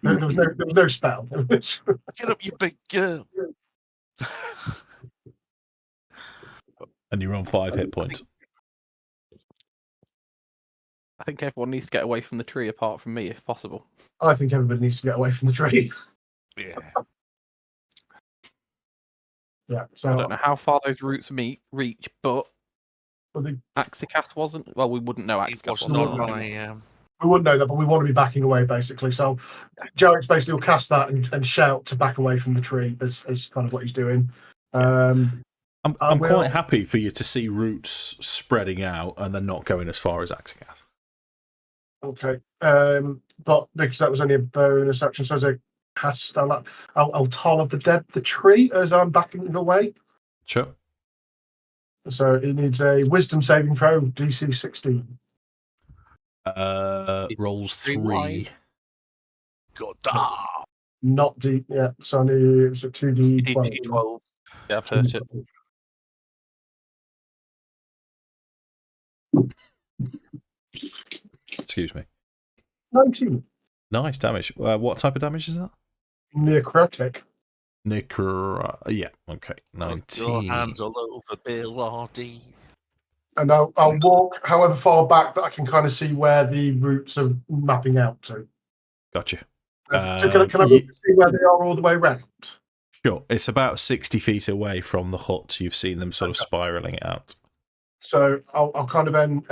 There was no spell. Get up, you big girl. And you're on 5 hit points. I think everyone needs to get away from the tree apart from me, if possible. I think everybody needs to get away from the tree. Yeah. Yeah. So I don't know how far those roots reach, but well, Akxikas wasn't. Well, we wouldn't know It Akxikas was wasn't. not on my. we wouldn't know that, but we want to be backing away, basically. So Jarek's basically will cast that and shout to back away from the tree. As kind of what he's doing. I'm quite happy for you to see roots spreading out and then not going as far as Akxikas. Okay. But because that was only a bonus action, so as a cast, I'll toll of the dead the tree as I'm backing away. Sure. So it needs a wisdom saving throw, DC 16. Rolls 3. wide. God damn. Not D. Yeah. So I need it's a 2D12. D12. Yeah, I've heard it. Excuse me. 19. Nice damage. What type of damage is that? Necrotic. Yeah, okay. Got your 19. hands all over Bill RD. And I'll walk however far back that I can kind of see where the roots are mapping out to. Gotcha. So can I look to see where they are all the way around? Sure. It's about 60 feet away from the hut. You've seen them sort of spiraling out. So I'll kind of aim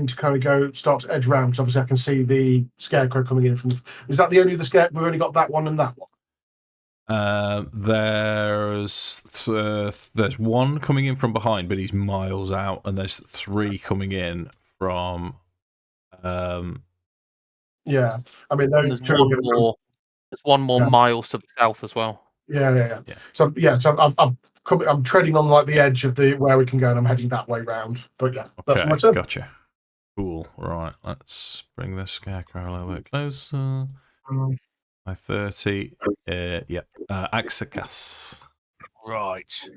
to kind of start to edge around, because obviously I can see the scarecrow coming in from the... Is that the only of the scarecrow? We've only got that one and that one? There's one coming in from behind, but he's miles out, and there's 3 coming in from... Yeah. I mean, those There's one more. There's one more miles to the south as well. Yeah. So I'm treading on like the edge of the where we can go, and I'm heading that way round. But yeah, that's my turn. Gotcha. Cool. Right, let's bring this scarecrow a little bit closer. By 30. Akxikas. Right.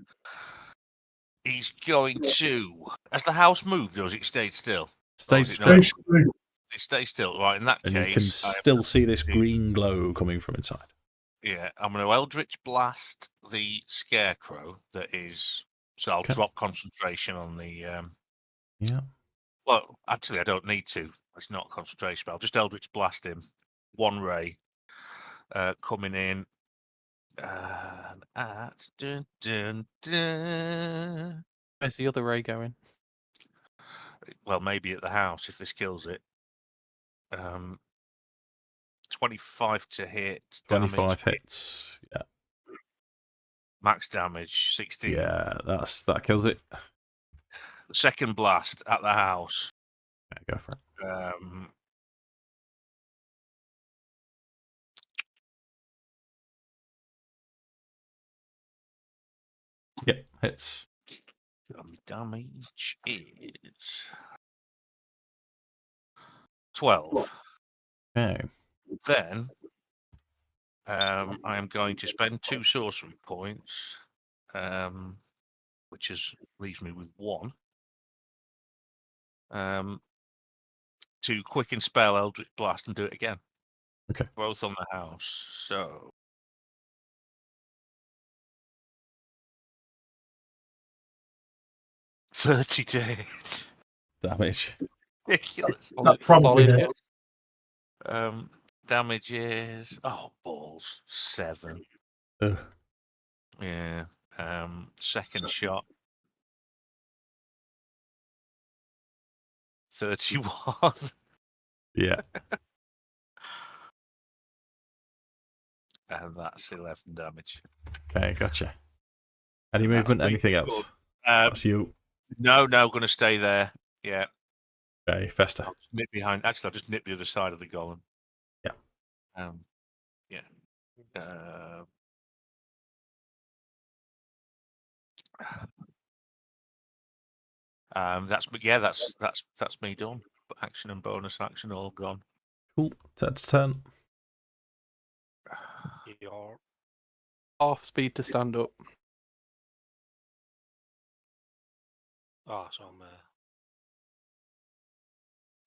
He's going to. Has the house moved or has it stayed still? Stay still. It stays still. Right, in that And case. you can still see this green glow coming from inside. Yeah, I'm going to Eldritch Blast the Scarecrow that is. So I'll drop concentration on the. Yeah. Well, actually, I don't need to. It's not concentration, but I'll just Eldritch Blast him. 1 ray coming in. Dun, dun, dun. Where's the other ray going? Well, maybe at the house if this kills it. 25 to hit. 25 damage. hits. Yeah. Max damage 16. Yeah, that kills it. Second blast at the house. Yeah, go for it. Yeah, hits. Damage is 12. Okay. Then I am going to spend 2 sorcery points, which leaves me with 1. To quicken spell Eldritch Blast and do it again. Okay. Both on the house. So 30 to hit. Damage. Ridiculous. That probably Solid hits. Damage is balls 7. Ugh. Yeah. Second shot 31. Yeah. And that's 11 damage. Okay, gotcha. Any That's movement? me. Anything else? Good. That's you. No, going to stay there. Yeah. Okay, Fester. I'll just nip behind. Actually, I'll just nip the other side of the golem. Yeah. Yeah. That's me done. Action and bonus action all gone. Cool. That's turn. You're half speed to stand up. so I'm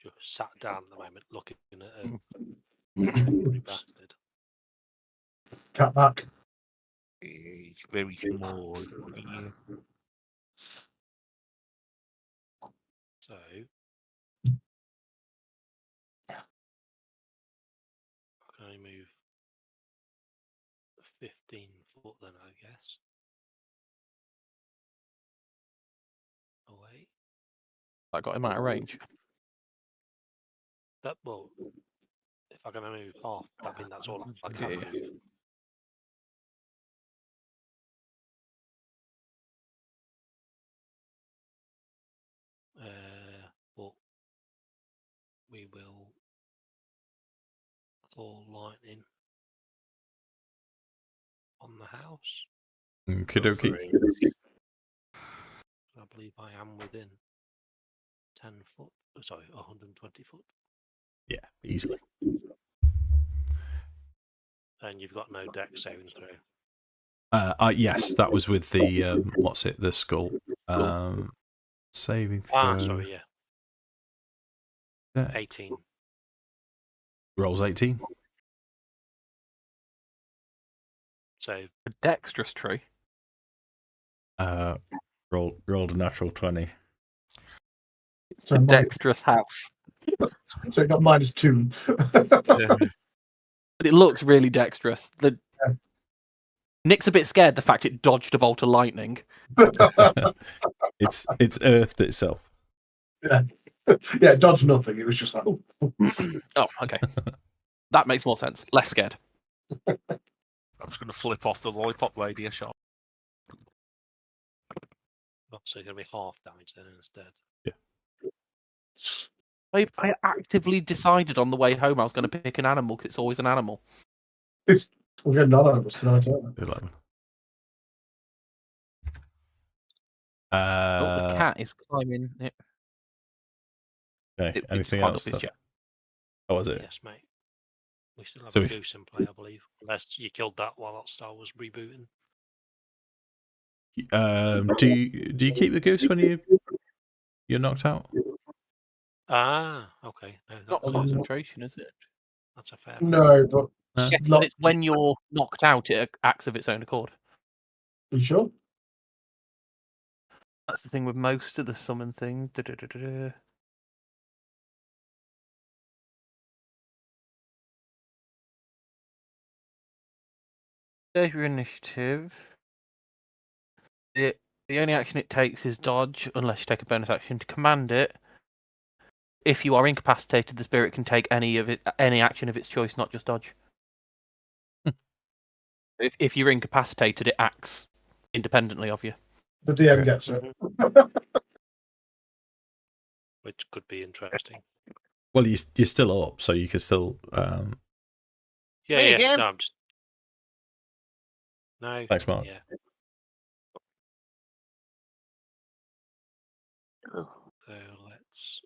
just sat down at the moment, looking at a angry bastard. Cat back. It's very small. Yeah. So I can only move 15 foot then, I guess. Away. That got him out of range. That well, if I'm gonna move half, that means that's all I can Yeah. move. But we will call lightning on the house. Okie For dokie. it. I believe I am within 10 foot. Sorry, 120 foot. Yeah, easily. And you've got no deck saving through. Yes, that was with the what's it? The skull. Saving throw. Ah, sorry, yeah. Yeah. 18. Rolls 18. So A dexterous tree. Rolled a natural 20. So, A dexterous house. so it got -2. But it looks really dexterous. Nick's a bit scared the fact it dodged a bolt of lightning. It's earthed itself. Yeah, dodge nothing. It was just like, oh. Oh, okay. That makes more sense. Less scared. I'm just going to flip off the lollipop lady a shot. so it's going to be half damage then instead. I actively decided on the way home I was going to pick an animal because it's always an animal. We're getting none of us tonight, aren't we? 11. The cat is climbing. Okay. It Anything climbed else? up his chest. Oh, was it? Yes, mate. We still have So a if- goose in play, I believe. Unless you killed that while Star was rebooting. Do you keep the goose when you're knocked out? Ah, okay. No, Not that's, concentration, is it? that's a fair. No, but No. Yes, but it's when you're knocked out, it acts of its own accord. Are you sure? That's the thing with most of the summon things. There's your initiative. The only action it takes is dodge, unless you take a bonus action to command it. If you are incapacitated, the spirit can take any action of its choice, not just dodge. If you're incapacitated, it acts independently of you. The DM Okay. gets it. Which could be interesting. Well, you're still up, so you can still. Yeah, Me yeah. again? No, I'm just. No. Thanks, Mark. Yeah. So let's.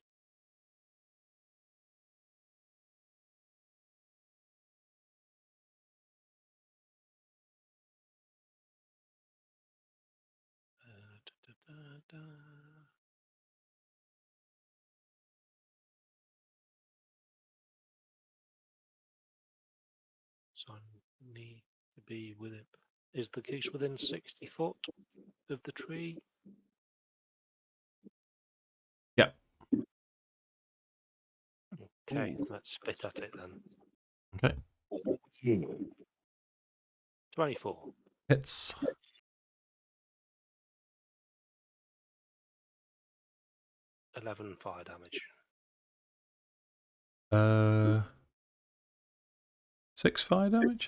So I need to be within. Is the goose within 60 foot of the tree? Yeah. Okay, let's spit at it then. Okay. 24. Hits. $11 fire damage. 6 fire damage?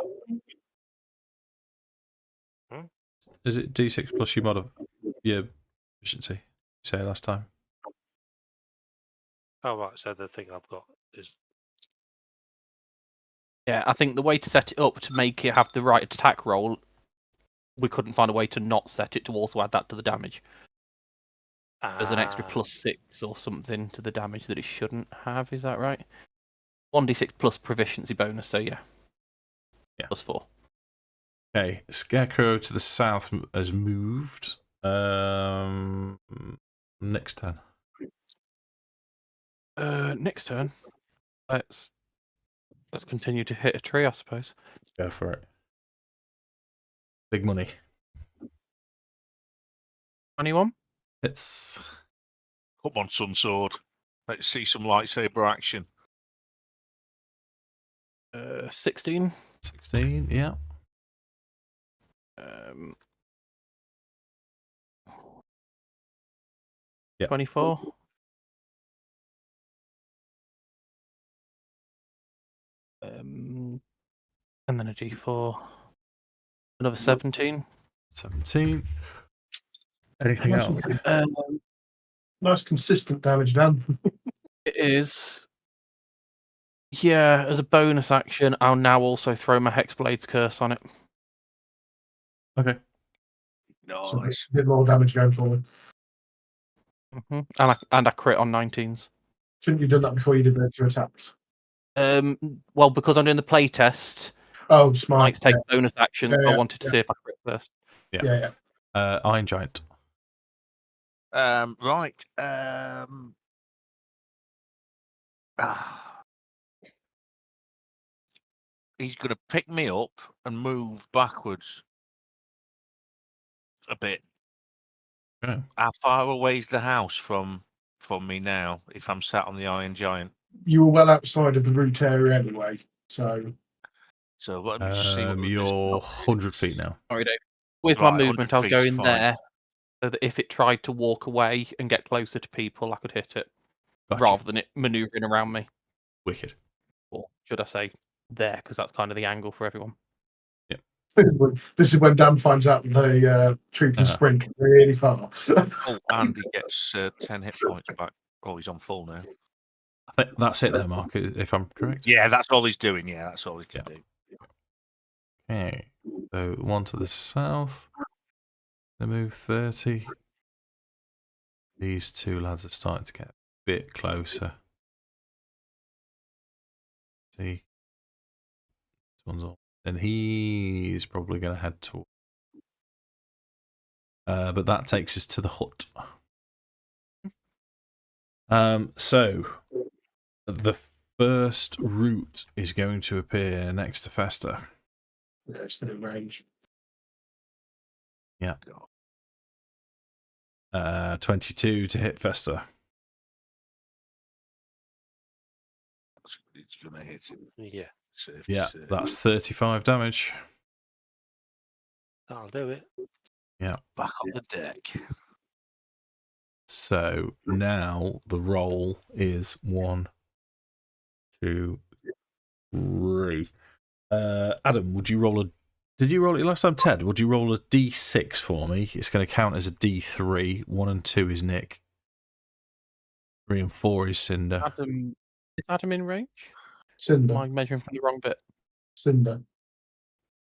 Hmm? Is it D6 plus your efficiency? You say last time. Oh, right, so the thing I've got is... Yeah, I think the way to set it up to make it have the right attack roll, we couldn't find a way to not set it to also add that to the damage. There's an extra +6 or something to the damage that it shouldn't have, is that right? 1d6 plus proficiency bonus, so yeah. +4. Okay, Scarecrow to the south has moved. Next turn. Next turn, let's continue to hit a tree, I suppose. Go for it. Big money. 21. It's Come on, Sun Sword. Let's see some lightsaber action. 16. 16, yeah. 24. And then a d4. Another 17. 17. Anything else? Nice consistent damage, Dan. It is. Yeah, as a bonus action, I'll now also throw my Hexblade's Curse on it. Okay. So a bit more damage going forward. And I crit on 19s. Shouldn't you have done that before you did the 2 attacks? Well, because I'm doing the play test, Oh, smart. Mike's take bonus action. I wanted to see if I crit first. Yeah. Iron Giant. Right. He's going to pick me up and move backwards a bit. Okay. How far away is the house from me now? If I'm sat on the Iron Giant, You were well outside of the root area anyway, so. So let me just see what the You're distance 100 feet now. Sorry, Dave. With Right, my movement, 100 I was feet's going fine. there so that if it tried to walk away and get closer to people, I could hit it Gotcha. rather than it manoeuvring around me. Wicked. Or should I say there, because that's kind of the angle for everyone. This is when Dan finds out that the tree can sprint really far. Oh, and he gets 10 hit points back. Oh, he's on full now. I think that's it there, Mark, if I'm correct. Yeah, that's all he's doing. Yeah, that's all he can do. Okay. So one to the south. They move 30. These two lads are starting to get a bit closer. See? This one's on. And he's probably going to head toward. But that takes us to the hut. So the first route is going to appear next to Festa. Yeah, it's still in range. Yeah. 22 to hit Festa. It's going to hit him. Yeah. Yeah, that's 35 damage. That'll do it. Yeah. Back on the deck. So now the roll is 1, 2, 3. Adam, would you roll a... Did you roll it last time, Ted? Would you roll a D6 for me? It's going to count as a D3. 1 and 2 is Nick. 3 and 4 is Cinder. Is Adam in range? Cinder. Am I measuring for the wrong bit? Cinder.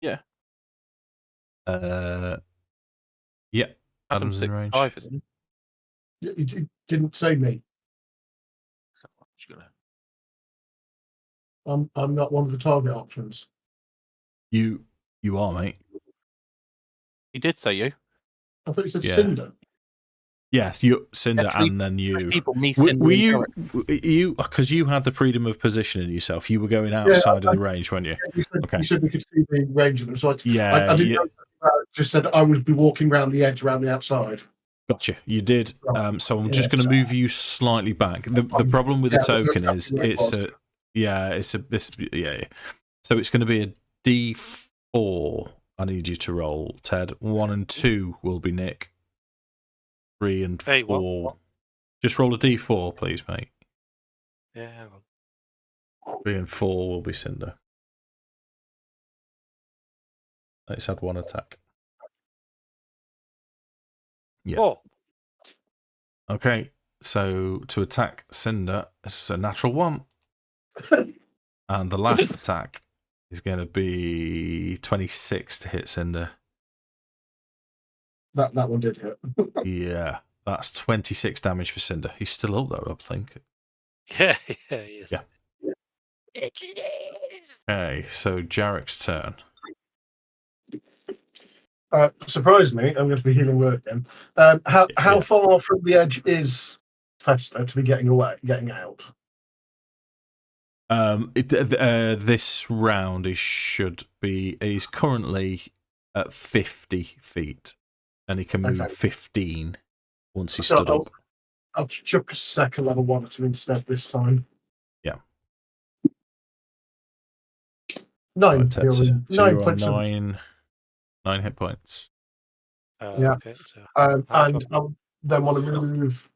Yeah. Yeah. Adam's in range. 5, isn't he? It didn't say me. I'm not one of the target options. You are, mate. He did say you. I thought you said Yeah. Cinder. Yes, you Cinder, Yeah, and then you. People, me, Were Cinder, and you? Jarek. You because you had the freedom of positioning yourself. You were going outside of the range, weren't you? You said we could see the range of them. So I didn't yeah. know. Just said I would be walking around the edge, around the outside. Gotcha. You did. So I'm just going to move you slightly back. The problem with the token is it's Yeah, yeah. So it's going to be a D4. I need you to roll, Ted. 1 and 2 will be Nick. 3 and 4. Hey, what? Just roll a D4, please, mate. Yeah. 3 and 4 will be Cinder. Let's add 1 attack. Yeah. 4. Okay, so to attack Cinder, it's a natural 1. And the last attack is going to be 26 to hit Cinder. That one did hit. Yeah, that's 26 damage for Cinder. He's still up, though, I think. Yeah, he is. Yeah. Okay, so Jarek's turn. Surprisingly, I'm going to be healing word again. How far from the edge is Festa to be getting out? This round he's currently at 50 feet, and he can move 15 once he stood up. I'll chuck a second level 1 at him instead this time. Yeah. 9. Right, Ted, so 9 you're points. on 9 hit points. Yeah. Okay, so And I'll then want to move.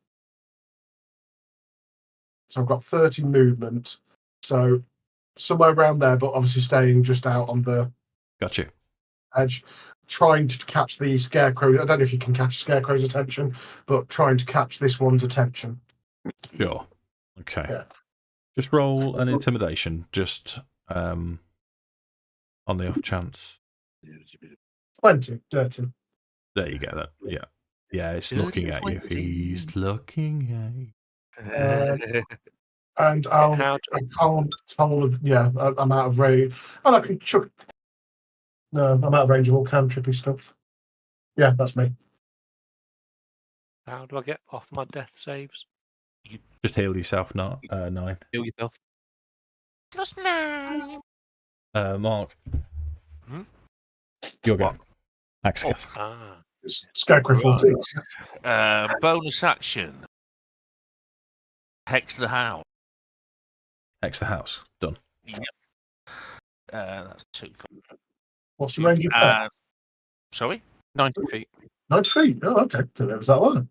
So I've got 30 movement. So somewhere around there, but obviously staying just out on the Gotcha. edge, trying to catch the scarecrow. I don't know if you can catch scarecrow's attention, but trying to catch this one's attention. Sure. Okay. Yeah. Just roll an intimidation, just on the off chance. 20, dirty. There you go. That. Yeah. Yeah. It's Dirty looking at you. 20. He's looking at you. And I can't tell. Yeah, I'm out of range. And I can chuck. No, I'm out of range of all cantrippy stuff. Yeah, that's me. how do I get off my death saves? Just heal yourself, not 9. Heal yourself. Just 9. Mark. Hmm? You're good. Akxikas. Ah. Scarecrow 14. Bonus action. Hex the house. Hex the house. Done. Yep. That's 2. What's the range of that? Sorry? 90 feet. 90 feet. Oh, okay. So there was that one.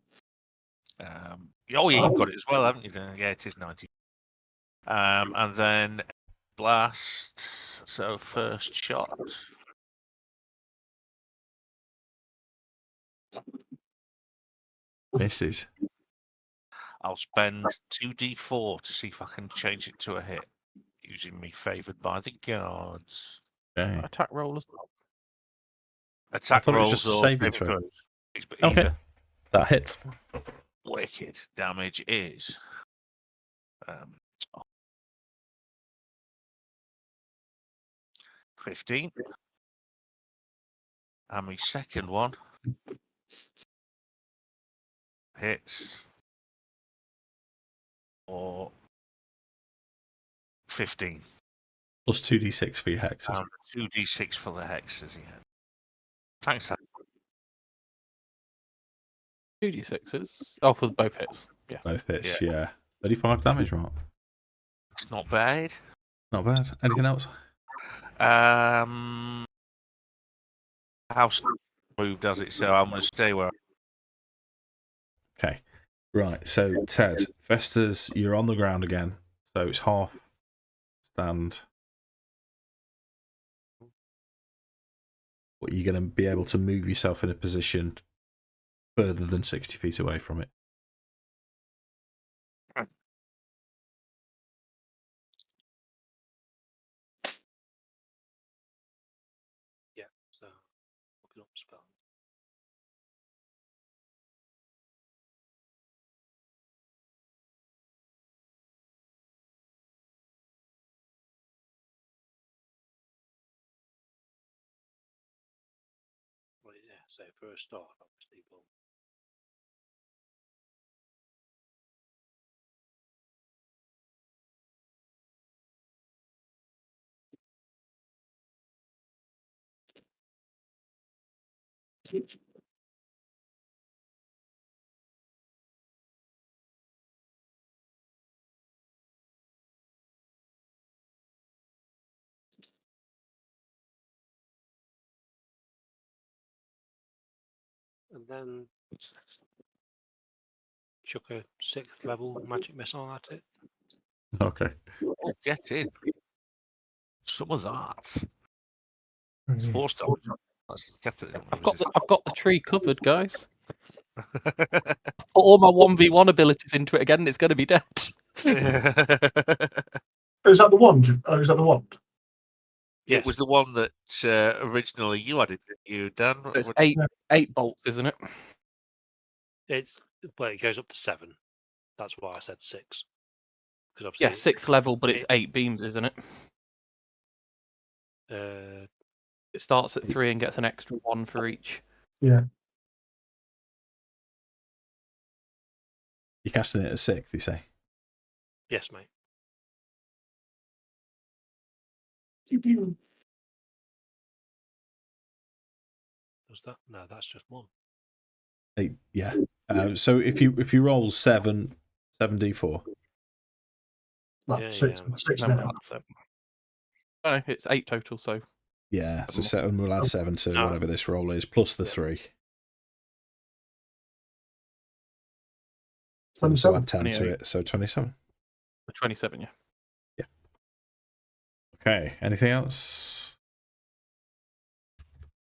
Oh, yeah, you've got it as well, haven't you? Yeah, it is 90. And then blast. So first shot. Misses. I'll spend 2d4 to see if I can change it to a hit using me favoured by the gods. Okay. Attack roll as well. Attack thought it was rolls just a or saving saving throw. throws. Okay. Either. That hits. Wicked damage is 15. And my second one hits or 15. Plus 2d6 for your hexes. 2d6 for the hexes, yeah. Thanks. 2d6s. Oh, for both hits. Yeah. Both hits, yeah. 35 damage, Mark. It's not bad. Not bad. Anything else? House moved, does it? So I'm going to stay where. Okay. Right, so Ted, Vesta's, you're on the ground again. So it's half stand. But you're going to be able to move yourself in a position further than 60 feet away from it. Yeah, so looking up spell. Well, yeah, so for a start, obviously, but and then chuck a 6th level magic missile at it. Okay. Oh, get in. Some of that. It's 4-star. That's definitely not I've got the tree covered, guys. Put all my 1v1 abilities into it again, and it's going to be dead. Is that the wand? Is that the wand? It was the one that originally you had it, didn't you, Dan? It's eight bolts, isn't it? It goes up to 7. That's why I said 6. Because Yeah, obviously, 6th level, but it's 8 beams, isn't it? It starts at 3 and gets an extra 1 for each. Yeah. You're casting it at 6th, you say? yes, mate. Was that? No, that's just 1. 8, yeah. So if you roll 7d4. Well, Yeah, 6 No, now. that's 7. Oh, no, it's 8 total, so Yeah, so 7 will add 7 to whatever this roll is, plus the 3. So 27. add 10 to it, so 27. 27, yeah. Yeah. Okay, anything else?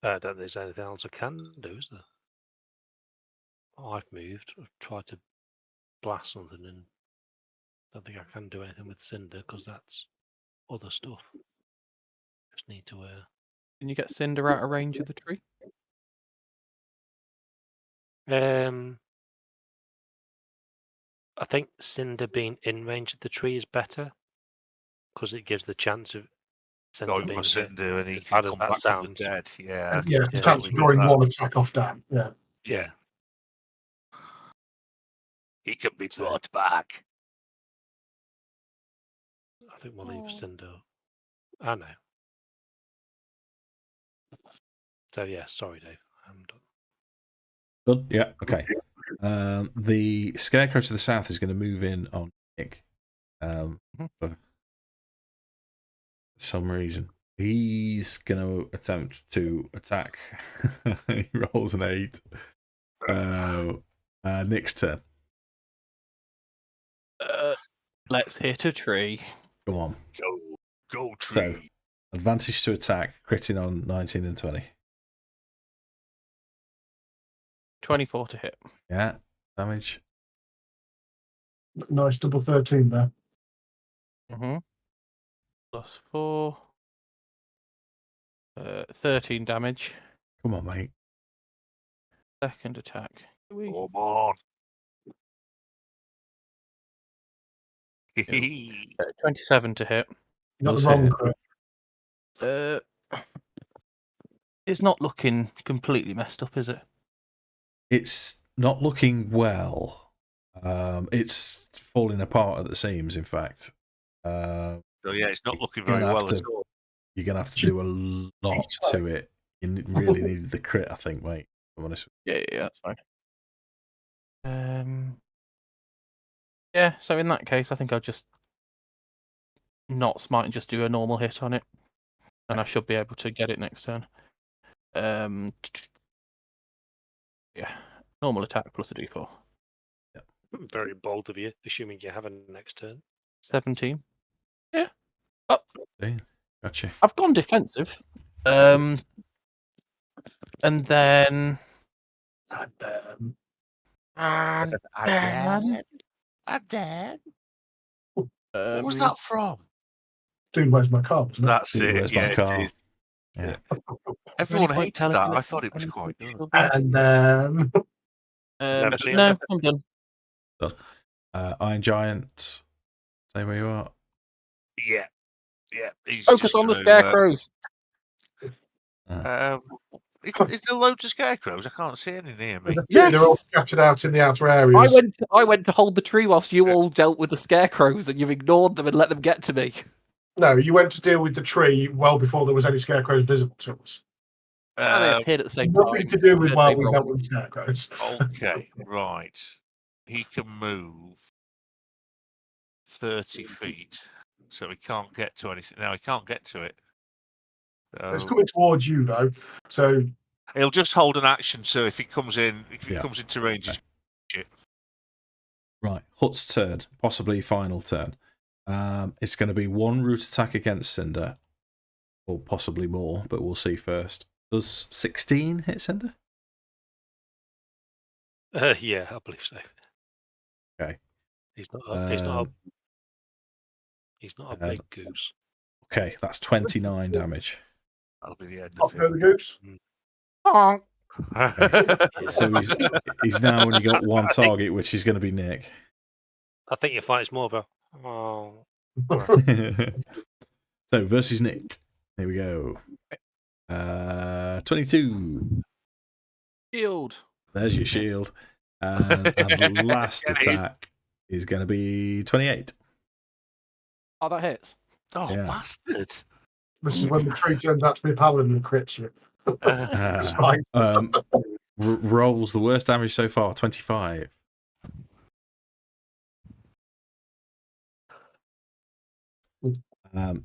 I don't think there's anything else I can do, is there? I've moved. I've tried to blast something, and don't think I can do anything with Cinder because that's other stuff. Just need to. Can you get Cinder out of range of the tree? I think Cinder being in range of the tree is better because it gives the chance of Cinder Going being for Cinder and he How can does come that back from the sound? dead. Yeah. Yeah, Yeah. chance of drawing one attack off Dan. Yeah. Yeah. He can be So- brought back. I think we'll leave Cinder. I know. So yeah, sorry, Dave. I'm done. Done? Yeah, okay. The Scarecrow to the south is going to move in on Nick. For some reason. He's going to attempt to attack. He rolls an 8. Nick's turn. Let's hit a tree. Come on. Go tree. So, advantage to attack, critting on 19 and 20. 24 to hit. Yeah, damage. Nice double 13 there. Plus 4. 13 damage. Come on, mate. Second attack. Come on. 27 to hit. You got Does the wrong hit. crit. It's not looking completely messed up, is it? It's not looking well. It's falling apart at the seams, in fact. So yeah, it's not looking very well at all. You're going to have to do a lot to it. You really needed the crit, I think, mate. If I'm honest. Yeah, that's fine. Yeah, so in that case, I think I'll just not smite and just do a normal hit on it. And I should be able to get it next turn. Yeah, normal attack plus a d4. Yeah. Very bold of you, assuming you have a next turn. 17. Yeah. Oh, Gotcha. I've gone defensive. And then. I'm dead. What was that from? Dude, where's my car? Wasn't it? That's Dude, it. Where's My Yeah, Car? it is. Yeah. Everyone Really hated that. I thought it was quite good. And no, I'm done. Iron Giant. Stay where you are. Yeah. Yeah. He's Focus just on the gonna, scarecrows. Is there loads of scarecrows? I can't see any near me. Yes. They're all scattered out in the outer areas. I went to hold the tree whilst you all dealt with the scarecrows, and you've ignored them and let them get to me. No, you went to deal with the tree well before there was any scarecrows visible to us. And they appeared at the same time. Nothing to do with while They we rolled. dealt with the scarecrows. Okay, right. He can move 30 feet, so he can't get to anything. Now he can't get to it. It's coming towards you, though. So He'll just hold an action, so if he comes into range, he's shit. Right, Hut's turn, possibly final turn. It's going to be 1 root attack against Cinder, or possibly more, but we'll see first. Does 16 hit Cinder? Yeah, I believe so. Okay. He's not a big goose. Okay, that's 29 damage. That'll be the end Off of go it. the goose. Oh, So he's now only got one target, which is going to be Nick. I think you'll find it's more of a. Oh, So versus Nick. Here we go. 22. shield. There's your shield. And last attack is going to be 28. Oh, that hits. Oh, Yeah. bastard! This is when the tree turns out to be a paladin and crits you. It's fine. Rolls the worst damage so far, 25.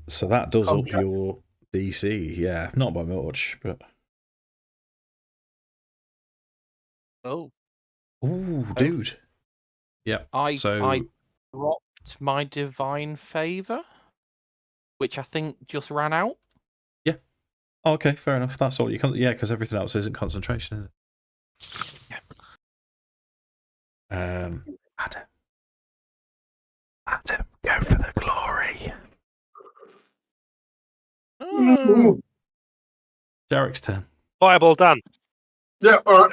So that does up your DC. Yeah, not by much, but. Oh. Ooh, dude. Yeah. I So dropped my divine favor, which I think just ran out. yeah. Oh, okay, fair enough. That's all you can. Yeah, because everything else isn't concentration, is it? Yeah. Adam, go for the glory. Oh. Jarek's turn. Fireball done. Yeah, all right.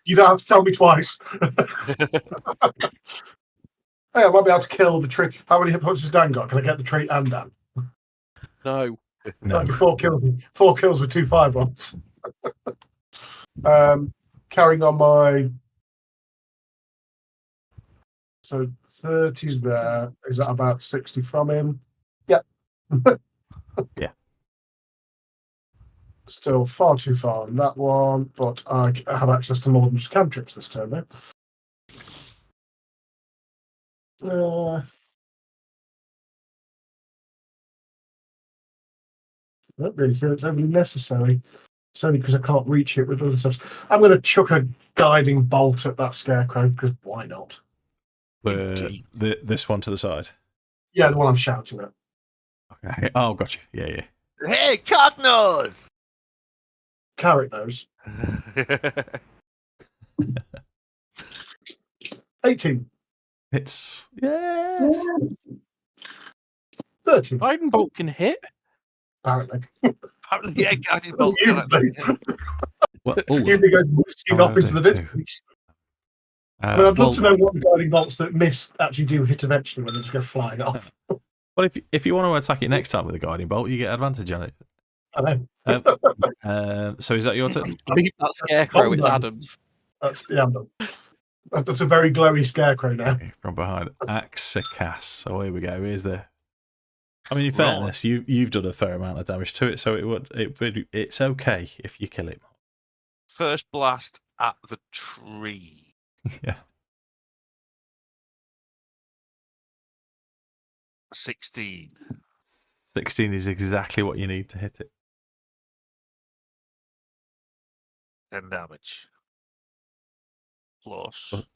You don't have to tell me twice. Hey, I might be able to kill the tree. How many hit points has Dan got? Can I get the tree and Dan? No. That'd be 4 kills. 4 kills with 2 fireballs. Carrying on my. So 30's there. Is that about 60 from him? Yeah. Yeah. Still far too far on that one, but I have access to more than just cantrips this turn, though. I don't really feel it's overly necessary. It's only because I can't reach it with other stuff. I'm going to chuck a guiding bolt at that scarecrow, because why not? This one to the side. Yeah, the one I'm shouting at. Okay. Oh, gotcha. Yeah. Hey, cocknose! Carrot nose. 18. It's yes. 13. Guiding bolt can hit. Apparently. Apparently, yeah, guided bolt. Well, Usually goes whistling off into the distance. I'd love to know what the guiding bolts that miss actually do hit eventually when they just go flying off. Well, if you want to attack it next time with a guiding bolt, you get advantage on it. I know. So is that your turn? Leave that scarecrow. It's Adam's. I'm done. That's a very glowy scarecrow now. Okay, from behind, Akxikas. So here we go. Here's the. I mean, in fairness, you've done a fair amount of damage to it, so it's okay if you kill it. First blast at the tree. Yeah. 16. 16 is exactly what you need to hit it. 10 damage. Plus.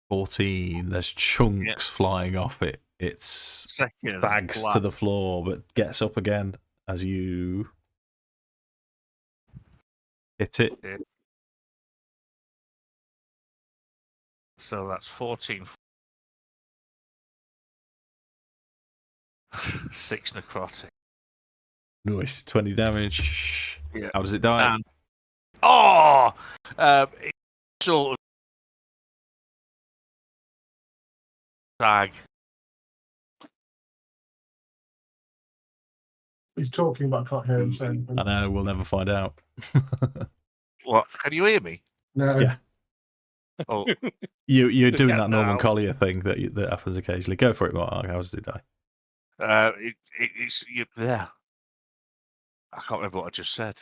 14. There's chunks flying off it. It's sags to the floor, but gets up again as you hit it. So that's 14. 6 necrotic. Nice. 20 damage. Yeah. How does it die? It's sort of sag. He's talking, but I can't hear him saying. I know, we'll never find out. What? Can you hear me? No. Yeah. Oh, You're doing that Norman Collier thing that happens occasionally. Go for it, Mark. How does it die? it's there. I can't remember what I just said.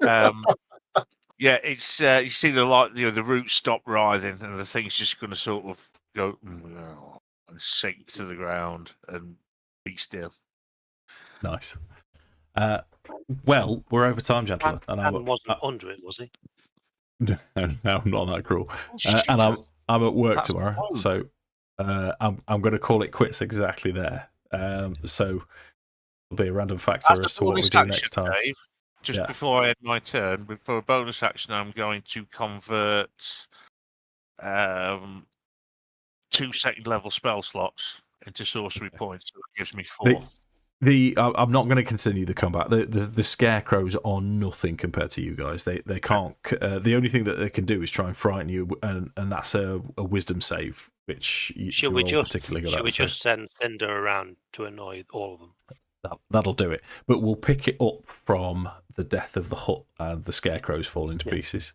Yeah, it's you see the roots stop writhing, and the thing's just going to sort of go and sink to the ground and be still. Nice. Well, we're over time, gentlemen. And Adam wasn't under it, was he? No, I'm not that cruel. Oh, And I'm at work That's tomorrow, fine. so I'm going to call it quits exactly there. So it'll be a random factor as to what we do next time. Dave, just before I end my turn, for a bonus action, I'm going to convert 2 second-level spell slots into sorcery points. So it gives me 4. I'm not going to continue the combat. The scarecrows are nothing compared to you guys. They can't. The only thing that they can do is try and frighten you, and that's a wisdom save, which Should we just send Cinder around to annoy all of them? That'll do it. But we'll pick it up from the death of the hut and the scarecrows falling to pieces.